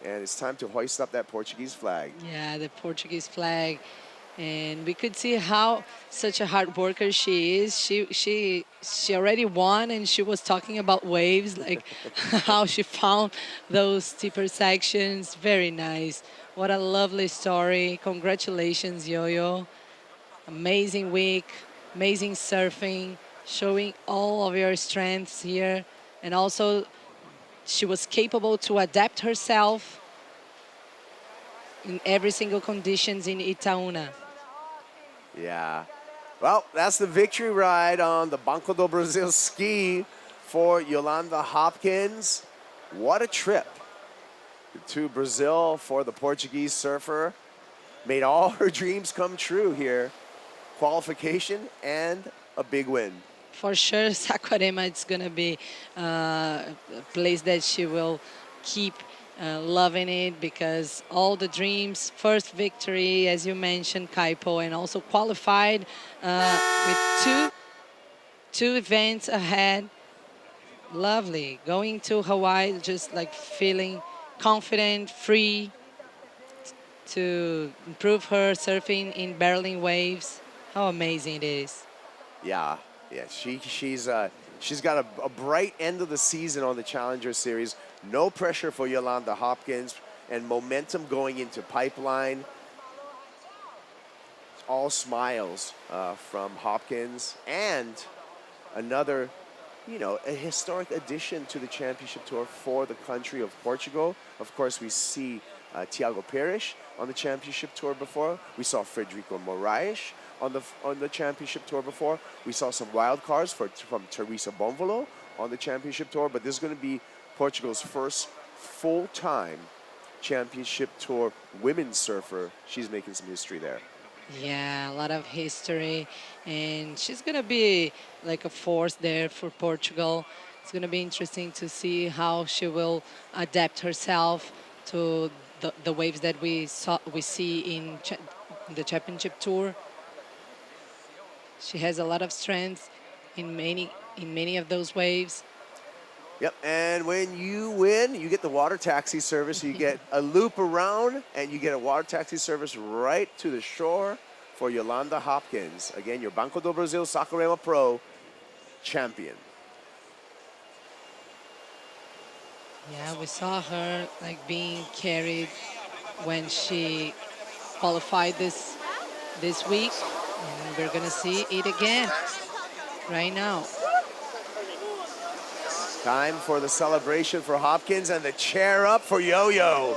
And it's time to hoist up that Portuguese flag. Yeah, the Portuguese flag. And we could see how such a hard worker she is. She already won, and she was talking about waves, like how she found those steeper sections. Very nice. What a lovely story. Congratulations, Yo-Yo. Amazing week. Amazing surfing, showing all of your strengths here. And also, she was capable to adapt herself in every single conditions in Itaúna. Yeah. Well, that's the victory ride on the Banco do Brasil ski for Yolanda Hopkins. What a trip to Brazil for the Portuguese surfer. Made all her dreams come true here. Qualification and a big win. For sure, Saquarema, it's going to be a place that she will keep loving it, because all the dreams, first victory, as you mentioned, Kaipo, and also qualified with two events ahead. Lovely. Going to Hawaii, just like feeling confident, free to improve her surfing in barreling waves. How amazing it is. Yeah. She's got a bright end of the season on the Challenger Series. No pressure for Yolanda Hopkins, and momentum going into Pipeline. All smiles from Hopkins, and another, a historic addition to the championship tour for the country of Portugal. Of course, we see Tiago Pires on the championship tour before. We saw Frederico Moraes on the championship tour before. We saw some wild cards from Teresa Bonvolo on the championship tour, but this is going to be Portugal's first full-time Championship Tour women's surfer. She's making some history there. Yeah, a lot of history, and she's gonna be like a force there for Portugal. It's gonna be interesting to see how she will adapt herself to the waves that we see in the championship tour. She has a lot of strength in many of those waves. Yep, and when you win, you get the water taxi service. You get a loop around, and you get a water taxi service right to the shore for Yolanda Hopkins. Again, your Banco do Brasil Saquarema Pro champion. Yeah, we saw her like being carried when she qualified this week, and we're gonna see it again right now. Time for the celebration for Hopkins and the chair up for Yo-Yo.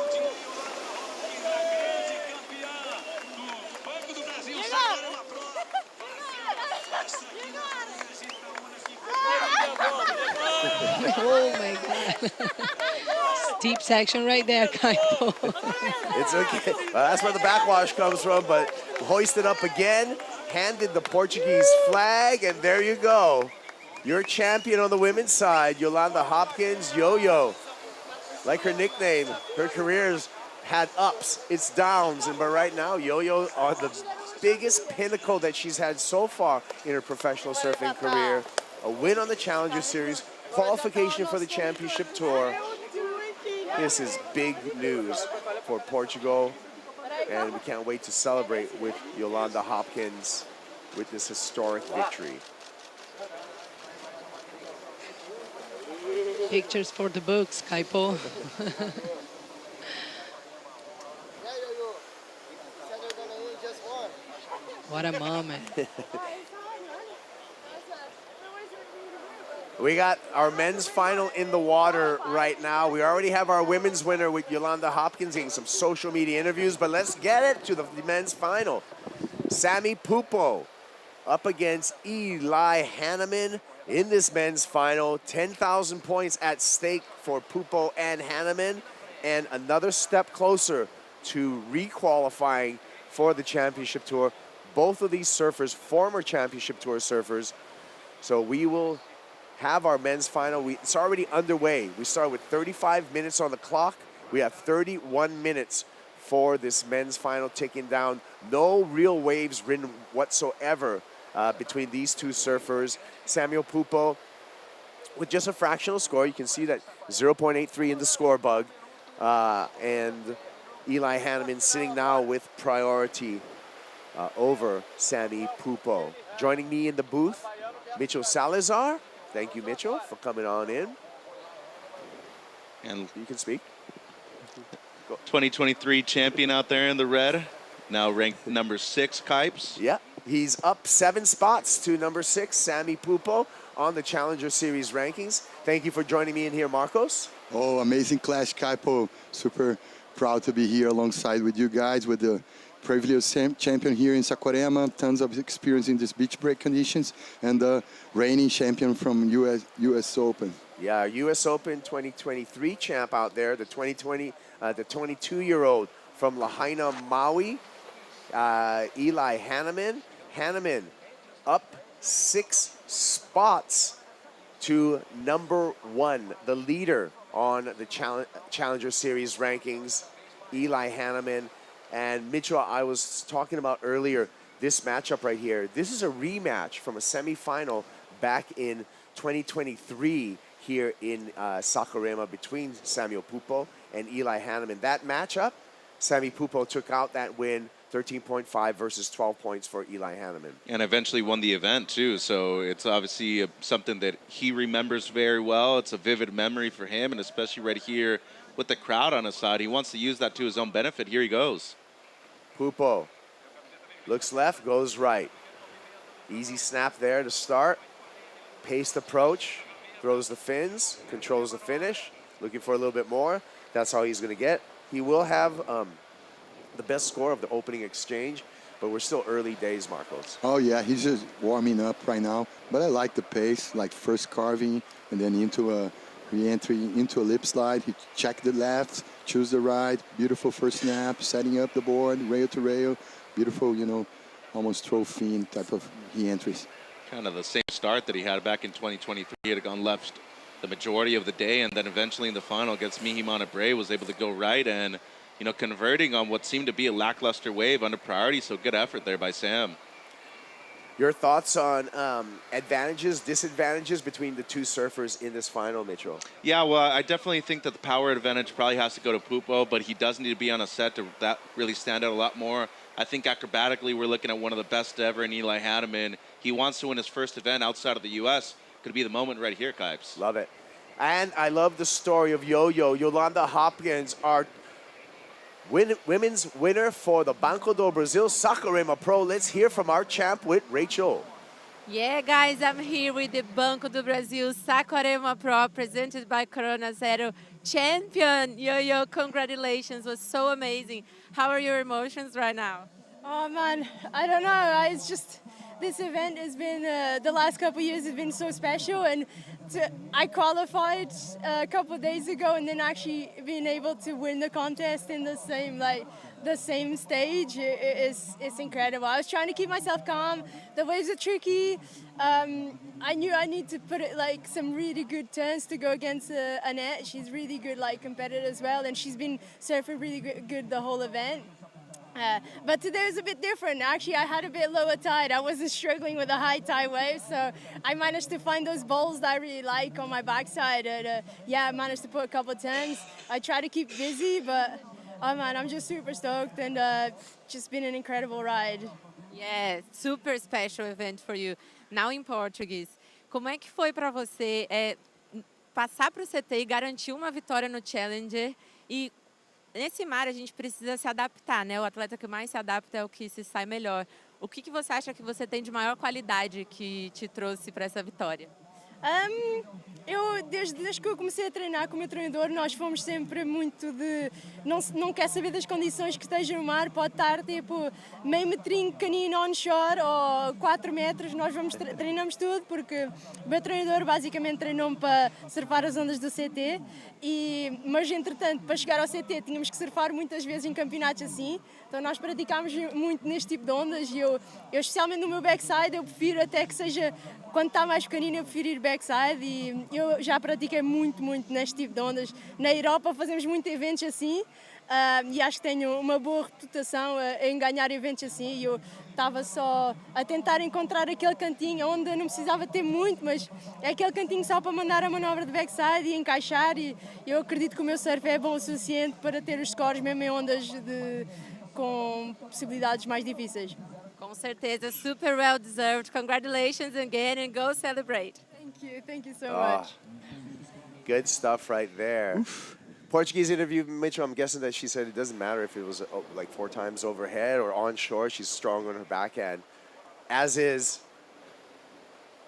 Oh my God. Steep section right there, Kaipo. It's okay. That's where the backwash comes from, but hoisted up again, handed the Portuguese flag, and there you go. Your champion on the women's side, Yolanda Hopkins, Yo-Yo. Like her nickname, her career's had ups, it's downs, but right now, Yo-Yo on the biggest pinnacle that she's had so far in her professional surfing career. A win on the Challenger Series, qualification for the Championship Tour. This is big news for Portugal, and we can't wait to celebrate with Yolanda Hopkins with this historic victory. Pictures for the books, Kaipo. What a moment. We got our men's final in the water right now. We already have our women's winner with Yolanda Hopkins getting some social media interviews, but let's get it to the men's final. Sammy Pupo up against Eli Hanneman in this men's final. 10,000 points at stake for Pupo and Hanneman, and another step closer to re-qualifying for the Championship Tour. Both of these surfers, former Championship Tour surfers. So we will have our men's final. It's already underway. We started with 35 minutes on the clock. We have 31 minutes for this men's final ticking down. No real waves ridden whatsoever between these two surfers. Samuel Pupo with just a fractional score. You can see that 0.83 in the score bug. And Eli Hanneman sitting now with priority over Sammy Pupo. Joining me in the booth, Mitchell Salazar. Thank you, Mitchell, for coming on in. And you can speak. 2023 champion out there in the red, now ranked number 6, Kipes. Yeah, he's up 7 spots to number 6, Sammy Pupo, on the Challenger Series rankings. Thank you for joining me in here, Marcos. Oh, amazing clash, Kaipo. Super proud to be here alongside with you guys, with the previous champion here in Saquarema, tons of experience in these beach break conditions, and the reigning champion from US Open. Yeah, our US Open 2023 champ out there, the 22-year-old from Lahaina, Maui, Eli Hanneman. Hanneman up 6 spots to number 1, the leader on the Challenger Series rankings, Eli Hanneman. And Mitchell, I was talking about earlier, this matchup right here, this is a rematch from a semifinal back in 2023 here in Saquarema between Samuel Pupo and Eli Hanneman. That matchup, Sammy Pupo took out that win, 13.5 versus 12 points for Eli Hanneman. And eventually won the event, too. So it's obviously something that he remembers very well. It's a vivid memory for him, and especially right here with the crowd on his side. He wants to use that to his own benefit. Here he goes. Pupo looks left, goes right. Easy snap there to start. Paced approach, throws the fins, controls the finish. Looking for a little bit more. That's how he's going to get. He will have the best score of the opening exchange, but we're still early days, Marcos. Oh yeah, he's just warming up right now. But I like the pace, like first carving and then into a Re-entry into a lip slide. He checked the left, choose the right. Beautiful first snap, setting up the board, rail to rail. Beautiful, you know, almost throw fiend type of re-entries. Kind of the same start that he had back in 2023. He had gone left the majority of the day, and then eventually in the final against Mihimana Bray was able to go right and, you know, converting on what seemed to be a lackluster wave under priority. So good effort there by Sam. Your thoughts on advantages, disadvantages between the two surfers in this final, Mitchell? Yeah, well, I definitely think that the power advantage probably has to go to Pupo, but he does need to be on a set to that really stand out a lot more. I think acrobatically, we're looking at one of the best ever in Eli Hanneman. He wants to win his first event outside of the U.S. Could be the moment right here, Kipes. Love it. And I love the story of Yo-Yo. Yolanda Hopkins, our women's winner for the Banco do Brasil Saquarema Pro. Let's hear from our champ with Rachel. Yeah, guys, I'm here with the Banco do Brasil Saquarema Pro, presented by Corona Cero. Champion, Yo-Yo, congratulations, was so amazing. How are your emotions right now? Oh man, I don't know. It's just this event has been the last couple of years has been so special, and I qualified a couple of days ago, and then actually being able to win the contest in the same stage it's incredible. I was trying to keep myself calm. The waves are tricky. I knew I need to put it like some really good turns to go against Annette. She's really good like competitor as well, and she's been surfing really good the whole event. But today was a bit different. Actually, I had a bit lower tide. I wasn't struggling with the high tide waves, so I managed to find those bowls that I really like on my backside. And yeah, I managed to put a couple of turns. I try to keep busy, but oh man, I'm just super stoked, and just been an incredible ride. Yeah, super special event for you. Now in Portuguese. Como é que foi para você passar para o CT e garantir uma vitória no Challenger? E nesse mar a gente precisa se adaptar, né? O atleta que mais se adapta é o que se sai melhor. O que você acha que você tem de maior qualidade que te trouxe para essa vitória? Desde que eu comecei a treinar com o meu treinador, nós fomos sempre muito de... Não quer saber das condições que esteja no mar, pode estar tipo meio metrinho canino onshore ou 4 metros, nós treinamos tudo, porque o meu treinador basicamente treinou-me para surfar as ondas do CT, mas entretanto, para chegar ao CT tínhamos que surfar muitas vezes em campeonatos assim, então nós praticámos muito neste tipo de ondas e eu especialmente no meu backside, eu prefiro até que seja... Quando está mais pequenino, eu prefiro ir backside e eu já pratiquei muito neste tipo de ondas. Na Europa fazemos muitos eventos assim e acho que tenho uma boa reputação em ganhar eventos assim. Eu estava só a tentar encontrar aquele cantinho onde eu não precisava ter muito, mas é aquele cantinho só para mandar a manobra de backside e encaixar. E eu acredito que o meu surf é bom o suficiente para ter os scores mesmo em ondas com possibilidades mais difíceis. Com certeza, super well deserved. Congratulations again and go celebrate. Thank you so much. Good stuff right there. Portuguese interview, Mitchell, I'm guessing that she said it doesn't matter if it was like 4 times overhead or onshore, she's strong on her backhand. As is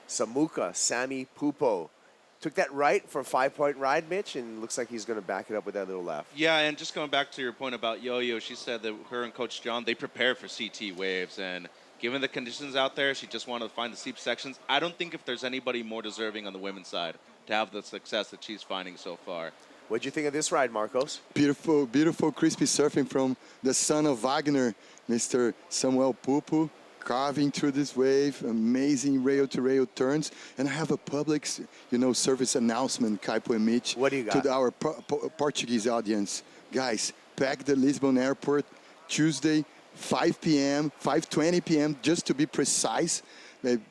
Samuka, Sammy Pupo. Took that right for a 5-point ride, Mitch, and looks like he's going to back it up with that little left. Yeah, and just going back to your point about Yo-Yo, she said that her and Coach John, they prepare for CT waves, and given the conditions out there, she just wanted to find the steep sections. I don't think if there's anybody more deserving on the women's side to have the success that she's finding so far. What'd you think of this ride, Marcos? Beautiful, beautiful crispy surfing from the son of Wagner, Mr. Samuel Pupo. Carving through this wave, amazing rail-to-rail turns, and I have a public, service announcement, Kaipo and Mitch, what do you got? To our Portuguese audience. Guys, pack the Lisbon airport Tuesday, 5 p.m., 5:20 p.m., just to be precise.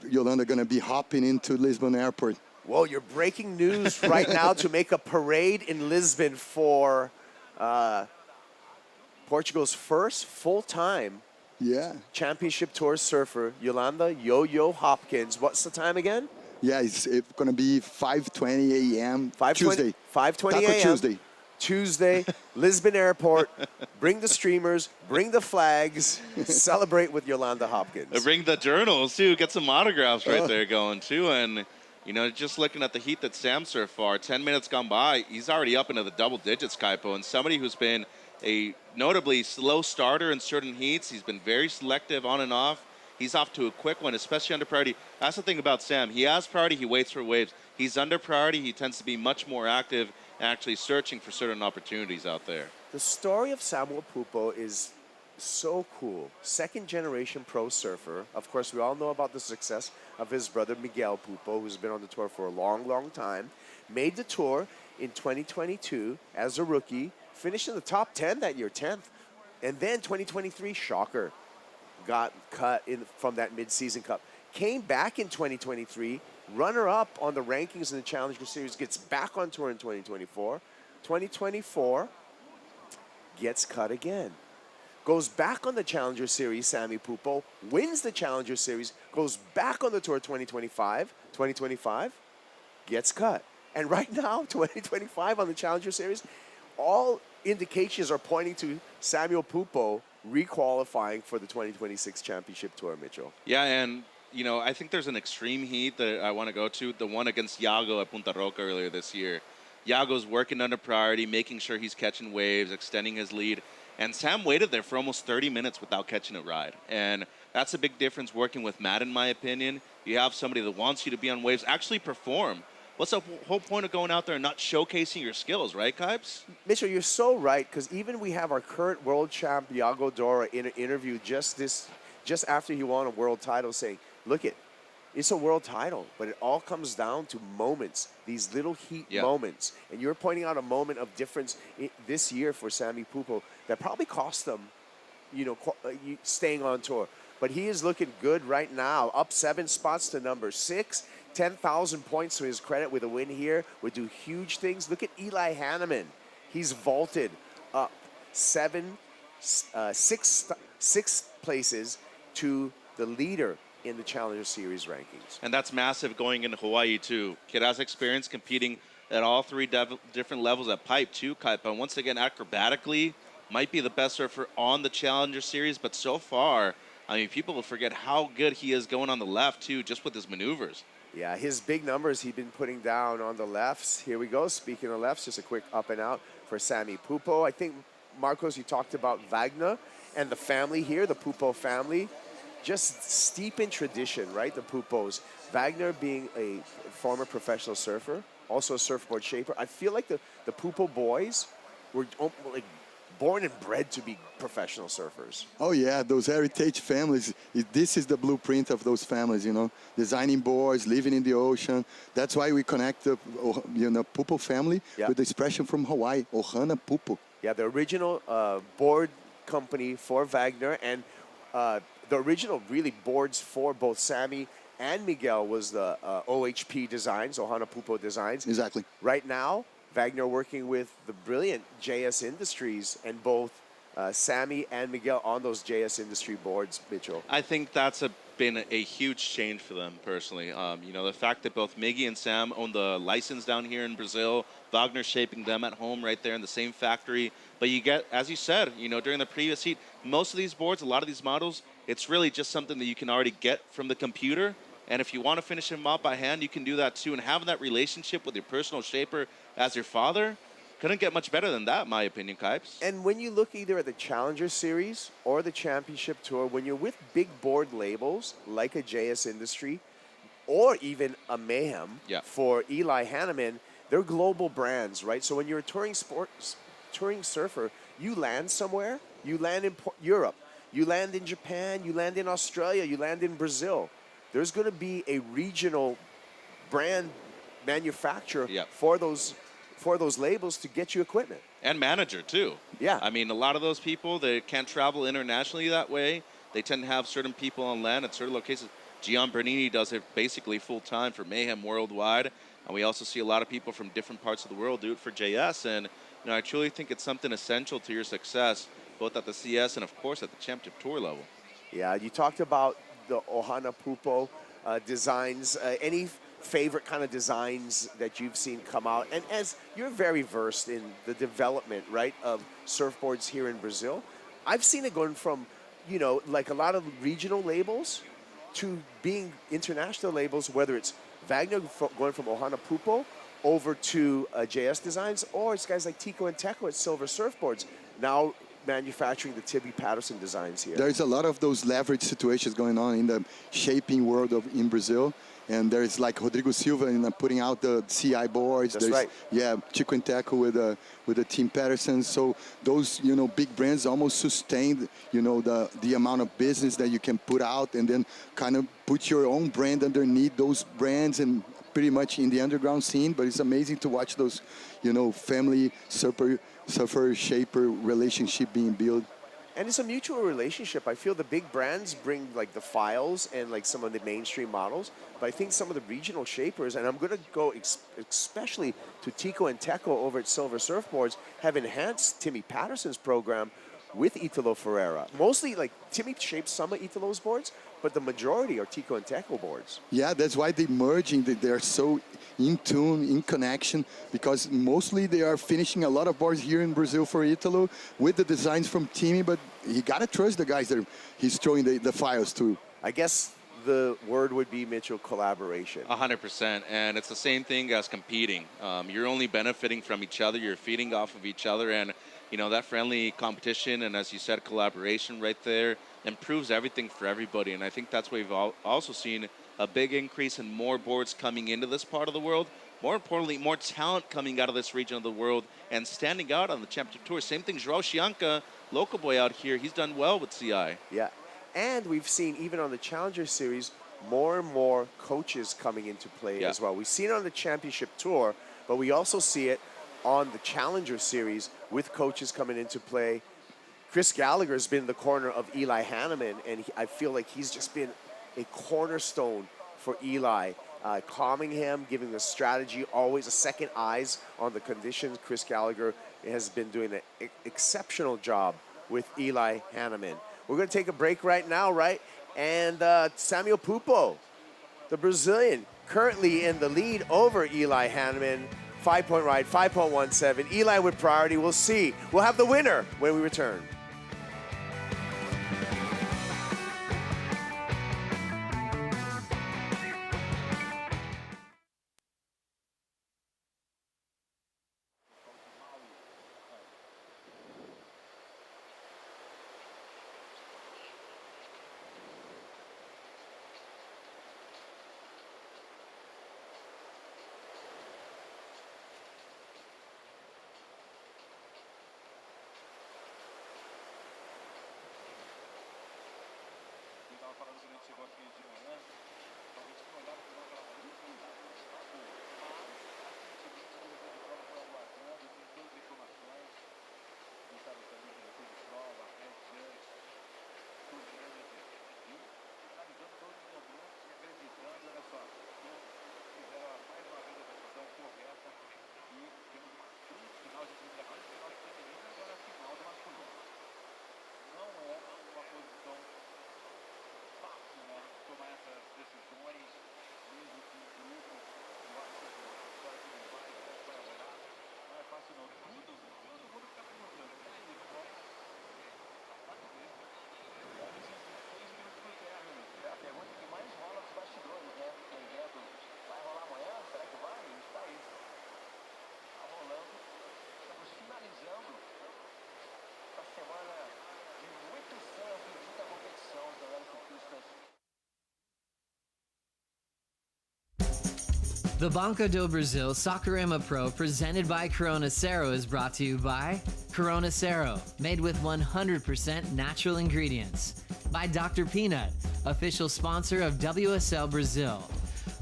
Yolanda gonna be hopping into Lisbon airport. Whoa, you're breaking news right now to make a parade in Lisbon for Portugal's first full-time championship tour surfer, Yolanda Yo-Yo Hopkins. What's the time again? Yeah, it's going to be 5:20 a.m. 5:20 Tuesday. 5:20 Taco a.m. Tuesday, Lisbon Airport. Bring the streamers, bring the flags, celebrate with Yolanda Hopkins. Bring the journals, too. Get some autographs right there going, too. And, just looking at the heat that Sam surfed for, 10 minutes gone by, he's already up into the double digits, Kaipo, and somebody who's been a notably slow starter in certain heats. He's been very selective on and off. he's off to a quick one, especially under priority. That's the thing about Sam. He has priority, he waits for waves. He's under priority, he tends to be much more active and actually searching for certain opportunities out there. The story of Samuel Pupo is so cool. Second generation pro surfer. Of course, we all know about the success of his brother Miguel Pupo, who's been on the tour for a long, long time. Made the tour in 2022 as a rookie, finished in the top 10 that year, 10th. And then 2023, shocker, got cut from that mid-season cup. Came back in 2023, runner-up on the rankings in the Challenger Series, gets back on tour in 2024. 2024, gets cut again. Goes back on the Challenger Series, Sammy Pupo, wins the Challenger Series, goes back on the tour 2025, gets cut. And right now, 2025 on the Challenger Series, all indications are pointing to Samuel Pupo requalifying for the 2026 Championship Tour, Mitchell. Yeah, and I think there's an extreme heat that I want to go to, the one against Yago at Punta Roca earlier this year. Yago's working under priority, making sure he's catching waves, extending his lead. And Sam waited there for almost 30 minutes without catching a ride. And that's a big difference working with Matt, in my opinion. You have somebody that wants you to be on waves, actually perform. What's the whole point of going out there and not showcasing your skills, right, Kipes? Mitchell, you're so right, because even we have our current world champ, Yago Dora, in an interview just after he won a world title saying, look, it's a world title, but it all comes down to moments, these little heat moments. And you're pointing out a moment of difference this year for Sammy Pupo that probably cost them, staying on tour. But he is looking good right now, up 7 spots to number 6, 10,000 points to his credit with a win here. Would do huge things. Look at Eli Hanneman. He's vaulted up 6 places to the leader in the Challenger Series rankings. And that's massive going into Hawaii, too. Kid has experience competing at all 3 different levels at pipe, too, Kite. But once again, acrobatically, might be the best surfer on the Challenger Series. But so far, I mean, people will forget how good he is going on the left, too, just with his maneuvers. Yeah, his big numbers he's been putting down on the lefts. Here we go. Speaking of lefts, just a quick up and out for Sammy Pupo. I think, Marcos, you talked about Wagner and the family here, the Pupo family. Just steep in tradition, right? The Pupos. Wagner being a former professional surfer, also a surfboard shaper. I feel like the Pupo boys were like born and bred to be professional surfers. Oh yeah, those heritage families, this is the blueprint of those families, designing boards, living in the ocean. That's why we connect the Pupo family with the expression from Hawaii, Ohana Pupo. Yeah, the original board company for Wagner, and the original really boards for both Sammy and Miguel was the OHP Designs, Ohana Pupo Designs. Exactly. Right now, Wagner working with the brilliant JS Industries, and both Sammy and Miguel on those JS Industry boards, Mitchell. I think that's been a huge change for them personally. The fact that both Miggy and Sam own the license down here in Brazil, Wagner shaping them at home right there in the same factory. But you get, as you said, during the previous heat, most of these boards, a lot of these models, it's really just something that you can already get from the computer. And if you want to finish them out by hand, you can do that too. And having that relationship with your personal shaper as your father, couldn't get much better than that, in my opinion, Kipes. And when you look either at the Challenger Series or the Championship Tour, when you're with big board labels like a JS Industry or even a Mayhem for Eli Hanneman, they're global brands, right? So when you're a touring surfer, you land somewhere, you land in Europe, you land in Japan, you land in Australia, you land in Brazil. There's going to be a regional brand manufacturer for those labels to get you equipment. And manager, too. Yeah. I mean, a lot of those people, they can't travel internationally that way. They tend to have certain people on land at certain locations. Gian Bernini does it basically full-time for Mayhem worldwide. And we also see a lot of people from different parts of the world do it for JS. And I truly think it's something essential to your success, both at the CS and, of course, at the Championship Tour level. Yeah, you talked about the Ohana Pupo designs. Any favorite kind of designs that you've seen come out? And as you're very versed in the development, right, of surfboards here in Brazil, I've seen it going from, like a lot of regional labels to being international labels, whether it's Wagner going from Ohana Pupo over to JS Designs, or it's guys like Tico and Teco at Silver Surfboards now manufacturing the Timmy Patterson designs here? There's a lot of those leverage situations going on in the shaping world in Brazil. And there's like Rodrigo Silva putting out the CI boards. That's there's, right. Yeah, Chico and Teco with the Team Patterson. So those, big brands almost sustain, the amount of business that you can put out, and then kind of put your own brand underneath those brands and pretty much in the underground scene. But it's amazing to watch those, family surfer shaper relationship being built. And it's a mutual relationship. I feel the big brands bring like the files and like some of the mainstream models, but I think some of the regional shapers, and I'm going to go especially to Tico and Teco over at Silver Surfboards, have enhanced Timmy Patterson's program with Italo Ferreira. Mostly like Timmy shapes some of Italo's boards, but the majority are Tico and Teco boards. Yeah, that's why they're merging. They're so in tune, in connection, because mostly they are finishing a lot of boards here in Brazil for Italo with the designs from Timmy, but you gotta trust the guys that he's throwing the files to. I guess the word would be, Mitchell, collaboration. 100%, and it's the same thing as competing. You're only benefiting from each other. You're feeding off of each other, and that friendly competition and, as you said, collaboration right there improves everything for everybody. And I think that's why we've also seen a big increase in more boards coming into this part of the world. More importantly, more talent coming out of this region of the world and standing out on the championship tour. Same thing, João Chianca, local boy out here. He's done well with CI. Yeah. And we've seen, even on the Challenger Series, more and more coaches coming into play as well. We've seen it on the Championship Tour, but we also see it on the Challenger Series with coaches coming into play. Chris Gallagher has been in the corner of Eli Hanneman, and I feel like he's just been a cornerstone for Eli, calming him, giving the strategy, always a second eyes on the conditions. Chris Gallagher has been doing an exceptional job with Eli Hanneman. We're going to take a break right now, right? And Samuel Pupo, the Brazilian, currently in the lead over Eli Hanneman. 5-point ride, 5.17. Eli with priority. We'll see. We'll have the winner when we return. The Banco do Brasil Saquarema Pro presented by Corona Cero is brought to you by Corona Cero, made with 100% natural ingredients. By Dr. Peanut, official sponsor of WSL Brazil.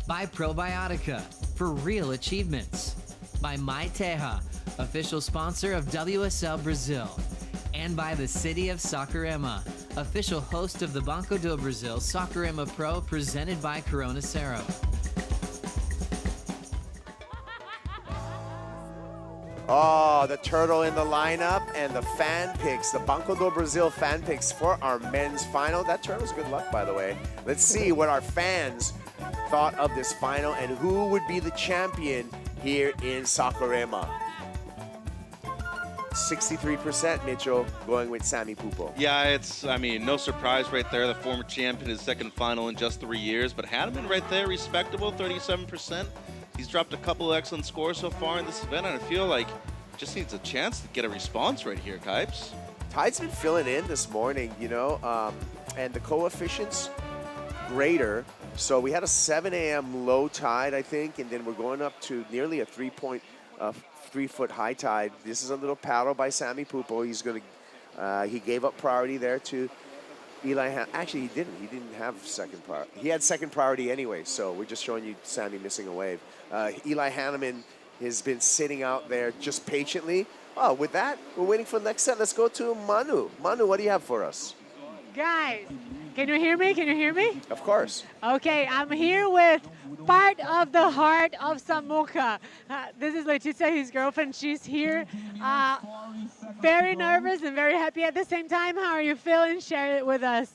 By Probiotica, for real achievements. By My Terra, official sponsor of WSL Brazil. And by the City of Saquarema, official host of the Banco do Brasil Saquarema Pro presented by Corona Cero. Oh, the turtle in the lineup and the fan picks, the Banco do Brasil fan picks for our men's final. That turtle's good luck, by the way. Let's see what our fans thought of this final and who would be the champion here in Saquarema. 63%, Mitchell, going with Sammy Pupo. Yeah, it's, no surprise right there. The former champion, his second final in just 3 years. But Hanneman right there, respectable, 37%. He's dropped a couple of excellent scores so far in this event, and I feel like just needs a chance to get a response right here, Kipes. Tide's been filling in this morning, you know, and the coefficient's greater. So we had a 7 a.m. low tide, I think, and then we're going up to nearly a 3-foot high tide. This is a little paddle by Sammy Pupo. He's going to, he gave up priority there to Eli. Actually, he didn't. He didn't have second priority. He had second priority anyway, so we're just showing you Sammy missing a wave. Eli Hanneman has been sitting out there just patiently. Oh, with that, we're waiting for the next set. Let's go to Manu. Manu, what do you have for us? Guys, can you hear me? Can you hear me? Of course. Okay, I'm here with part of the heart of Samuca. This is Leticia, his girlfriend. She's here. Very nervous and very happy at the same time. How are you feeling? Share it with us.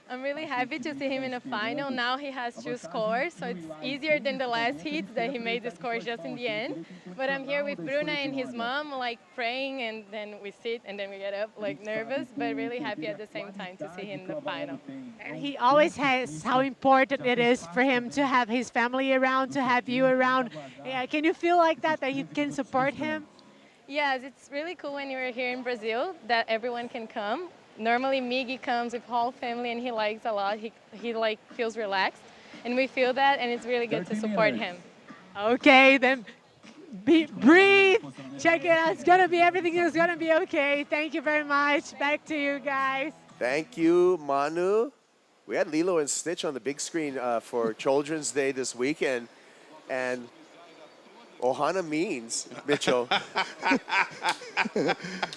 I'm really happy to see him in the final. Now he has 2 scores, so it's easier than the last heats that he made the scores just in the end. But I'm here with Bruna and his mom, like praying, and then we sit and then we get up, like nervous, but really happy at the same time to see him in the final. And he always has how important it is for him to have his family around, to have you around. Yeah, can you feel like that you can support him? Yes, it's really cool when you're here in Brazil that everyone can come. Normally Miggy comes with whole family and he likes a lot. He like feels relaxed and we feel that and it's really good to support him. Okay, then breathe, check it out. It's gonna be, everything is gonna be okay. Thank you very much. Back to you guys. Thank you, Manu. We had Lilo and Stitch on the big screen for Children's Day this weekend, and Ohana means, Mitchell.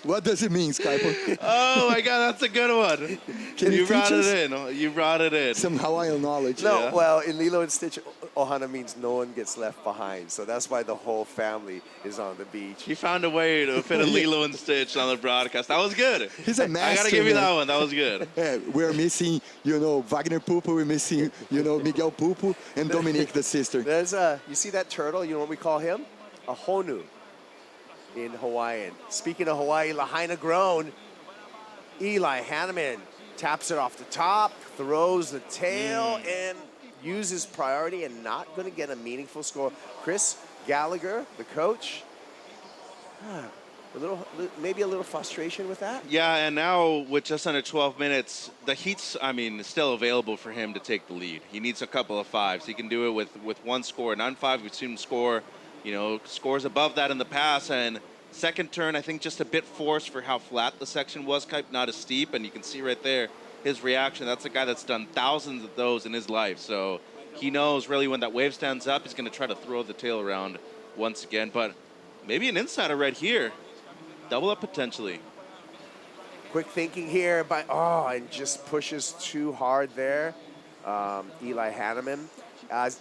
What does it mean, Skyper? Oh my God, that's a good one. You brought it in. You brought it in. Some Hawaiian knowledge. No, Yeah. well, in Lilo and Stitch, Ohana means no one gets left behind. So that's why the whole family is on the beach. You found a way to fit a Lilo and Stitch on the broadcast. That was good. He's a master. I gotta give you man. that one. That was good. Yeah, we're missing, Wagner Pupo. We're missing, Miguel Pupo and Dominique, the sister. There's you see that turtle? You know what we call him? A honu in Hawaiian. Speaking of Hawaii, Lahaina grown. Eli Hanneman taps it off the top, throws the tail, and uses priority and not going to get a meaningful score. Chris Gallagher, the coach, maybe a little frustration with that. Yeah, and now with just under 12 minutes, the heat's, still available for him to take the lead. He needs a couple of fives. He can do it with one score. 9-5, we've seen him score, scores above that in the past. And second turn, I think just a bit forced for how flat the section was, not as steep. And you can see right there his reaction. That's a guy that's done thousands of those in his life. So he knows really when that wave stands up, he's going to try to throw the tail around once again. But maybe an insider right here. Double up potentially. Quick thinking here, and just pushes too hard there. Eli Hanneman.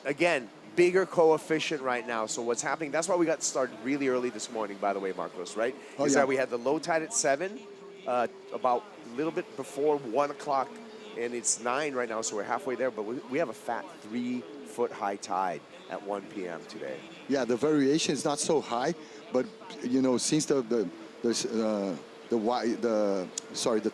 Again, bigger coefficient right now. So what's happening, that's why we got started really early this morning, by the way, Marcos, right? That we had the low tide at 7, about a little bit before 1 o'clock, and it's 9 right now, so we're halfway there, but we have a fat 3-foot high tide at 1 p.m. today. Yeah, the variation is not so high, but, since the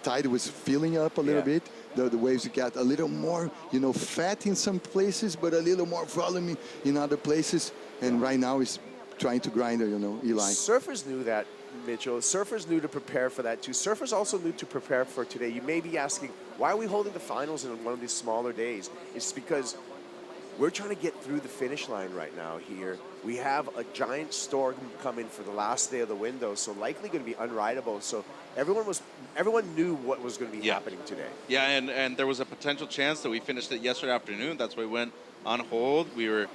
tide was filling up a little bit, the waves got a little more, fat in some places, but a little more volume in other places. And right now it's trying to grind, Eli. Surfers knew that, Mitchell. Surfers knew to prepare for that too. Surfers also knew to prepare for today. You may be asking, why are we holding the finals in one of these smaller days? It's because we're trying to get through the finish line right now here. We have a giant storm coming for the last day of the window, so likely going to be unrideable. So everyone knew what was going to be happening today. Yeah, and there was a potential chance that we finished it yesterday afternoon. That's why we went on hold. We were,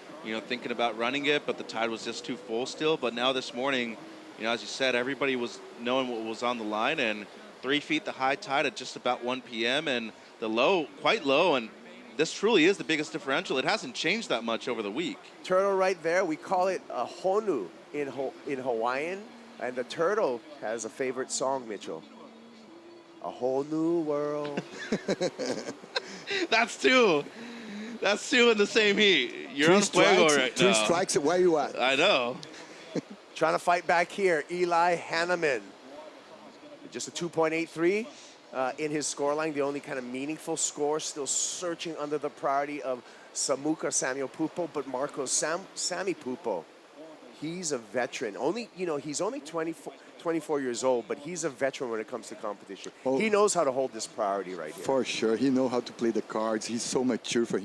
thinking about running it, but the tide was just too full still. But now this morning, as you said, everybody was knowing what was on the line, and 3 feet the high tide at just about 1 p.m. and the low, quite low, and this truly is the biggest differential. It hasn't changed that much over the week. Turtle right there. We call it a honu in Hawaiian. And the turtle has a favorite song, Mitchell. A whole new world. That's two. That's two in the same heat. You're on fuego right now. 3 strikes, where you at? I know. Trying to fight back here, Eli Hanneman. Just a 2.83. In his scoreline, the only kind of meaningful score, still searching under the priority of Samuca Samuel Pupo, but Marcos Sammy Pupo. he's a veteran. Only, you know, he's only 24 years old, but he's a veteran when it comes to competition. Oh. He knows how to hold this priority right here. For sure, he knows how to play the cards. He's so mature for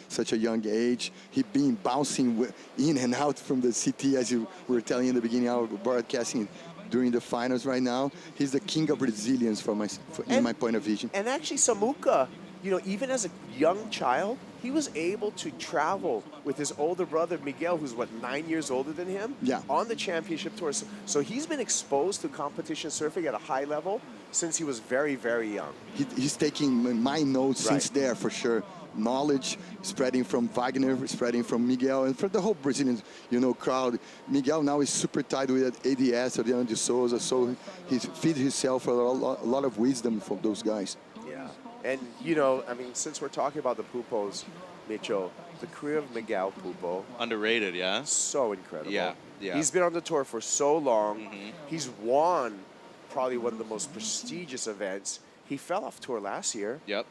such a young age. He been bouncing in and out from the CT, as you were telling in the beginning of broadcasting during the finals right now. He's the king of Brazilians in my point of vision. And actually, Samuka, you know, even as a young child, he was able to travel with his older brother, Miguel, who's, 9 years older than him, on the championship tour. So he's been exposed to competition surfing at a high level since he was very, very young. He's taking my notes since there, for sure. Knowledge spreading from Wagner, spreading from Miguel, and for the whole Brazilian, you know, crowd. Miguel now is super tight with ADS, Adriano de Souza, so he feeds himself a lot of wisdom from those guys. Yeah, and you know, I mean, since we're talking about the Pupos, Mitchell, the career of Miguel Pupo. Underrated, yeah? So incredible. Yeah, yeah. He's been on the tour for so long. He's won probably one of the most prestigious events. He fell off tour last year. Yep.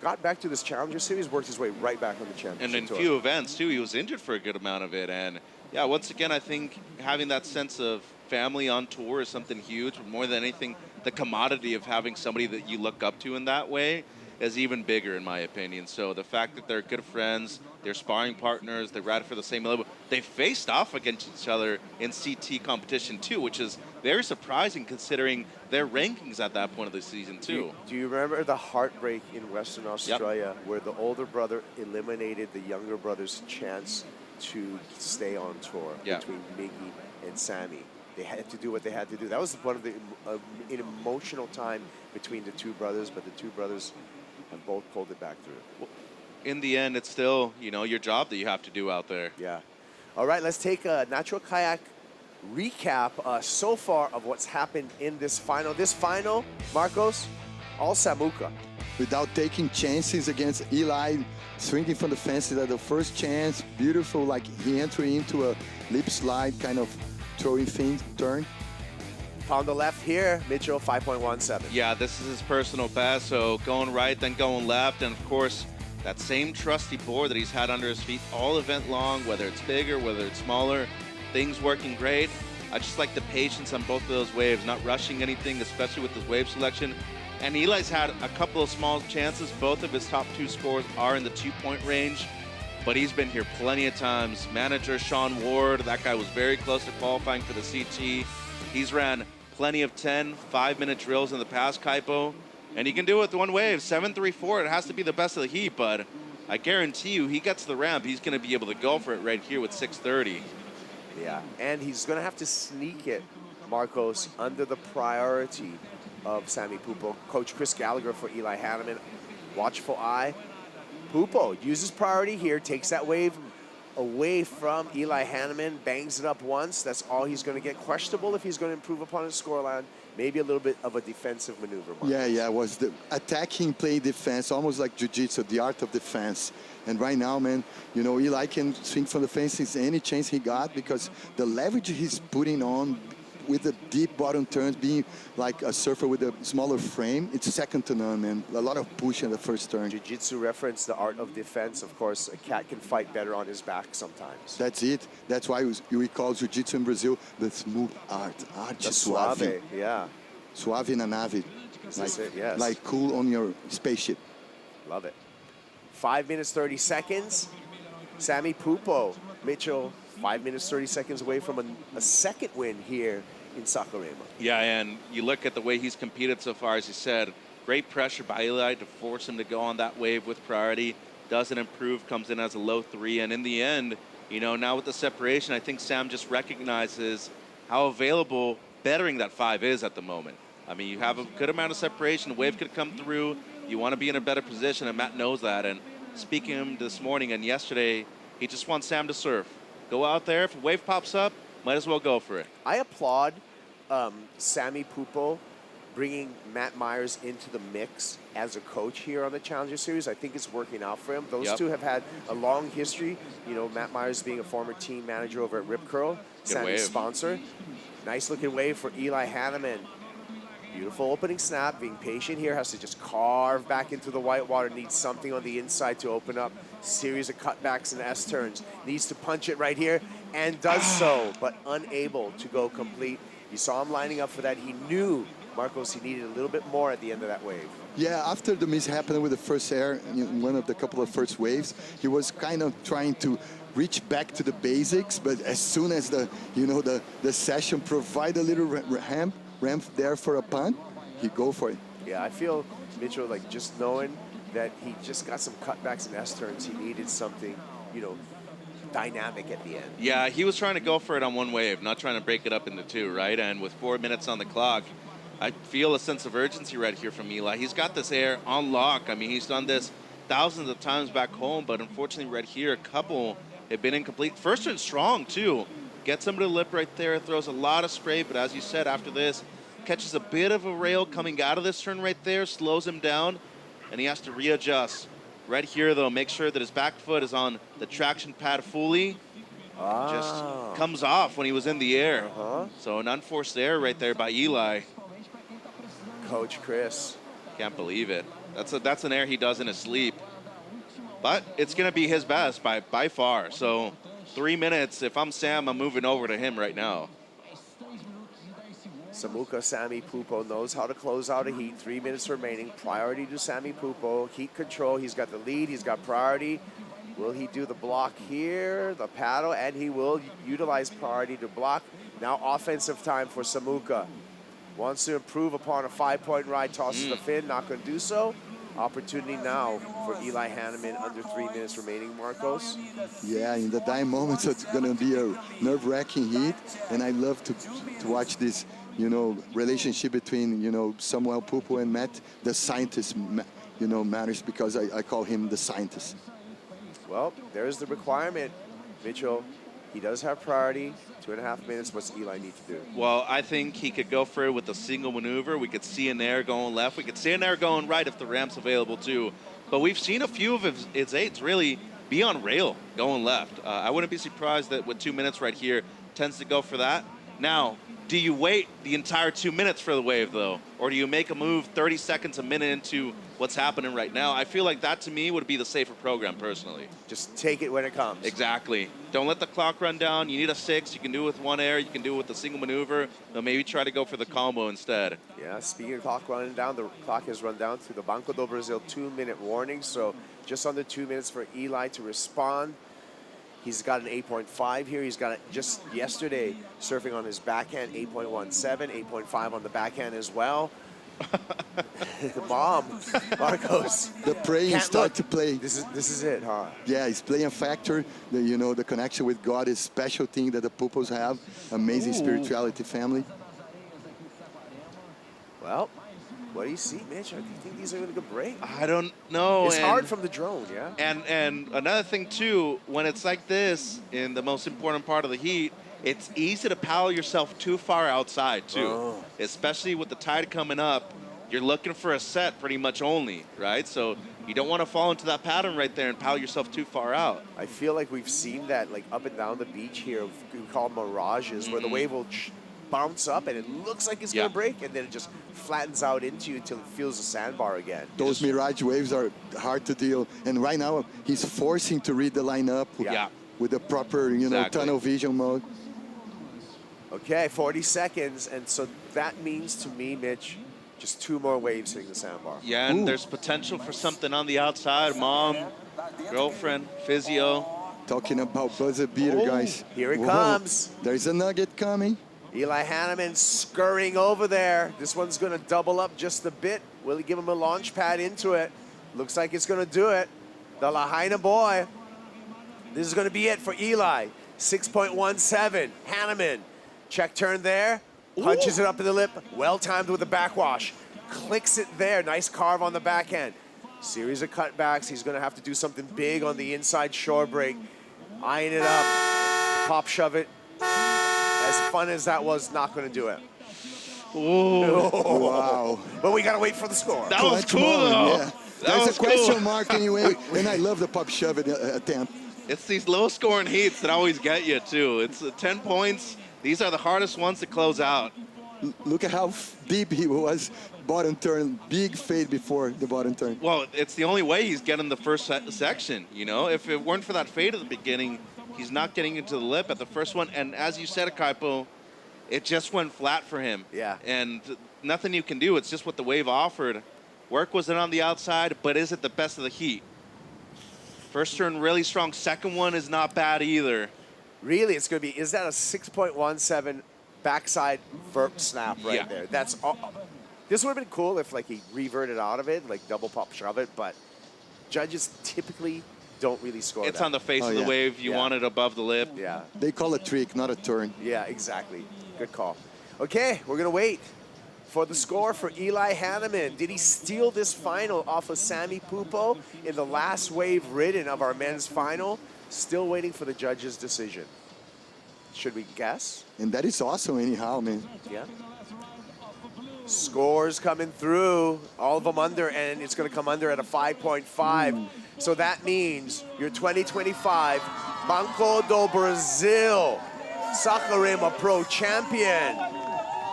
Got back to this Challenger Series, worked his way right back on the championship And in tour. few events, too. He was injured for a good amount of it. And, yeah, once again, I think having that sense of family on tour is something huge. But more than anything, the commodity of having somebody that you look up to in that way is even bigger, in my opinion. So the fact that they're good friends, they're sparring partners, they ride for the same level. They faced off against each other in CT competition, too, which is very surprising considering their rankings at that point of the season, too. Do you remember the heartbreak in Western Australia where the older brother eliminated the younger brother's chance to stay on tour between Miggy and Sammy? They had to do what they had to do. That was one of the an emotional time between the two brothers, but the two brothers have both pulled it back through. In the end, it's still, you know, your job that you have to do out there. Yeah. All right, let's take a natural kayak recap so far of what's happened in this final. This final, Marcos, all Samuka. Without taking chances against Eli, swinging from the fences at the first chance. Beautiful, like he entered into a lip slide kind of throwing thing, turn. Found the left here, Mitchell, 5.17. Yeah, this is his personal best, so going right, then going left, and of course, that same trusty board that he's had under his feet all event long, whether it's bigger, whether it's smaller, things working great. I just like the patience on both of those waves, not rushing anything, especially with his wave selection. And Eli's had a couple of small chances. Both of his top two scores are in the 2-point range, but he's been here plenty of times. Manager Sean Ward, that guy was very close to qualifying for the CT. He's ran plenty of 10, 5-minute drills in the past, Kaipo. And he can do it with one wave, 7.34. It has to be the best of the heat, but I guarantee you, he gets the ramp, he's going to be able to go for it right here with 6.30. Yeah, and he's going to have to sneak it, Marcos, under the priority of Sammy Pupo. Coach Chris Gallagher for Eli Hanneman, watchful eye. Pupo uses priority here, takes that wave away from Eli Hanneman, bangs it up once. That's all he's going to get. Questionable if he's going to improve upon his scoreline. Maybe a little bit of a defensive maneuver. Marcos. Yeah, it was the attacking, play defense, almost like jiu-jitsu, the art of defense. And right now, man, you know, Eli can swing from the fences any chance he got because the leverage he's putting on with the deep bottom turns, being like a surfer with a smaller frame, it's second to none, man. A lot of push in the first turn. Jiu-jitsu reference, the art of defense. Of course, a cat can fight better on his back sometimes. That's it. That's why we call jiu-jitsu in Brazil the smooth art. Arte suave. suave. Yeah. Suave na nave. That's it, yes. Like cool on your spaceship. Love it. 5 minutes, 30 seconds. Sammy Pupo, Mitchell, 5 minutes, 30 seconds away from a second win here in Saquarema. Yeah, and you look at the way he's competed so far, as you said, great pressure by Eli to force him to go on that wave with priority. Doesn't improve, comes in as a low 3, and in the end, you know, now with the separation, I think Sam just recognizes how available bettering that 5 is at the moment. I mean, you have a good amount of separation, the wave could come through, you want to be in a better position, and Matt knows that. And speaking to him this morning and yesterday, he just wants Sam to surf. Go out there, if a wave pops up, might as well go for it. I applaud Sammy Pupo bringing Matt Myers into the mix as a coach here on the Challenger Series. I think it's working out for him. Those two have had a long history. You know, Matt Myers being a former team manager over at Rip Curl, Sammy's sponsor. Nice looking wave for Eli Hanneman. Beautiful opening snap, being patient here, has to just carve back into the white water, needs something on the inside to open up. Series of cutbacks and S-turns. Needs to punch it right here, and does so, but unable to go complete. You saw him lining up for that. He knew, Marcos, he needed a little bit more at the end of that wave. Yeah, after the mishap with the first air, in one of the couple of first waves, he was kind of trying to reach back to the basics, but as soon as the session provide a little ramp there for a punt, he go for it. Yeah, I feel Mitchell, like, just knowing that he just got some cutbacks and S-turns, he needed something, dynamic at the end. Yeah, he was trying to go for it on one wave, not trying to break it up into two, right? And with 4 minutes on the clock, I feel a sense of urgency right here from Eli. He's got this air on lock. I mean, he's done this thousands of times back home, but unfortunately right here, a couple have been incomplete. First turn strong, too. Gets him to the lip right there, throws a lot of spray, but as you said, after this, catches a bit of a rail coming out of this turn right there, slows him down, and he has to readjust. Right here, though, make sure that his back foot is on the traction pad fully. Just comes off when he was in the air. So an unforced error right there by Eli. Coach Chris. Can't believe it. That's an error he does in his sleep. But it's going to be his best by far. So 3 minutes, if I'm Sam, I'm moving over to him right now. Samuka Sami Pupo knows how to close out a heat. 3 minutes remaining. Priority to Sami Pupo. Heat control. He's got the lead. He's got priority. Will he do the block here, the paddle, and he will utilize priority to block. Now offensive time for Samuka. Wants to improve upon a 5-point ride, tosses the fin, not going to do so. Opportunity now for Eli Hanneman, under 3 minutes remaining, Marcos. Yeah, in the dying moments, it's going to be a nerve-wracking heat, and I love to watch this, relationship between, Samuel Pupo and Matt, the scientist, matters because I call him the scientist. Well, there's the requirement, Mitchell. He does have priority. 2.5 minutes. What's Eli need to do? Well, I think he could go for it with a single maneuver. We could see an air going left. We could see an air going right if the ramp's available too. But we've seen a few of his eights really be on rail going left. I wouldn't be surprised that with 2 minutes right here, tends to go for that. Now, do you wait the entire 2 minutes for the wave though? Or do you make a move 30 seconds, a minute into what's happening right now? I feel like that to me would be the safer program personally. Just take it when it comes. Exactly. Don't let the clock run down. You need a 6. You can do it with one air. You can do it with a single maneuver. But maybe try to go for the combo instead. Yeah, speaking of clock running down, the clock has run down to the Banco do Brasil 2-minute warning. So just under 2 minutes for Eli to respond. He's got an 8.5 here. He's got it just yesterday surfing on his backhand, 8.17, 8.5 on the backhand as well. Mom, Marcos. The praying start to play. This is it, huh? Yeah, it's playing a factor. The connection with God is special thing that the Pupos have. Amazing spirituality family. Well, what do you see, Mitch? Do you think these are going to go break? I don't know. It's hard from the drone, yeah? And another thing, too, when it's like this, in the most important part of the heat, it's easy to paddle yourself too far outside, too. Especially with the tide coming up, you're looking for a set pretty much only, right? So you don't want to fall into that pattern right there and paddle yourself too far out. I feel like we've seen that like up and down the beach here. We call mirages, where the wave will bounce up and it looks like it's going to break, and then it just flattens out into you until it feels the sandbar again. Those mirage waves are hard to deal. And right now, he's forcing to read the lineup with the proper, tunnel vision mode. Okay, 40 seconds. And so that means to me, Mitch, just 2 more waves hitting the sandbar. Yeah, and there's potential for something on the outside. Mom, girlfriend, physio. Talking about buzzer beater, guys. Here it comes. There's a nugget coming. Eli Hanneman scurrying over there. This one's going to double up just a bit. Will he give him a launch pad into it? Looks like it's going to do it. The Lahaina boy. This is going to be it for Eli. 6.17. Hanneman. Check turn there. Punches it up in the lip. Well timed with the backwash. Clicks it there. Nice carve on the backhand. Series of cutbacks. He's going to have to do something big on the inside shore break. Eyeing it up. Pop shove it. As fun as that was, not going to do it. Oh, wow. But we got to wait for the score. That was cool, though. Yeah. There's a question mark anyway, and I love the pop shove attempt. It's these low-scoring heats that always get you, too. It's 10 points. These are the hardest ones to close out. look at how deep he was. Bottom turn, big fade before the bottom turn. Well, it's the only way he's getting the first section, you know? If it weren't for that fade at the beginning, he's not getting into the lip at the first one. And as you said, Kaipo, it just went flat for him. Yeah. And nothing you can do. It's just what the wave offered. Work wasn't on the outside, but is it the best of the heat? First turn really strong. Second one is not bad either. Really, it's going to be, is that a 6.17 backside verp snap right there? That's all. This would have been cool if like he reverted out of it, like double pop shove it, but judges typically don't really score It's that. on the face of the wave. You want it above the lip. Yeah. They call it trick, not a turn. Yeah, exactly. Good call. Okay, we're going to wait for the score for Eli Hanneman. Did he steal this final off of Sami Pupo in the last wave ridden of our men's final? Still waiting for the judge's decision. Should we guess? And that is awesome anyhow, man. Yeah. Scores coming through, all of them under, and it's going to come under at a 5.5. So that means your 2025 Banco do Brasil Saquarema Pro champion,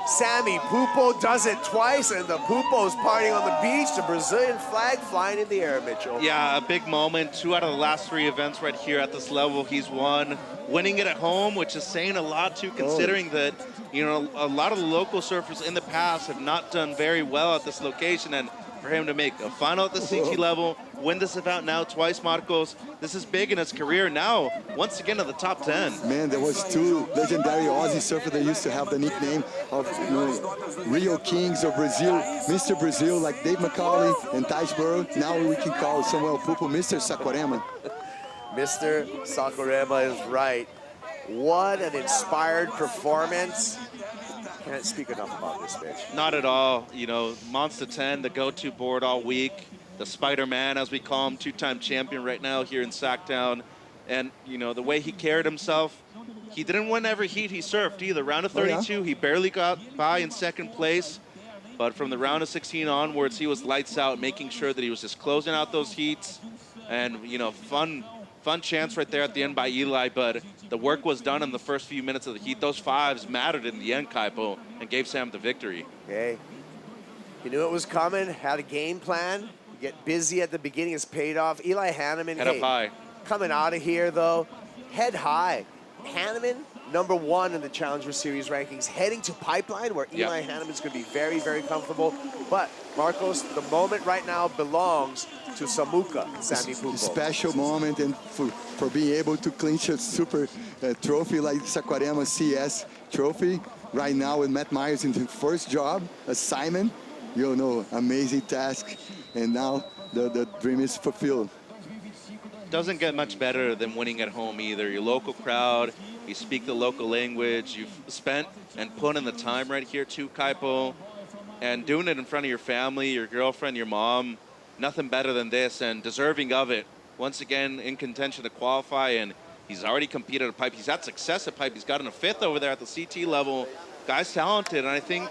Sami Pupo, does it twice, and the Pupo's partying on the beach, the Brazilian flag flying in the air, Mitchell. Yeah, a big moment. 2 out of the last 3 events right here at this level he's won. Winning it at home, which is saying a lot too, considering that, you know, a lot of the local surfers in the past have not done very well at this location, and for him to make a final at the CT level, win this event now twice, Marcos, this is big in his career now, once again in the top 10. Man, there was 2 legendary Aussie surfers that used to have the nickname of, you know, Rio Kings of Brazil, Mr. Brazil, like Dave McCauley and Tajborough. Now we can call Samuel Pupo Mr. Saquarema. Mr. Saquarema is right. What an inspired performance. Can't speak enough about this bitch. Not at all. You know, Monster 10, the go-to board all week. The Spider-Man, as we call him, 2-time champion right now here in Sacktown. And, you know, the way he carried himself, he didn't win every heat he surfed either. Round of 32, he barely got by in second place. But from the round of 16 onwards, he was lights out, making sure that he was just closing out those heats. And, you know, fun chance right there at the end by Eli, but the work was done in the first few minutes of the heat. Those 5s mattered in the end, Kaipo, and gave Sam the victory. Okay. He knew it was coming, had a game plan. Get busy at the beginning, it's paid off. Eli Hanneman, Head up high. Coming out of here, though, head high. Hanneman, #1 in the Challenger Series rankings, heading to Pipeline, where Eli Hanneman's going to be very, very comfortable. But, Marcos, the moment right now belongs to Samuka, Sami Pupo. Special moment, and for being able to clinch a super trophy like Saquarema CS trophy right now with Matt Myers in the first job assignment. You know, amazing task, and now the dream is fulfilled. Doesn't get much better than winning at home either. Your local crowd, you speak the local language, you've spent and put in the time right here too, Kaipo, and doing it in front of your family, your girlfriend, your mom, nothing better than this, and deserving of it. Once again, in contention to qualify, and he's already competed at Pipe. He's had success at Pipe. He's gotten a 5th over there at the CT level. Guy's talented, and I think,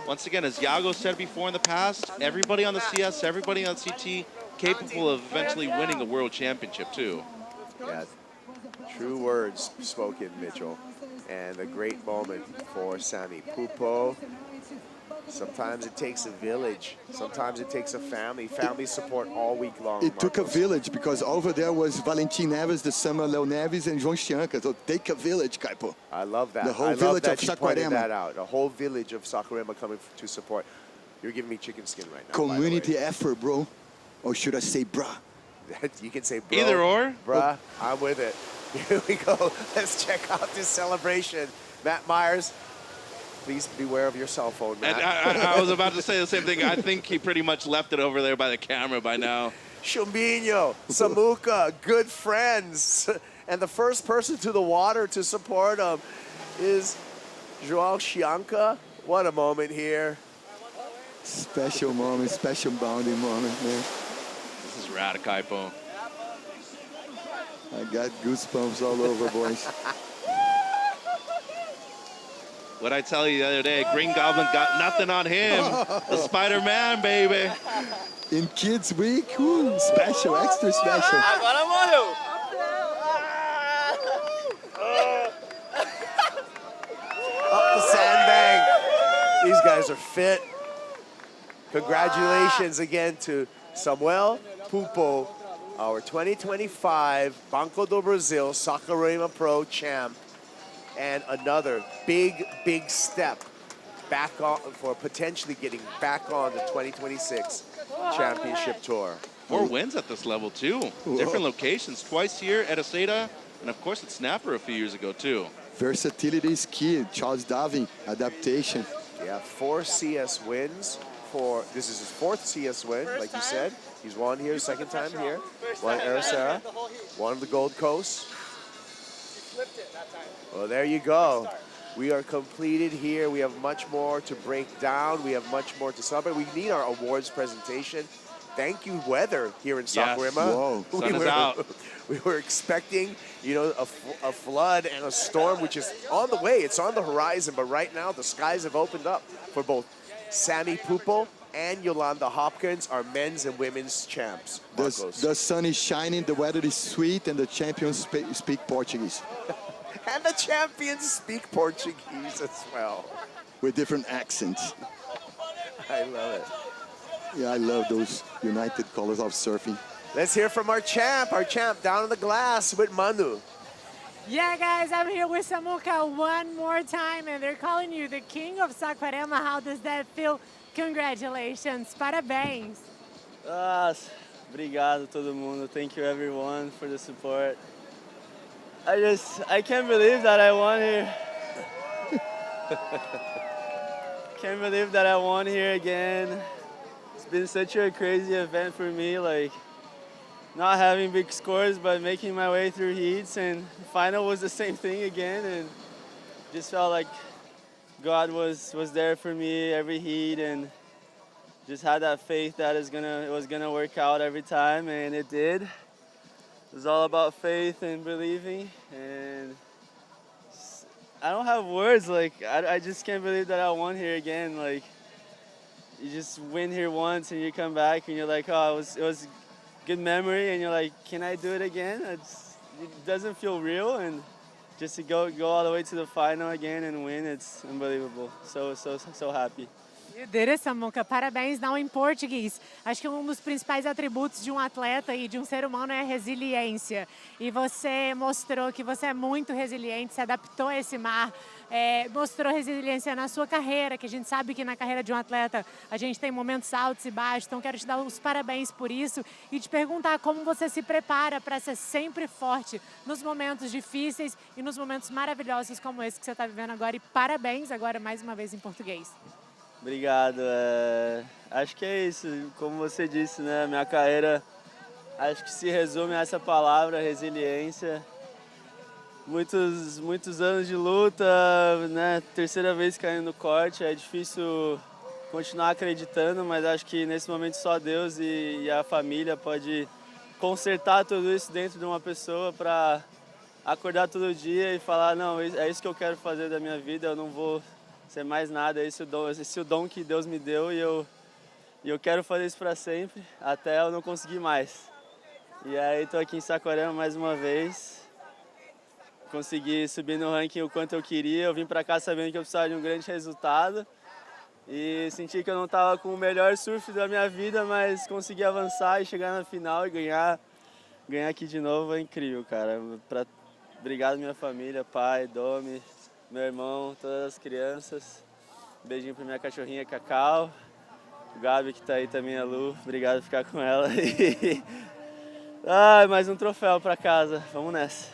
once again, as Yago said before in the past, everybody on the CS, everybody on CT, capable of eventually winning a world championship too. Yeah, true words spoken, Mitchell. And a great moment for Sami Pupo. Sometimes it takes a village. Sometimes it takes a family. Family support all week long. It took a village, because over there was Valentin Neves, the summer Leo Neves, and João Chianca. So take a village, Kaipo. I love that. The whole I village love that of you pointed Saquarema. that out. A whole village of Saquarema coming to support. You're giving me chicken skin right now. Community effort, bro. Or should I say, bruh? You can say bro. Either or. Bruh, I'm with it. Here we go. Let's check out this celebration. Matt Myers, please beware of your cell phone, Matt. I was about to say the same thing. I think he pretty much left it over there by the camera by now. Chumbinho, Samuka, good friends. And the first person to the water to support him is João Chianca. What a moment here. Special moment, special bounding moment, man. This is rad, Kaipo. I got goosebumps all over, boys. What I tell you the other day, Green Goblin got nothing on him. The Spider-Man, baby. In Kids Week, ooh, special, extra special. Agora morreu. Up the sandbag. girls are fit. Congratulations again to Samuel Pupo, our 2025 Banco do Brasil Saquarema Pro champ, and another big, big step back on for potentially getting back on the 2026 championship tour. 4 wins at this level too. Different locations, twice here at Aceda, and of course at Snapper a few years ago too. Versatility is key. Charles Darwin, adaptation. Yeah, 4 CS wins. This is his 4th CS win, like you said. He's won here, second time here. Won Aracera, won the Gold Coast. Well, there you go. We are completed here. We have much more to break down. We have much more to celebrate. We need our awards presentation. Thank you, weather here in Saquarema. Whoa, sun is out. We were expecting, you know, a flood and a storm, which is on the way. It's on the horizon, but right now the skies have opened up for both Sammy Pupo and Yolanda Hopkins, our men's and women's champs. The sun is shining, the weather is sweet, and the champions speak Portuguese. And the champions speak Portuguese as well. With different accents. I love it. Yeah, I love those united colors of surfing. Let's hear from our champ down in the glass with Manu. Yeah, guys, I'm here with Samuca one more time, and they're calling you the king of Saquarema. How does that feel? Congratulations, parabéns. Obrigado todo mundo. Thank you everyone for the support. I can't believe that I won here. Can't believe that I won here again. It's been such a crazy event for me, like not having big scores, but making my way through heats, and the final was the same thing again, and just felt like God was there for me every heat, and just had that faith that it was gonna work out every time, and it did. It was all about faith and believing, and I don't have words. Like I just can't believe that I won here again. Like you just win here once, and you come back, and you're like, oh, it was good memory, and you're like, can I do it again? It doesn't feel real, and just to go all the way to the final again and win, it's unbelievable. So happy. You did it, Samuca. Parabéns, não em português. Acho que um dos principais atributos de um atleta e de um ser humano é a resiliência. E você mostrou que você é muito resiliente, se adaptou a esse mar, mostrou resiliência na sua carreira, que a gente sabe que na carreira de um atleta a gente tem momentos altos e baixos. Então quero te dar os parabéns por isso e te perguntar como você se prepara para ser sempre forte nos momentos difíceis e nos momentos maravilhosos como esse que você está vivendo agora. E parabéns agora mais uma vez em português. Obrigado. Acho que é isso. Como você disse, né? Minha carreira, acho que se resume a essa palavra, resiliência. Muitos anos de luta, né? Terceira vez caindo no corte. É difícil continuar acreditando, mas acho que nesse momento só Deus e a família pode consertar tudo isso dentro de uma pessoa para acordar todo dia e falar, não, é isso que eu quero fazer da minha vida, eu não vou ser mais nada, esse é o dom que Deus me deu e eu quero fazer isso para sempre, até eu não conseguir mais. E aí estou aqui em Saquarema mais uma vez, consegui subir no ranking o quanto eu queria, eu vim para cá sabendo que eu precisava de um grande resultado e senti que eu não estava com o melhor surf da minha vida, mas consegui avançar e chegar na final e ganhar aqui de novo é incrível, cara. Obrigado minha família, pai, Domi, meu irmão, todas as crianças. Beijinho pra minha cachorrinha Cacau. O Gabi que tá aí também, a Lu. Obrigado por ficar com ela. Mais um troféu pra casa. Vamos nessa.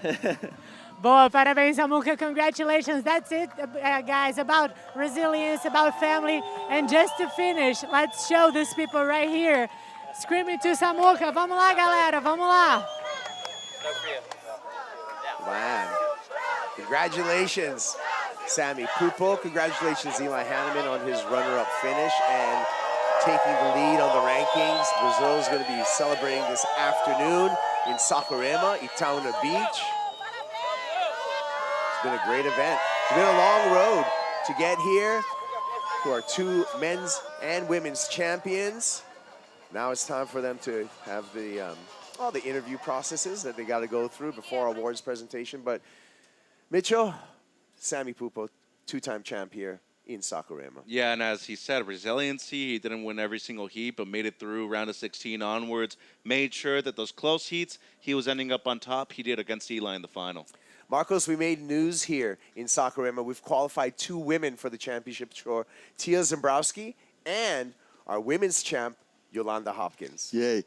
Boa, parabéns, Samuca. Congratulations. That's it, guys, about resilience, about family. And just to finish, let's show these people right here. Screaming to Samuca. Vamos lá, galera. Vamos lá. Man. Congratulations, Sammy Pupo. Congratulations, Eli Hanneman, on his runner-up finish and taking the lead on the rankings. Brazil is going to be celebrating this afternoon in Saquarema, Itaúna Beach. It's been a great event. It's been a long road to get here to our 2 men's and women's champions. Now it's time for them to have all the interview processes that they got to go through before our awards presentation. But Mitchell, Sammy Pupo, 2-time champ here. in Saquarema. Yeah, and as he said, resiliency. He didn't win every single heat, but made it through round of 16 onwards. Made sure that those close heats, he was ending up on top. He did against Eli in the final. Marcos, we made news here in Saquarema. We've qualified 2 women for the championship tour, Tia Zembrowski and our women's champ, Yolanda Hopkins. Yay.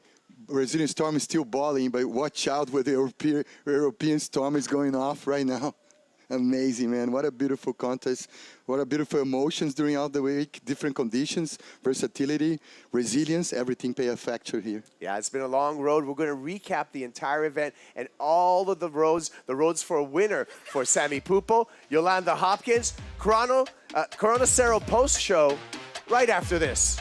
Brazilian Storm is still balling, but watch out with the European Storm is going off right now. Amazing, man. What a beautiful contest. What a beautiful emotions during all the week. Different conditions, versatility, resilience, everything pay a factor here. Yeah, it's been a long road. We're going to recap the entire event and all of the roads for a winner for Sammy Pupo, Yolanda Hopkins, Corona Cero post-show right after this.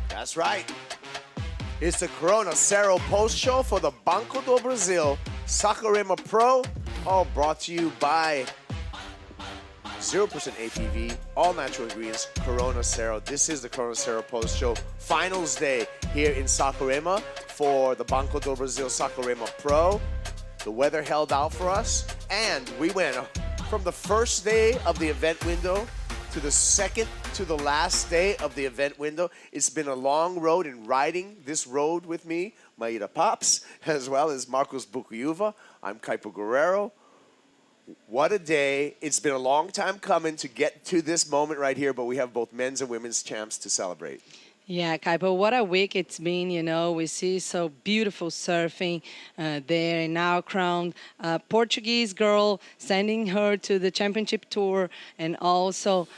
That's right. It's the Corona Cero post show for the Banco do Brasil Saquarema Pro, all brought to you by 0% APV, all natural ingredients, Corona Cero. This is the Corona Cero post show finals day here in Saquarema for the Banco do Brasil Saquarema Pro. The weather held out for us, and we went from the first day of the event window to the second to the last day of the event window. It's been a long road, and riding this road with me, Maida Pops, as well as Marcos Bucuyuva. I'm Kaipo Guerrero. What a day. It's been a long time coming to get to this moment right here, but we have both men's and women's champs to celebrate. Yeah, Kaipo, what a week it's been, you know. We see so beautiful surfing there, and now crowned Portuguese girl, sending her to the championship tour, and also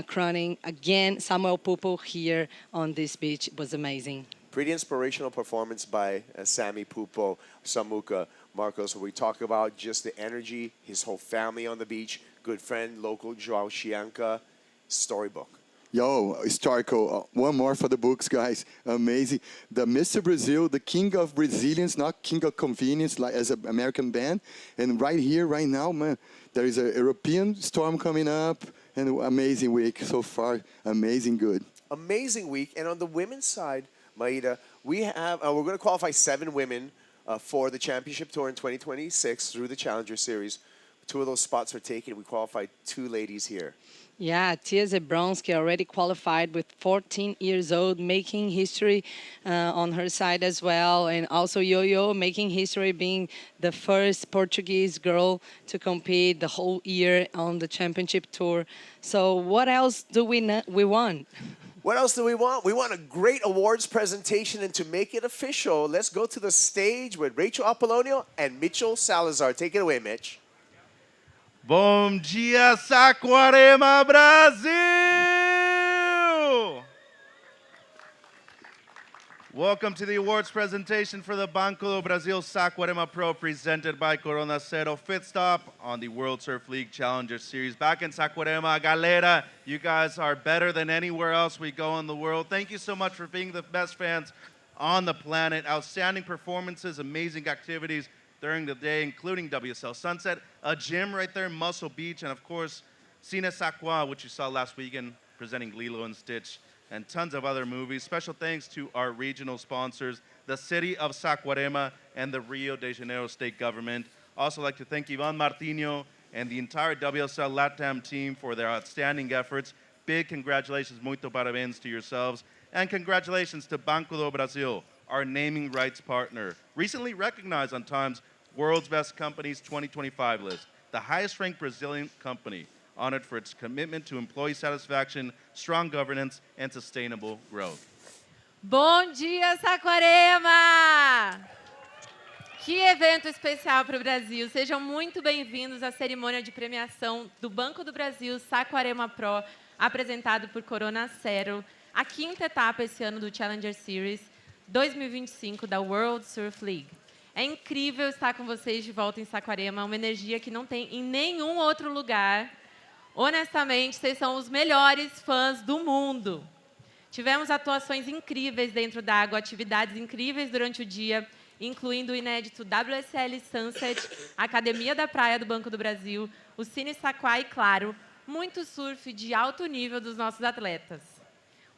crowning again Samuel Pupo here on this beach. It was amazing. Pretty inspirational performance by Sammy, Pupo, Samuka, Marcos. We talk about just the energy, his whole family on the beach, good friend, local Joao Chianca, storybook. Yo, historical. One more for the books, guys. Amazing. The Mr. Brazil, the king of Brazilians, not king of convenience, like as an American band. And right here, right now, man, there is a European storm coming up, and amazing week so far. Amazing good. Amazing week. And on the women's side, Maida, we have we're going to qualify 7 women for the championship tour in 2026 through the Challenger Series. 2 of those spots are taken. We qualified 2 ladies here. Yeah, Tia Zebronsky already qualified with 14 years old, making history on her side as well. And also Yo-Yo making history, being the first Portuguese girl to compete the whole year on the championship tour. So what else do we want? What else do we want? We want a great awards presentation, and to make it official, let's go to the stage with Rachel Apollonio and Mitchell Salazar. Take it away, Mitch. Bom dia, Saquarema, Brasil! Welcome to the awards presentation for the Banco do Brasil Saquarema Pro, presented by Corona Cero. 5th stop on the World Surf League Challenger Series. Back in Saquarema, galera, you guys are better than anywhere else we go in the world. Thank you so much for being the best fans on the planet. Outstanding performances, amazing activities during the day, including WSL Sunset, a gym right there in Muscle Beach, and of course, Cine Saqua, which you saw last weekend, presenting Lilo and Stitch, and tons of other movies. Special thanks to our regional sponsors, the city of Saquarema and the Rio de Janeiro state government. Also like to thank Ivan Martino and the entire WSL LATAM team for their outstanding efforts. Big congratulations, muito parabéns to yourselves. And congratulations to Banco do Brasil, our naming rights partner, recently recognized on Time's World's Best Companies 2025 list, the highest ranked Brazilian company, honored for its commitment to employee satisfaction, strong governance, and sustainable growth. Bom dia, Saquarema! Que evento especial para o Brasil. Sejam muito bem-vindos à cerimônia de premiação do Banco do Brasil Saquarema Pro, apresentado por Corona Cero, a 5ª etapa esse ano do Challenger Series 2025 da World Surf League. É incrível estar com vocês de volta em Saquarema, uma energia que não tem em nenhum outro lugar. Honestamente, vocês são os melhores fãs do mundo. Tivemos atuações incríveis dentro da água, atividades incríveis durante o dia, incluindo o inédito WSL Sunset, a Academia da Praia do Banco do Brasil, o Cine Saqua e, claro, muito surf de alto nível dos nossos atletas.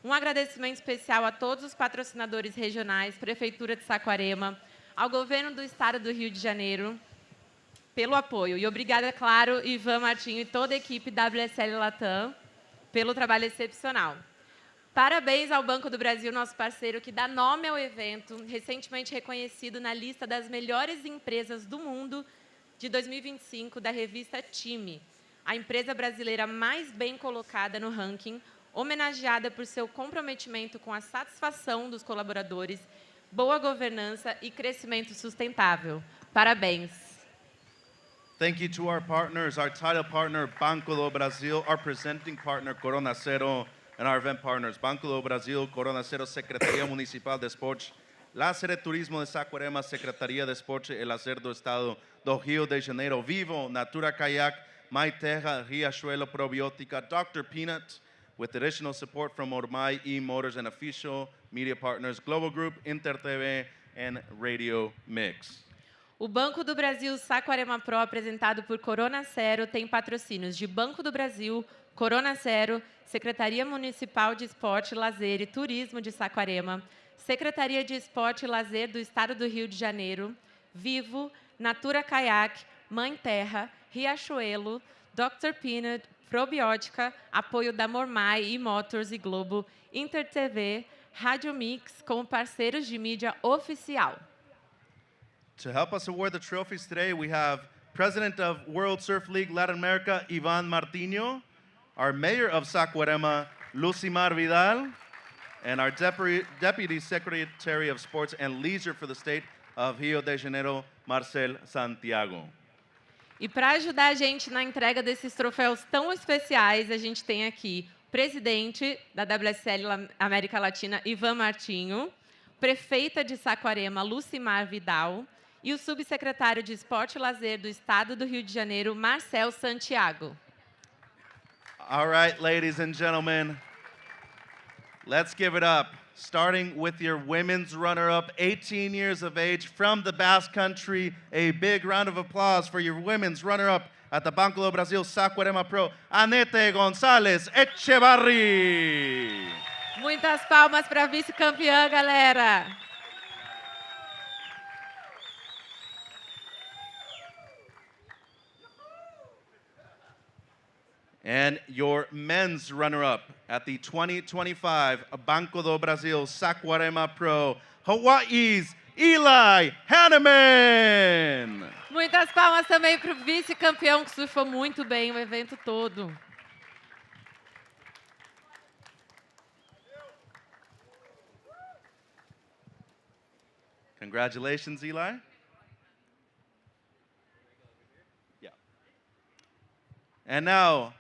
Um agradecimento especial a todos os patrocinadores regionais, Prefeitura de Saquarema, ao Governo do Estado do Rio de Janeiro, pelo apoio. E obrigada, claro, Ivan Martinho e toda a equipe WSL Latam, pelo trabalho excepcional. Parabéns ao Banco do Brasil, nosso parceiro, que dá nome ao evento, recentemente reconhecido na lista das melhores empresas do mundo de 2025 da revista Time, a empresa brasileira mais bem colocada no ranking, homenageada por seu comprometimento com a satisfação dos colaboradores, boa governança e crescimento sustentável. Parabéns. Thank you to our partners, our title partner, Banco do Brasil, our presenting partner, Corona Cero, and our event partners, Banco do Brasil, Corona Cero, Secretaría Municipal de Esporte, La Turismo de Saquarema, Secretaría de Esporte e Lazer do Estado do Rio de Janeiro, Vivo, Natura Kayak, My Terra, Riachuelo Probiótica, Dr. Peanut, with additional support from Ormai E-Motors and official media partners, Global Group, Inter TV, and Radio Mix. O Banco do Brasil Saquarema Pro, apresentado por Corona Cero, tem patrocínios de Banco do Brasil, Corona Cero, Secretaria Municipal de Esporte, Lazer e Turismo de Saquarema, Secretaria de Esporte e Lazer do Estado do Rio de Janeiro, Vivo, Natura Kayak, Mãe Terra, Riachuelo, Dr. Peanut, Probiótica, apoio da Mormai, e-Motors e Globo, InterTV, Rádio Mix, como parceiros de mídia oficial. To help us award the trophies today, we have President of World Surf League Latin America, Ivan Martino, our Mayor of Saquarema, Lucimar Vidal, and our Deputy Secretary of Sports and Leisure for the state of Rio de Janeiro, Marcel Santiago. E para ajudar a gente na entrega desses troféus tão especiais, a gente tem aqui o presidente da WSL América Latina, Ivan Martinho, prefeita de Saquarema, Lucimar Vidal, e o subsecretário de Esporte e Lazer do Estado do Rio de Janeiro, Marcel Santiago. All right, ladies and gentlemen, let's give it up. Starting with your women's runner-up, 18 years of age, from the Basque Country. A big round of applause for your women's runner-up at the Banco do Brasil Saquarema Pro, Anete González Echevarri. Muitas palmas para a vice-campeã, galera! And your men's runner-up at the 2025 Banco do Brasil Saquarema Pro, Hawaii's Eli Hanneman. Muitas palmas também para o vice-campeão, que surfou muito bem o evento todo. Congratulations, Eli. Yeah. And now,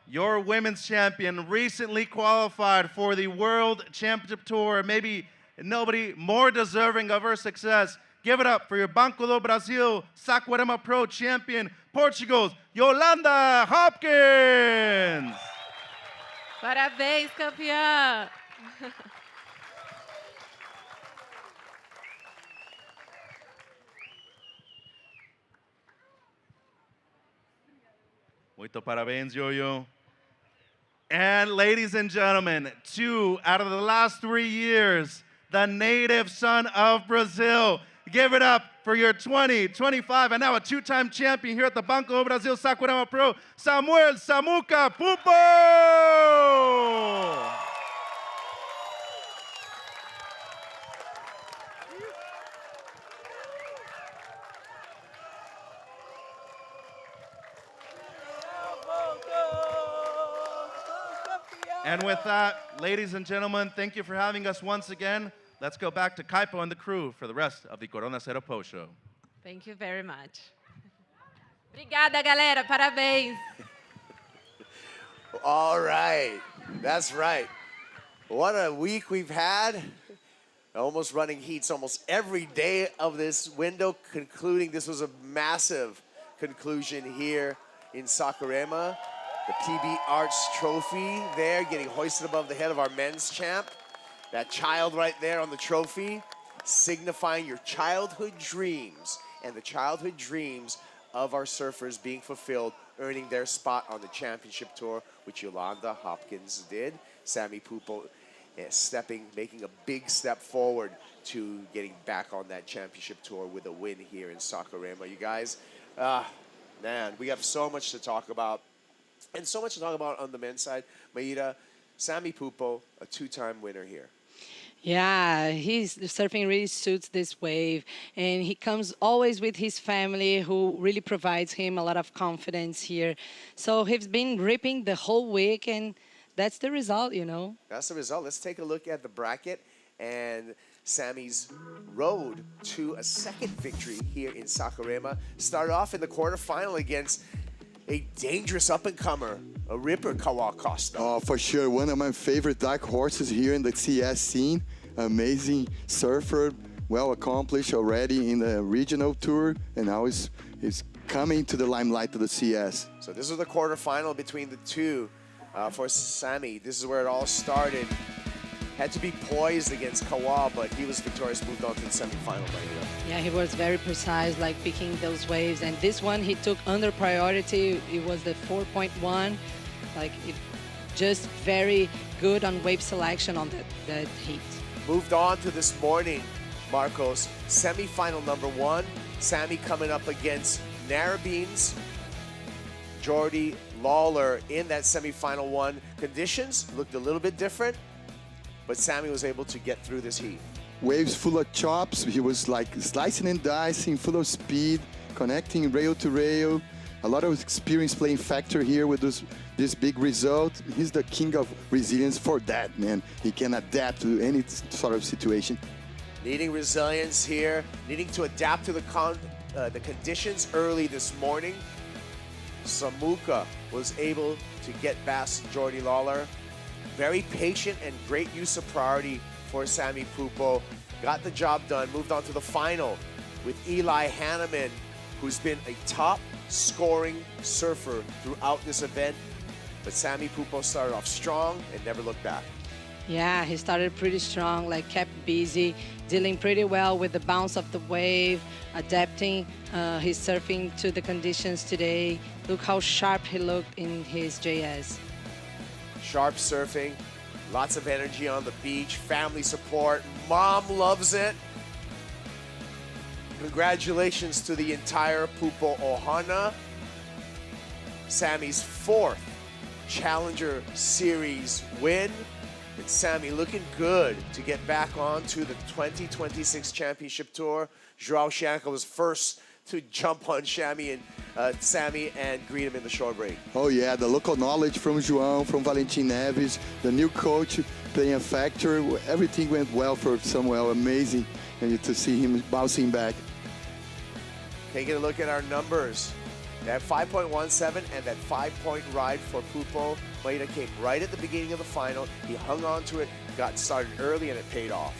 your women's champion recently qualified for the World Championship Tour. Maybe nobody more deserving of her success. Give it up for your Banco do Brasil Saquarema Pro champion, Portugal's Yolanda Hopkins. Parabéns, campeã! Muito parabéns, Yo-Yo. And ladies and gentlemen, 2 out of the last 3 years, the native son of Brazil. Give it up for your 2025 and now a 2-time champion here at the Banco do Brasil Saquarema Pro, Samuel Samuca Pupo! And with that, ladies and gentlemen, thank you for having us once again. Let's go back to Kaipo and the crew for the rest of the Corona Cero Post Show. Thank you very much. Obrigada, galera. Parabéns. All right. That's right. What a week we've had. Almost running heats almost every day of this window, concluding. This was a massive conclusion here in Saquarema. The PB Arts Trophy there getting hoisted above the head of our men's champ. That child right there on the trophy, signifying your childhood dreams and the childhood dreams of our surfers being fulfilled, earning their spot on the championship tour, which Yolanda Hopkins did. Sammy Pupo making a big step forward to getting back on that championship tour with a win here in Saquarema. You guys, man, we have so much to talk about. And so much to talk about on the men's side. Maida, Sammy Pupo, a 2-time winner here. Yeah, his surfing really suits this wave, and he comes always with his family, who really provides him a lot of confidence here. So he's been ripping the whole week, and that's the result, you know. That's the result. Let's take a look at the bracket and Sammy's road to a second victory here in Saquarema. Started off in the quarterfinal against a dangerous up-and-comer, a ripper, Kawa Costa. Oh, for sure. One of my favorite dark horses here in the CS scene. Amazing surfer, well accomplished already in the regional tour, and now is coming to the limelight of the CS. So this is the quarterfinal between the two for Sammy. This is where it all started. Had to be poised against Kawa, but he was victorious, moved on to the semifinal right here. Yeah, he was very precise, like picking those waves. And this one he took under priority. It was the 4.1. Like, it just very good on wave selection on that heat. Moved on to this morning, Marcos. Semifinal number 1. Sammy coming up against Narrabeen's Jordy Lawler in that semifinal one. Conditions looked a little bit different, but Sammy was able to get through this heat. Waves full of chops. He was like slicing and dicing, full of speed, connecting rail to rail. A lot of experience playing factor here with this big result. He's the king of resilience for that, man. He can adapt to any sort of situation. Needing resilience here, needing to adapt to the conditions early this morning. Samuka was able to get past Jordy Lawler. Very patient and great use of priority for Sammy Pupo. Got the job done, moved on to the final with Eli Hanneman, who's been a top scoring surfer throughout this event. But Sammy Pupo started off strong and never looked back. Yeah, he started pretty strong, like kept busy, dealing pretty well with the bounce of the wave, adapting his surfing to the conditions today. Look how sharp he looked in his JS. Sharp surfing, lots of energy on the beach, family support, mom loves it. Congratulations to the entire Pupo Ohana. Sammy's 4th Challenger Series win. And Sammy looking good to get back onto the 2026 Championship Tour. Joao Shanka was first to jump on Sammy and greet him in the shore break. Oh yeah, the local knowledge from João, from Valentin Neves, the new coach playing a factor. Everything went well for Samuel, amazing. And to see him bouncing back. Taking a look at our numbers. That 5.17 and that 5-point ride for Pupo. Maeda came right at the beginning of the final. He hung on to it, got started early, and it paid off.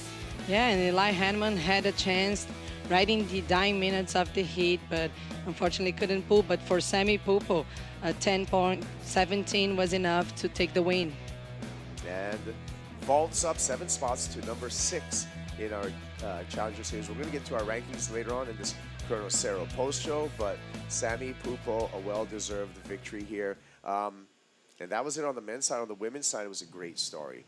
Yeah, and Eli Hanneman had a chance right in the dying minutes of the heat, but unfortunately couldn't pull. But for Sammy Pupo, a 10.17 was enough to take the win. And vaults up 7 spots to number 6 in our Challenger Series. We're going to get to our rankings later on in this Cero post-show, but Sammy Pupo, a well-deserved victory here. And that was it on the men's side. On the women's side, it was a great story.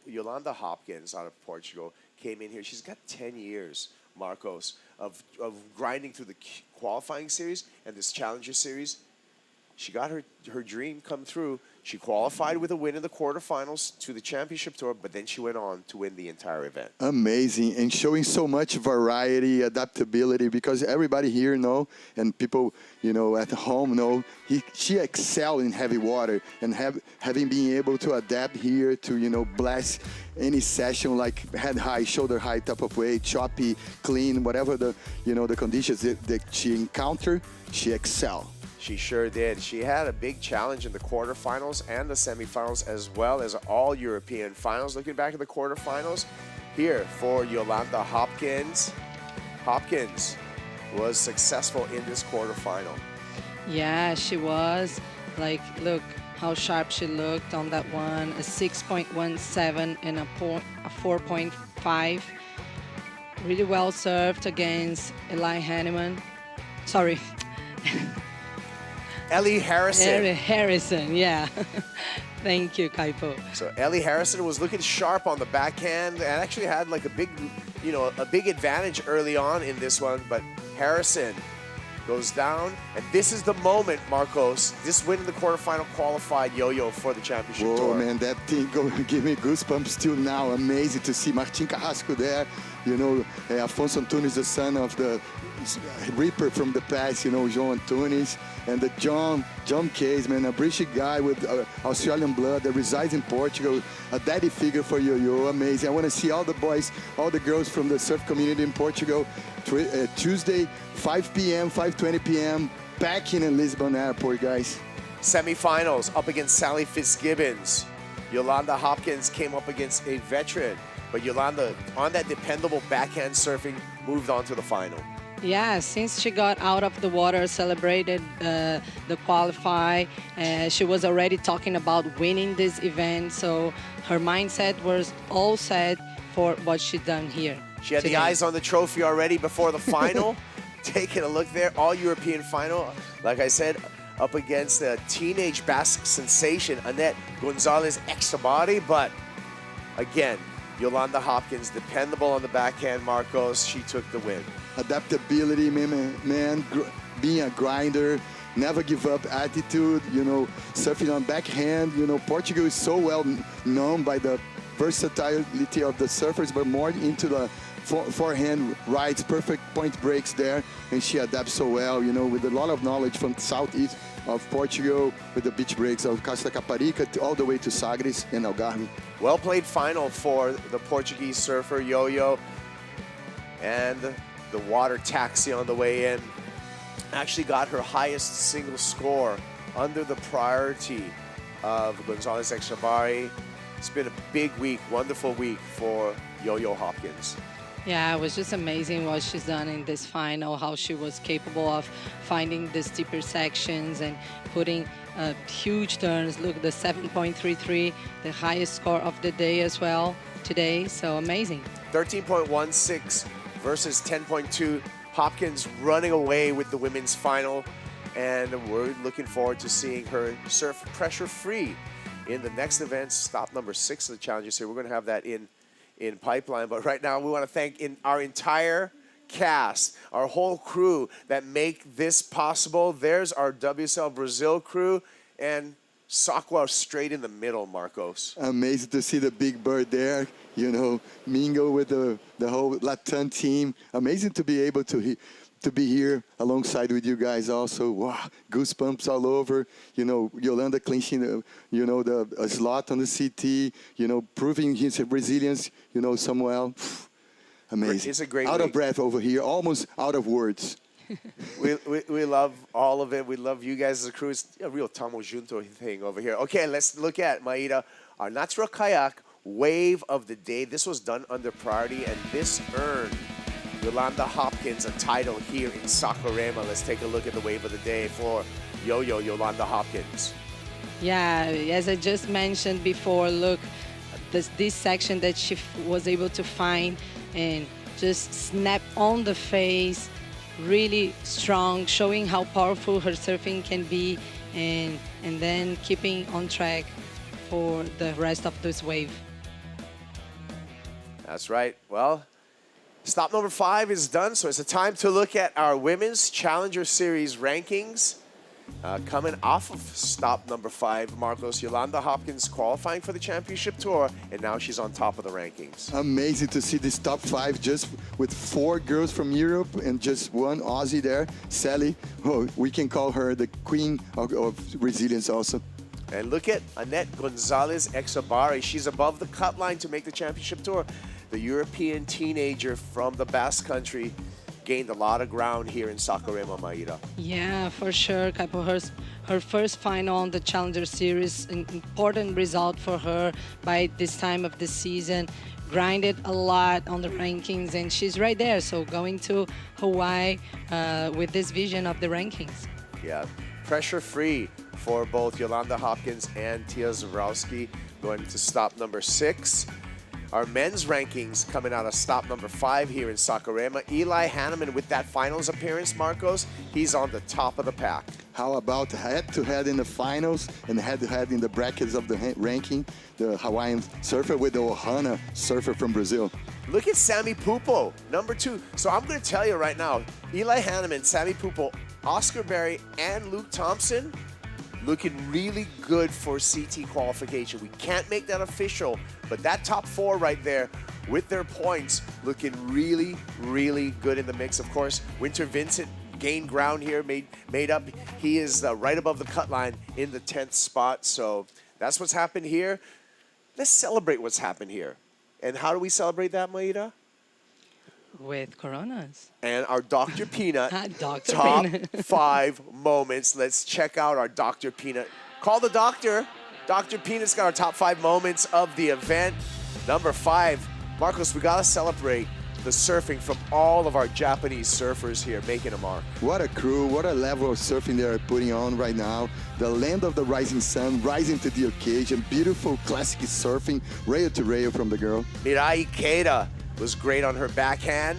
Yolanda Hopkins out of Portugal came in here. She's got 10 years, Marcos, of grinding through the qualifying series and this Challenger Series. She got her dream come through. She qualified with a win in the quarterfinals to the championship tour, but then she went on to win the entire event. Amazing, and showing so much variety, adaptability, because everybody here know, and people, you know, at home know, she excelled in heavy water, and having been able to adapt here to, you know, blast any session like head high, shoulder high, top of weight, choppy, clean, whatever the, you know, the conditions that she encountered, she excelled. She sure did. She had a big challenge in the quarterfinals and the semifinals, as well as all European finals. Looking back at the quarterfinals, here for Yolanda Hopkins. Hopkins was successful in this quarterfinal. Yeah, she was. Like, look how sharp she looked on that one. A 6.17 and a 4.5. Really well served against Eli Hanneman. Sorry. Eli Harrison. Eli Harrison, yeah. Thank you, Kaipo. So Eli Harrison was looking sharp on the backhand and actually had like a big, you know, a big advantage early on in this one, but Harrison goes down, and this is the moment, Marcos. This win in the quarterfinal qualified Yo-Yo for the championship tour. Oh man, that thing give me goosebumps till now. Amazing to see Martin Carrasco there. You know, Afonso Antunes, the son of the Reaper from the past, you know, João Antunes, and the John Case, man, a British guy with Australian blood that resides in Portugal, a daddy figure for Yo-Yo, amazing. I want to see all the boys, all the girls from the surf community in Portugal, Tuesday, 5 p.m., 5:20 p.m., back in Lisbon Airport, guys. Semifinals up against Sally Fitzgibbons. Yolanda Hopkins came up against a veteran, but Yolanda, on that dependable backhand surfing, moved on to the final. Yeah, since she got out of the water, celebrated the qualify, she was already talking about winning this event, so her mindset was all set for what she done here. She had today. the eyes on the trophy already before the final. Taking a look there, all European final, like I said, up against the teenage Basque sensation, Annette Gonzalez extra body, but again, Yolanda Hopkins, dependable on the backhand, Marcos, she took the win. Adaptability, man, being a grinder, never give up attitude, surfing on backhand. Portugal is so well known by the versatility of the surfers, but more into the forehand rights, perfect point breaks there, and she adapts so well, with a lot of knowledge from southeast of Portugal, with the beach breaks of Costa Caparica all the way to Sagres and Algarve. Well played final for the Portuguese surfer, Yo-Yo. And the water taxi on the way in actually got her highest single score under the priority of Gonzalez Echevarri. It's been a big week, wonderful week for Yo-Yo Hopkins. Yeah, it was just amazing what she's done in this final, how she was capable of finding the steeper sections and putting huge turns. Look, the 7.33, the highest score of the day as well today, so amazing. 13.16 versus 10.2. Hopkins running away with the women's final, and we're looking forward to seeing her surf pressure-free in the next event, stop number 6 of the Challenger Series. We're going to have that in pipeline, but right now we want to thank our entire cast, our whole crew that make this possible. There's our WSL Brazil crew, and Sakwa straight in the middle, Marcos. Amazing to see the big bird there, mingle with the whole Latam team. Amazing to be able to be here alongside with you guys also. Wow, goosebumps all over. Yolanda clinching the slot on the CT, proving his resilience, Samuel. Amazing. It's a great Out week. of breath over here, almost out of words. we love all of it. We love you guys as a crew. It's a real Tamo Junto thing over here. Okay, let's look at, Maida, our natural kayak wave of the day. This was done under priority, and this earned Yolanda Hopkins a title here in Saquarema. Let's take a look at the wave of the day for Yo-Yo Yolanda Hopkins. Yeah, as I just mentioned before, look, this section that she was able to find and just snap on the face, really strong, showing how powerful her surfing can be, and then keeping on track for the rest of this wave. That's right. Well, stop number 5 is done, so it's a time to look at our Women's Challenger Series rankings. Coming off of stop number 5, Marcos, Yolanda Hopkins qualifying for the championship tour, and now she's on top of the rankings. Amazing to see this top 5 just with 4 girls from Europe and just one Aussie there, Sally. Oh, we can call her the queen of resilience also. And look at Annette Gonzalez Echevarri. She's above the cut line to make the championship tour. The European teenager from the Basque Country gained a lot of ground here in Saquarema, Maida. Yeah, for sure. Kaipo, her first final on the Challenger Series, an important result for her by this time of the season. Grinded a lot on the rankings, and she's right there. So going to Hawaii with this vision of the rankings. Yeah, pressure-free for both Yolanda Hopkins and Tia Zabrowski going to stop number 6. Our men's rankings coming out of stop number 5 here in Saquarema. Eli Hanneman with that finals appearance, Marcos, he's on the top of the pack. How about head-to-head in the finals and head-to-head in the brackets of the ranking, the Hawaiian surfer with the Ohana surfer from Brazil. Look at Sammy Pupo, number 2. So I'm going to tell you right now, Eli Hanneman, Sammy Pupo, Oscar Berry, and Luke Thompson looking really good for CT qualification. We can't make that official, but that top 4 right there with their points looking really, really good in the mix. Of course, Winter Vincent gained ground here, made up. He is right above the cut line in the 10th spot. So that's what's happened here. Let's celebrate what's happened here. And how do we celebrate that, Maida? With Coronas. And our Dr. Peanut Dr. top Peanut. 5 moments. Let's check out our Dr. Peanut. Call the doctor. Dr. Peanut's got our top 5 moments of the event. Number 5, Marcos, we gotta celebrate the surfing from all of our Japanese surfers here making a mark. What a crew, what a level of surfing they are putting on right now. The land of the rising sun, rising to the occasion. Beautiful classic surfing, rail to rail from the girl. Mirai Keita was great on her backhand,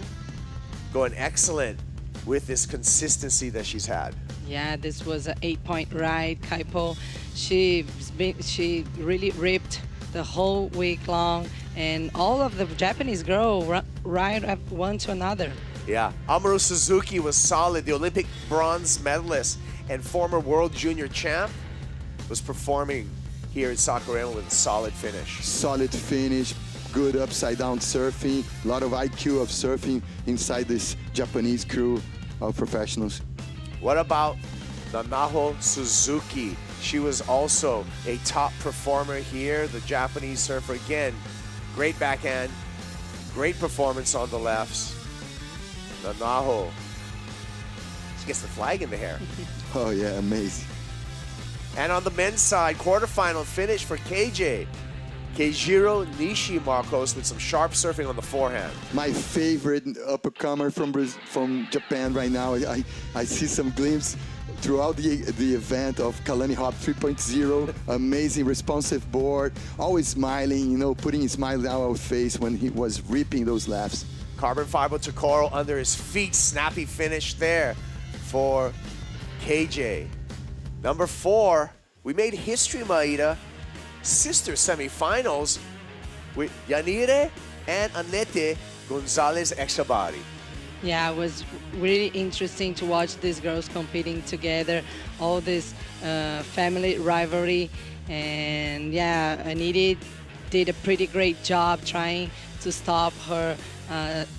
going excellent with this consistency that she's had. Yeah, this was an 8-point ride, Kaipo. She really ripped the whole week long, and all of the Japanese girls ride up one to another. Yeah, Amaru Suzuki was solid, the Olympic bronze medalist. and former world junior champ, was performing here at Saquarema with a solid finish. Solid finish, good upside down surfing, a lot of IQ of surfing inside this Japanese crew of professionals. What about Nanaho Suzuki? She was also a top performer here, the Japanese surfer. Again, great backhand, great performance on the lefts. Nanaho, she gets the flag in the hair. Oh yeah, amazing. And on the men's side, quarterfinal finish for KJ. Keijiro Nishi, Marcos, with some sharp surfing on the forehand. My favorite up-and-comer from Japan right now. I see some glimpse throughout the event of Kalani Hop 3.0. Amazing, responsive board, always smiling, you know, putting a smile on our face when he was ripping those laughs. Carbon fiber to coral under his feet. Snappy finish there for KJ. Number 4, we made history, Maida. Sister semifinals with Yanire and Anete Gonzalez Echabari. Yeah, it was really interesting to watch these girls competing together, all this family rivalry. And yeah, Anita did a pretty great job trying to stop her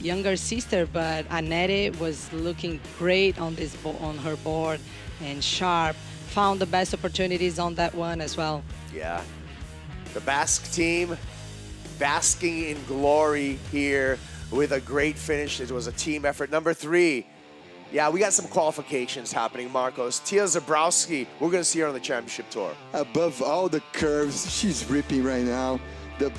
younger sister, but Annette was looking great on on her board and sharp. Found the best opportunities on that one as well. Yeah. The Basque team basking in glory here with a great finish. It was a team effort. Number 3, yeah, we got some qualifications happening, Marcos. Tia Zabrowski, we're going to see her on the championship tour. Above all the curves, she's ripping right now. The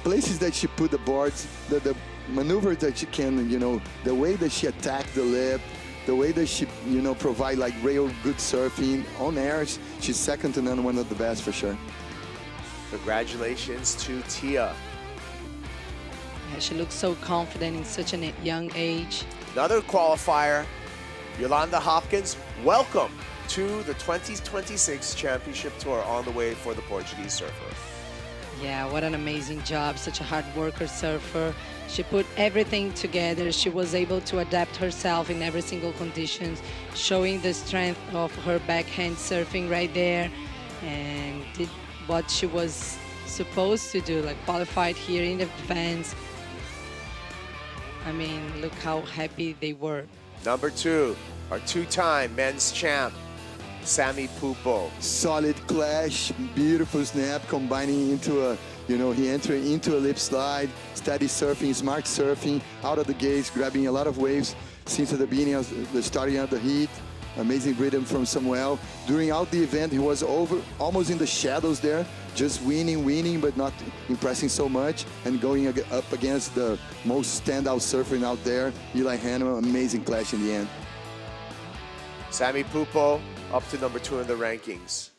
places that she put the boards, the maneuvers that she can, you know, the way that she attacked the lip, the way that she, you know, provide like real good surfing on air, she's second to none, one of the best for sure. Congratulations to Tia. Yeah, she looks so confident in such a young age. Another qualifier, Yolanda Hopkins, welcome to the 2026 Championship Tour on the way for the Portuguese surfer. Yeah, what an amazing job. Such a hard worker surfer. She put everything together. She was able to adapt herself in every single condition, showing the strength of her backhand surfing right there, and did what she was supposed to do, like qualified here in the fans. I mean, look how happy they were. Number 2, our 2-time men's champ, Sammy Pupo. Solid clash, beautiful snap, combining into a, you know, he entered into a lip slide, steady surfing, smart surfing, out of the gates, grabbing a lot of waves since the beginning of the starting of the heat. Amazing rhythm from Samuel. Throughout the event, he was almost in the shadows there, just winning, but not impressing so much, and going up against the most standout surfer out there, Eli Hanneman. Amazing clash in the end. Sammy Pupo up to number 2 in the rankings.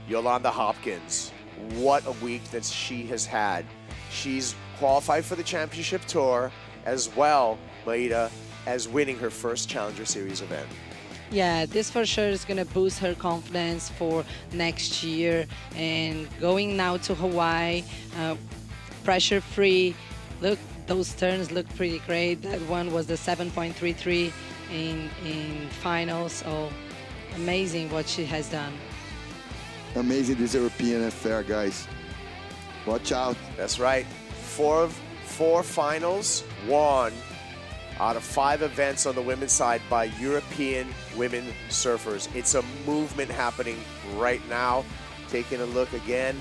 Yolanda Hopkins, what a week that she has had. She's qualified for the championship tour as well, Maida, as winning her first Challenger Series event. Yeah, this for sure is going to boost her confidence for next year. And going now to Hawaii, pressure-free. Look, those turns look pretty great. That one was the 7.33 in finals. So amazing what she has done. Amazing this European affair, guys. Watch out. That's right. 4 finals, 1 out of 5 events on the women's side by European women surfers. It's a movement happening right now. Taking a look again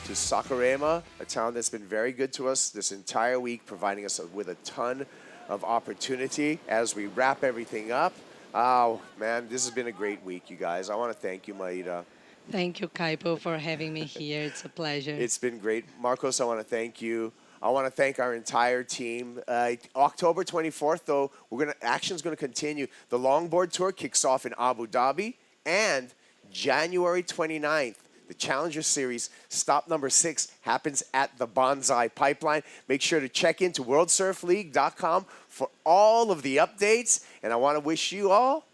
to Saquarema, a town that's been very good to us this entire week, providing us with a ton of opportunity as we wrap everything up. Oh, man, this has been a great week, you guys. I want to thank you, Maida. Thank you, Kaipo, for having me here. It's a pleasure. It's been great. Marcos, I want to thank you. I want to thank our entire team. October 24th, though, action's going to continue. The longboard tour kicks off in Abu Dhabi, and January 29th, the Challenger Series, stop number 6, happens at the Bonsai Pipeline. Make sure to check into worldsurfleague.com for all of the updates. And I want to wish you all,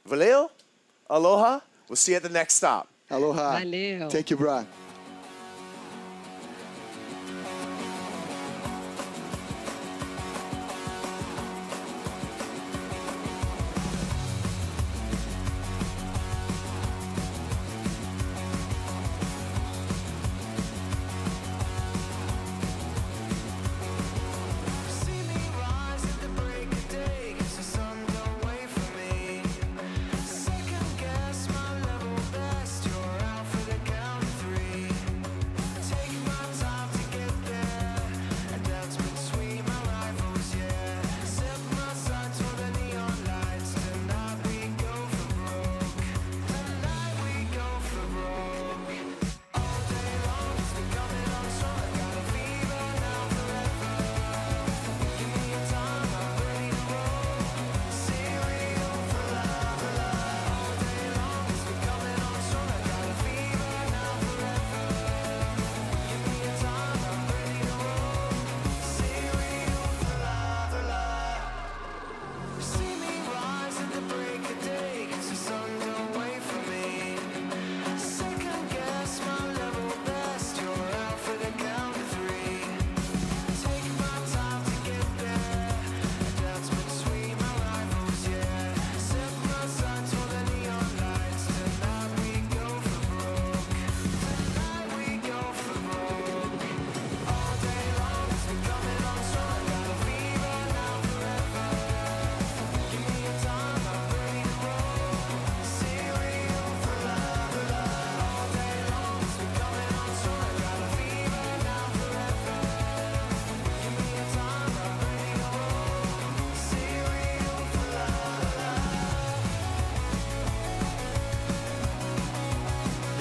valeu, aloha. We'll see you at the next stop. Aloha. Valeu. Thank you, bro.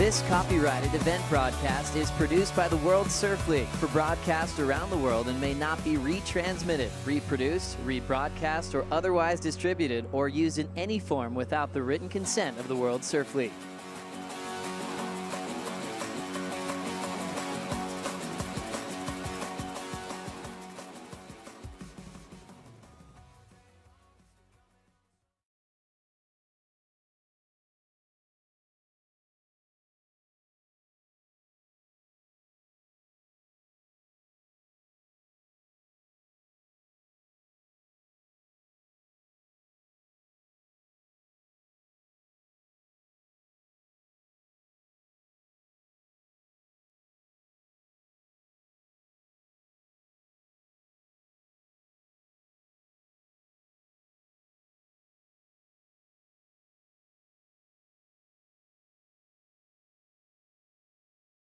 This copyrighted event broadcast is produced by the World Surf League for broadcast around the world and may not be retransmitted, reproduced, rebroadcast, or otherwise distributed or used in any form without the written consent of the World Surf League.